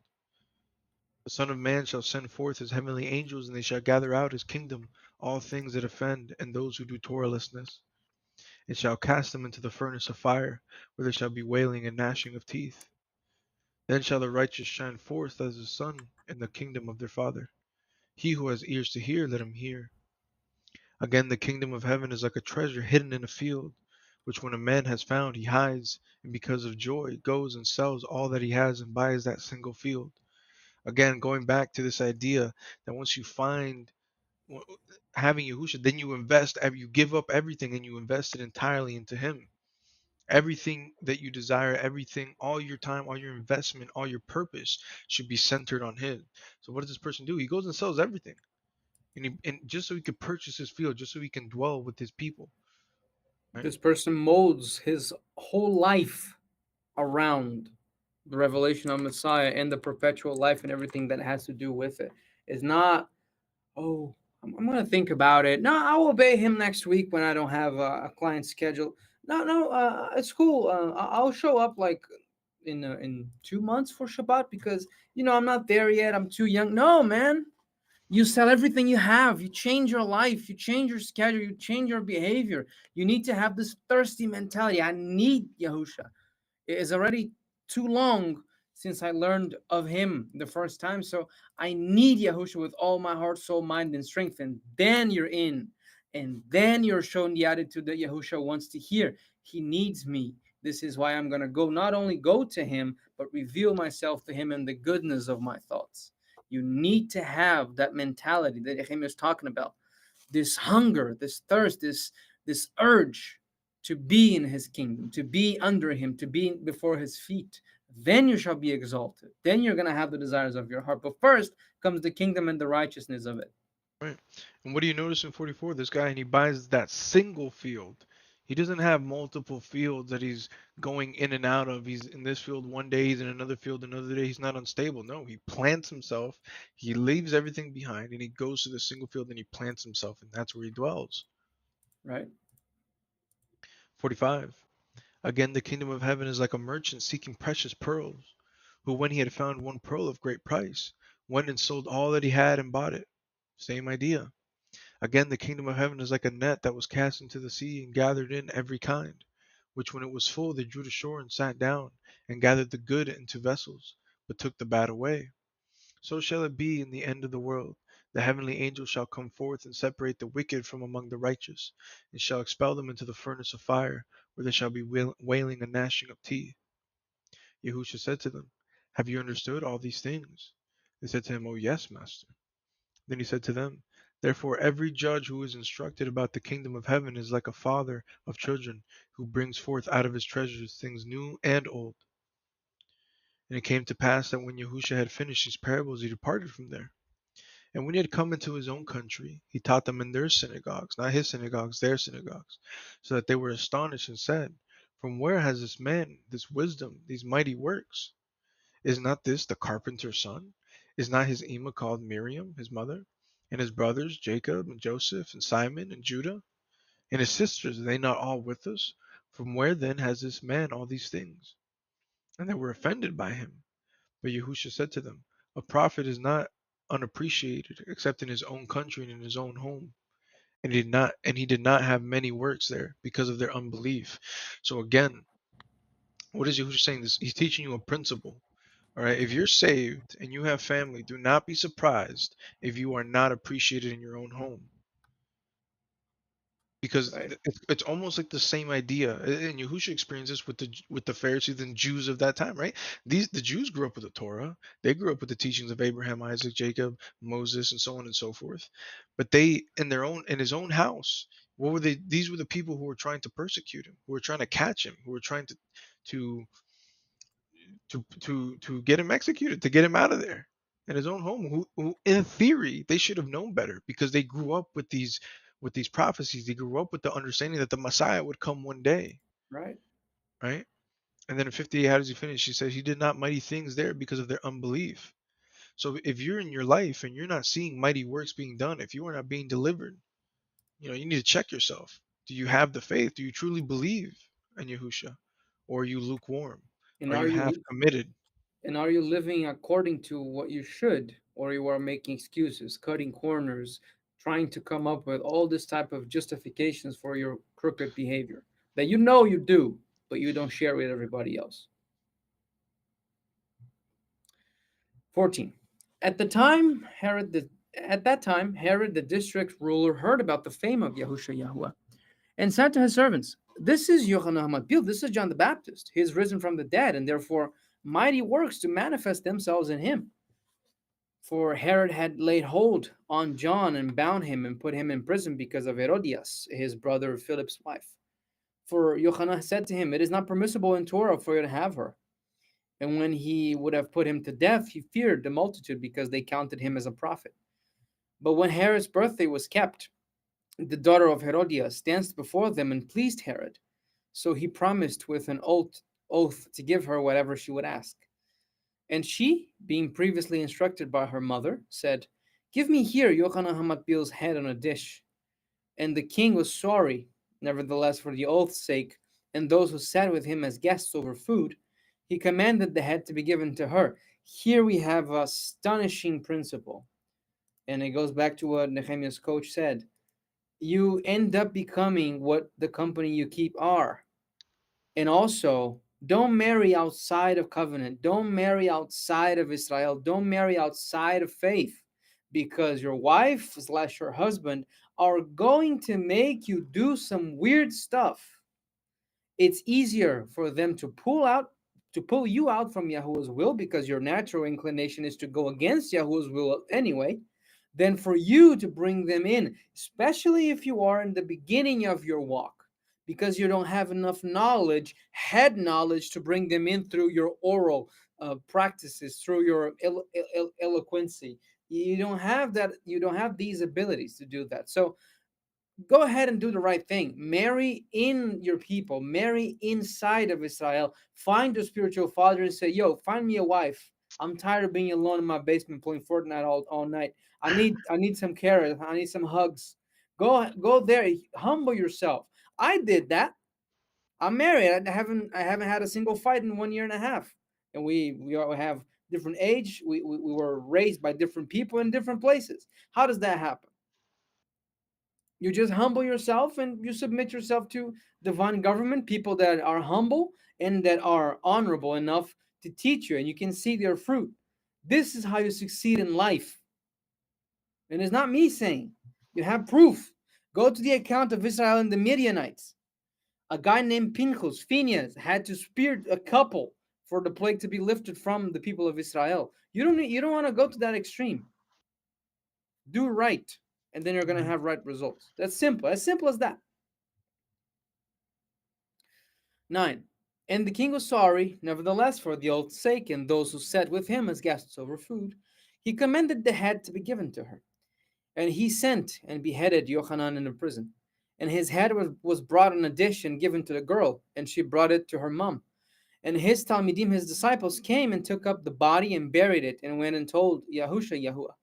The Son of Man shall send forth his heavenly angels, and they shall gather out his kingdom all things that offend, and those who do lawlessness, and shall cast them into the furnace of fire, where there shall be wailing and gnashing of teeth. Then shall the righteous shine forth as the sun in the kingdom of their Father. He who has ears to hear, let him hear. Again, the kingdom of heaven is like a treasure hidden in a field, which when a man has found, he hides, and because of joy goes and sells all that he has and buys that single field. Again, going back to this idea that once you find having Yahusha, then you invest, you give up everything and you invest it entirely into Him. Everything that you desire, everything, all your time, all your investment, all your purpose should be centered on Him. So what does this person do? He goes and sells everything, and just so he could purchase his field, just so he can dwell with his people. Right? This person molds his whole life around the revelation of Messiah and the perpetual life and everything that has to do with it. It's not, oh, I'm going to think about it. No, I'll obey him next week when I don't have a client schedule. No, it's cool. I'll show up like in 2 months for Shabbat because I'm not there yet. I'm too young. No, man. You sell everything you have. You change your life. You change your schedule. You change your behavior. You need to have this thirsty mentality. I need Yahusha. It is already too long since I learned of him the first time. So I need Yahusha with all my heart, soul, mind, and strength. And then you're in. And then you're shown the attitude that Yahusha wants to hear. He needs me. This is why I'm going to go, not only go to him, but reveal myself to him in the goodness of my thoughts. You need to have that mentality that Yahim is talking about. This hunger, this thirst, this urge to be in his kingdom, to be under him, to be before his feet. Then you shall be exalted. Then you're going to have the desires of your heart. But first comes the kingdom and the righteousness of it. Right. And what do you notice in 44? This guy, and he buys that single field. He doesn't have multiple fields that he's going in and out of. He's in this field one day, he's in another field another day. He's not unstable. No, he plants himself. He leaves everything behind and he goes to the single field and he plants himself, and that's where he dwells. Right? 45. Again, the kingdom of heaven is like a merchant seeking precious pearls, who, when he had found one pearl of great price, went and sold all that he had and bought it. Same idea. Again, the kingdom of heaven is like a net that was cast into the sea and gathered in every kind, which when it was full they drew to shore and sat down, and gathered the good into vessels, but took the bad away. So shall it be in the end of the world. The heavenly angels shall come forth and separate the wicked from among the righteous, and shall expel them into the furnace of fire, where there shall be wailing and gnashing of teeth. Yahusha said to them, Have you understood all these things? They said to him, Oh yes, Master. Then he said to them, Therefore every judge who is instructed about the kingdom of heaven is like a father of children, who brings forth out of his treasures things new and old. And it came to pass that when Yahusha had finished these parables, he departed from there. And when he had come into his own country, he taught them in their synagogues, not his synagogues, their synagogues, so that they were astonished and said, "From where has this man this wisdom, these mighty works? Is not this the carpenter's son? Is not his Emma called Miriam, his mother? And his brothers, Jacob and Joseph and Simon and Judah? And his sisters, are they not all with us? From where then has this man all these things?" And they were offended by him. But Yahusha said to them, "A prophet is not unappreciated except in his own country and in his own home." And he did not have many works there because of their unbelief. So again, what is Yahusha saying? This, he's teaching you a principle. All right, if you're saved and you have family, do not be surprised if you are not appreciated in your own home, because Right. it's almost like the same idea. And Yahusha experienced this with the Pharisees and Jews of that time, right? The Jews grew up with the Torah, they grew up with the teachings of Abraham, Isaac, Jacob, Moses, and so on and so forth. But they, in his own house, what were they? These were the people who were trying to persecute him, who were trying to catch him, who were trying to to get him executed, to get him out of there in his own home. Who in theory they should have known better because they grew up with these prophecies. They grew up with the understanding that the Messiah would come one day, Right. right? And then in 58, how does he finish? He says he did not mighty things there because of their unbelief. So if you're in your life and you're not seeing mighty works being done, if you are not being delivered, you need to check yourself. Do you have the faith? Do you truly believe in Yahusha? Or are you lukewarm? And Are you half committed? are you living according to what you should, or you are making excuses, cutting corners, trying to come up with all this type of justifications for your crooked behavior that you know you do, but you don't share with everybody else? 14. At the time, at that time, Herod the district ruler heard about the fame of Yahusha Yahuwah and said to his servants, "This is Yochanan HaMatbil, this is John the Baptist. He is risen from the dead, and therefore mighty works to manifest themselves in him." For Herod had laid hold on John and bound him and put him in prison because of Herodias, his brother Philip's wife. For Yochanan said to him, "It is not permissible in Torah for you to have her." And when he would have put him to death, he feared the multitude because they counted him as a prophet. But when Herod's birthday was kept, the daughter of Herodias danced before them and pleased Herod. So he promised with an oath to give her whatever she would ask. And she, being previously instructed by her mother, said, "Give me here Yochanan HaMatbil's head on a dish." And the king was sorry, nevertheless, for the oath's sake, and those who sat with him as guests over food, he commanded the head to be given to her. Here we have a astonishing principle. And it goes back to what Nehemiah's coach said. You end up becoming what the company you keep are. And also, don't marry outside of covenant. Don't marry outside of Israel. Don't marry outside of faith, because your wife slash your husband are going to make you do some weird stuff. It's easier for them to pull you out from Yahuwah's will, because your natural inclination is to go against Yahuwah's will anyway, than for you to bring them in, especially if you are in the beginning of your walk, because you don't have enough knowledge, head knowledge, to bring them in through your oral practices, through your eloquency. You don't have that. You don't have these abilities to do that. So go ahead and do the right thing. Marry in your people, marry inside of Israel. Find your spiritual father and say, "Yo, find me a wife. I'm tired of being alone in my basement playing Fortnite all night. I need some care. I need some hugs." Go there. Humble yourself. I did that. I'm married. I haven't had a single fight in 1 year and a half. And we all have different age. We were raised by different people in different places. How does that happen? You just humble yourself and you submit yourself to divine government, people that are humble and that are honorable enough to teach you, and you can see their fruit. This is how you succeed in life. And it's not me saying, you have proof. Go to the account of Israel and the Midianites. A guy named Phinehas had to spear a couple for the plague to be lifted from the people of Israel. You don't want to go to that extreme. Do right, and then you're going to have right results. That's simple. As simple as that. 9. And the king was sorry, nevertheless, for the oath's sake, and those who sat with him as guests over food. he commanded the head to be given to her. And he sent and beheaded Yochanan in the prison. And his head was brought on a dish and given to the girl, and she brought it to her mom. And his Talmidim, his disciples, came and took up the body and buried it, and went and told Yahusha Yahuwah.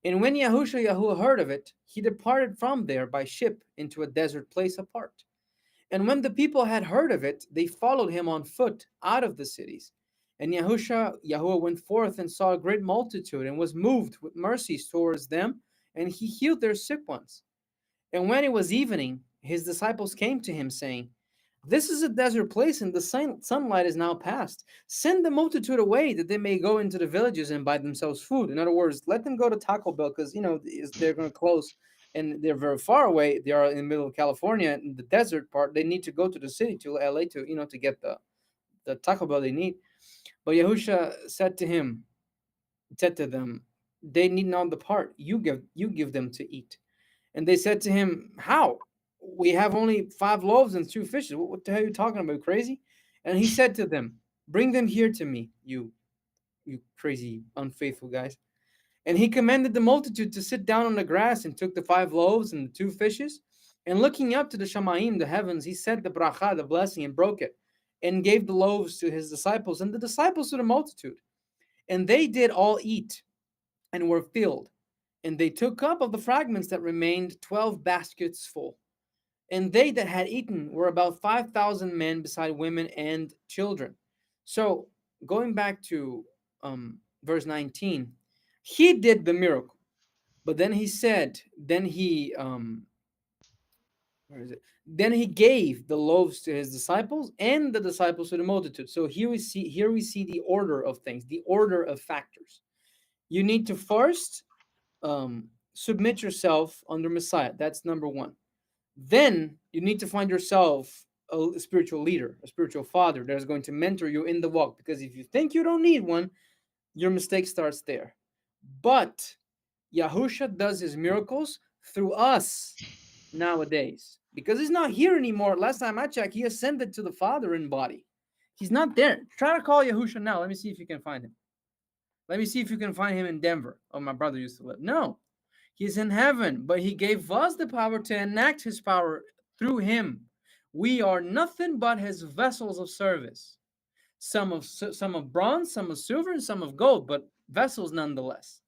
And when Yahusha Yahuwah heard of it, he departed from there by ship into a desert place apart. And when the people had heard of it, they followed him on foot out of the cities. And Yahusha Yahuwah went forth and saw a great multitude, and was moved with mercies towards them, and he healed their sick ones. And when it was evening, his disciples came to him, saying, "This is a desert place, and the sunlight is now past. Send the multitude away, that they may go into the villages and buy themselves food." In other words, let them go to Taco Bell, because they're going to close, and they're very far away. They are in the middle of California, in the desert part. They need to go to the city, to LA, to get the Taco Bell they need. But Yahusha said to them, "They need not depart. You give them to eat." And they said to him, "How? We have only 5 loaves and 2 fishes. What the hell are you talking about? Crazy?" And he said to them, "Bring them here to me, you crazy, unfaithful guys." And he commanded the multitude to sit down on the grass, and took the 5 loaves and the 2 fishes. And looking up to the Shamayim, the heavens, he said the bracha, the blessing, and broke it, and gave the loaves to his disciples, and the disciples to the multitude. And they did all eat, and were filled. And they took up of the fragments that remained 12 baskets full. And they that had eaten were about 5,000 men, beside women and children. So, going back to verse 19, he did the miracle. But then he said, where is it? Then he gave the loaves to his disciples, and the disciples to the multitude. So here we see the order of things, the order of factors. You need to first submit yourself under Messiah. That's number one. Then you need to find yourself a spiritual leader, a spiritual father that is going to mentor you in the walk. Because if you think you don't need one, your mistake starts there. But Yahusha does his miracles through us nowadays, because he's not here anymore. Last time I checked, he ascended to the Father in body. He's not there. Try to call Yahusha now. Let me see if you can find him. Let me see if you can find him in Denver. Oh, my brother used to live. No, he's in heaven, but he gave us the power to enact his power through him. We are nothing but his vessels of service. Some of bronze, some of silver, and some of gold, but vessels nonetheless.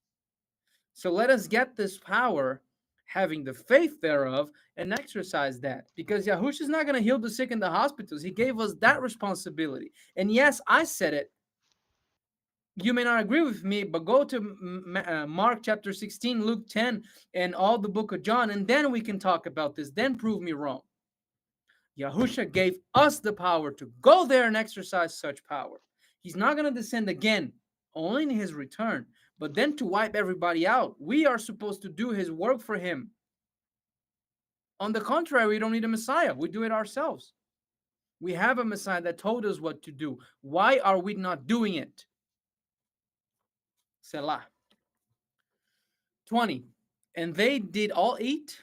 So let us get this power, having the faith thereof, and exercise that. Because Yahushua is not going to heal the sick in the hospitals. He gave us that responsibility. And yes, I said it. You may not agree with me, but go to Mark chapter 16, Luke 10, and all the book of John, and then we can talk about this. Then prove me wrong. Yahusha gave us the power to go there and exercise such power. He's not going to descend again, only in his return, but then to wipe everybody out. We are supposed to do his work for him. On the contrary, we don't need a Messiah. We do it ourselves. We have a Messiah that told us what to do. Why are we not doing it? Selah. 20. And they did all eat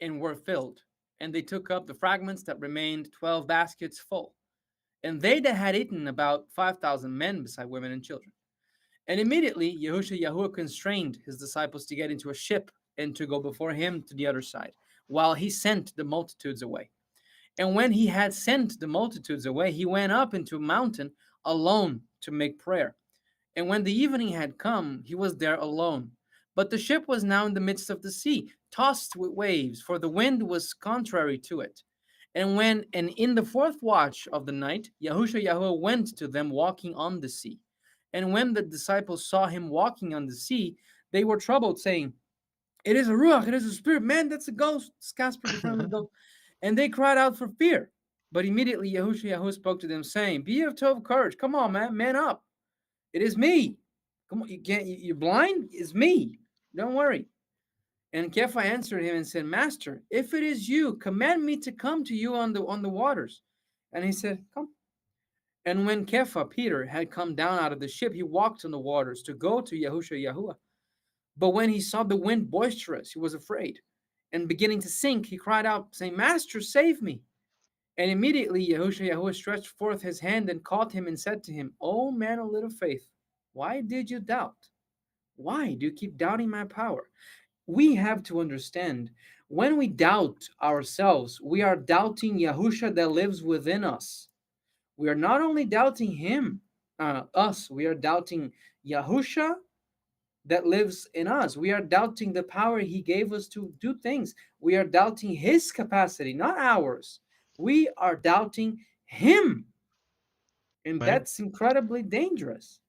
and were filled. And they took up the fragments that remained, 12 baskets full. And they that had eaten, about 5,000 men, beside women and children. And immediately Yahuwah constrained his disciples to get into a ship and to go before him to the other side, while he sent the multitudes away. And when he had sent the multitudes away, he went up into a mountain alone to make prayer. And when the evening had come, he was there alone. But the ship was now in the midst of the sea, tossed with waves, for the wind was contrary to it. And in the fourth watch of the night, Yahuwah went to them walking on the sea. And when the disciples saw him walking on the sea, they were troubled, saying, "It is a ruach, it is a spirit." Man, that's a ghost. It's Casper the friendly ghost. And they cried out for fear. But immediately Yahuwah spoke to them, saying, "Be of courage. Come on, man up. It is me. Come on, you're blind? It's me. Don't worry." And Kepha answered him and said, "Master, if it is you, command me to come to you on the waters." And he said, "Come." And when Kepha, Peter, had come down out of the ship, he walked on the waters to go to Yahuwah. But when he saw the wind boisterous, he was afraid. And beginning to sink, he cried out, saying, "Master, save me." And immediately Yahuwah stretched forth his hand and caught him and said to him, "O man of little faith, why did you doubt?" Why do you keep doubting my power? We have to understand, when we doubt ourselves, we are doubting Yahusha that lives within us. We are not only doubting him, us, we are doubting Yahusha that lives in us. We are doubting the power he gave us to do things. We are doubting his capacity, not ours. We are doubting him. And Right? that's incredibly dangerous.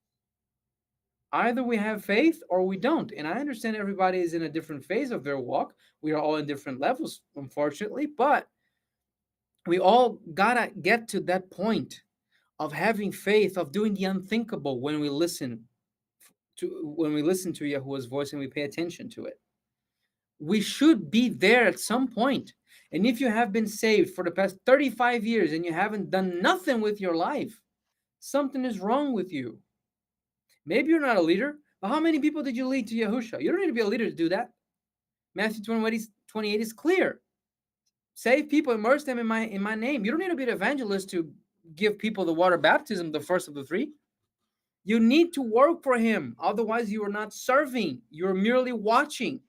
Either we have faith or we don't. And I understand everybody is in a different phase of their walk. We are all in different levels, unfortunately, but we all gotta get to that point of having faith, of doing the unthinkable when we listen to Yahuwah's voice and we pay attention to it. We should be there at some point. And if you have been saved for the past 35 years and you haven't done nothing with your life, something is wrong with you. Maybe you're not a leader, but how many people did you lead to Yahusha? You don't need to be a leader to do that. Matthew 28 is clear. Save people, immerse them in my name. You don't need to be an evangelist to give people the water baptism, the first of the three. You need to work for him. Otherwise, you are not serving. You're merely watching.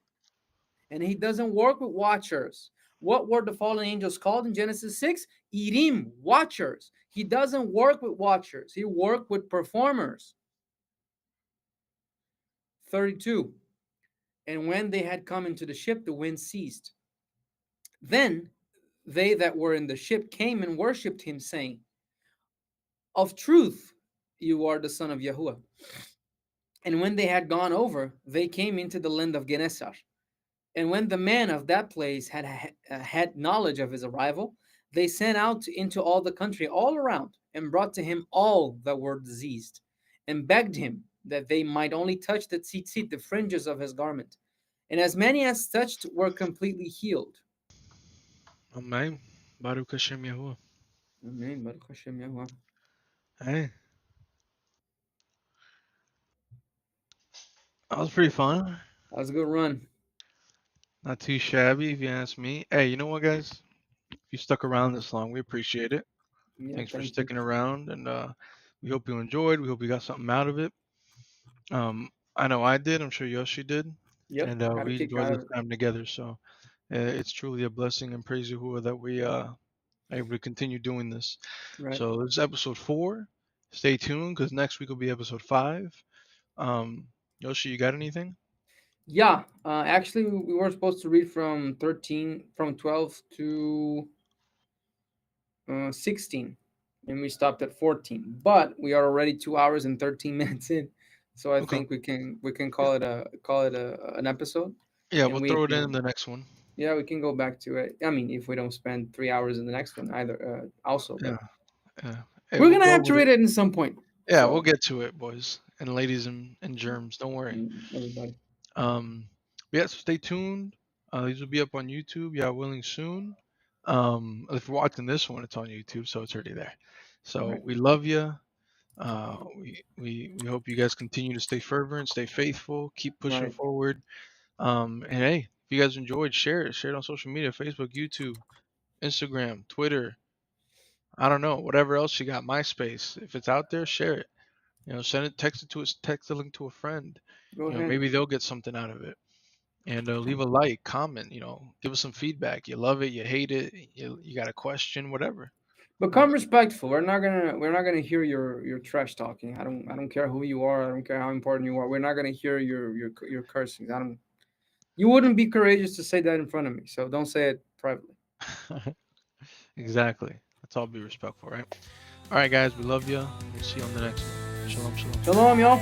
And he doesn't work with watchers. What were the fallen angels called in Genesis 6? Irim, watchers. He doesn't work with watchers. He worked with performers. 32. And when they had come into the ship, the wind ceased. Then they that were in the ship came and worshipped him, saying, of truth, you are the son of Yahuwah. And when they had gone over, they came into the land of Gennesar. And when the men of that place had knowledge of his arrival, they sent out into all the country all around and brought to him all that were diseased, and begged him that they might only touch the tzitzit, the fringes of his garment. And as many as touched were completely healed. Amen. Baruch Hashem Yahuwah. Amen. Baruch Hashem Yahuwah. Hey, that was pretty fun. That was a good run. Not too shabby, if you ask me. Hey, you know what, guys? If you stuck around this long, we appreciate it. Yeah, Thanks for thank you. sticking around, and we hope you enjoyed. We hope you got something out of it. I know I did. I'm sure Yoshi did, Yep, and got a we kick enjoyed out this of it. time together. So it's truly a blessing and praise Yahuwah that we able to continue doing this. Right. So this is episode 4. Stay tuned because next week will be episode 5. Yoshi, you got anything? Yeah, actually, we were supposed to read from 12 to 16, and we stopped at 14. But we are already 2 hours and 13 minutes in, so I Okay. think we can Yeah, call it an episode, yeah, and we'll we throw it in can the next one. yeah, we can go back to it. I mean, if we don't spend 3 hours in the next one either, also, Yeah, but yeah. Hey, we're we'll gonna go have to with it. read it in some point. Yeah, we'll So get to it, boys and ladies and germs. Don't worry. everybody, Um, but yeah, so stay tuned. These will be up on YouTube. Yeah, willing soon. If you're watching this one, it's on YouTube, so it's already there. So right, we love you. We hope you guys continue to stay fervent, stay faithful, keep pushing right. forward. And hey, if you guys enjoyed, share it. Share it on social media: Facebook, YouTube, Instagram, Twitter. I don't know, whatever else you got. MySpace. If it's out there, share it. Send it, text it to us, text the link to a friend. Go ahead. Maybe they'll get something out of it. And leave a like, comment. Give us some feedback. You love it, you hate it, you got a question, whatever. Become respectful. We're not gonna hear your trash talking. I don't care who you are. I don't care how important you are. We're not gonna hear your cursing. I don't. You wouldn't be courageous to say that in front of me. So don't say it privately. Exactly. Let's all be respectful, right? All right, guys, we love you. We'll see you on the next one. Shalom, shalom. Shalom, y'all.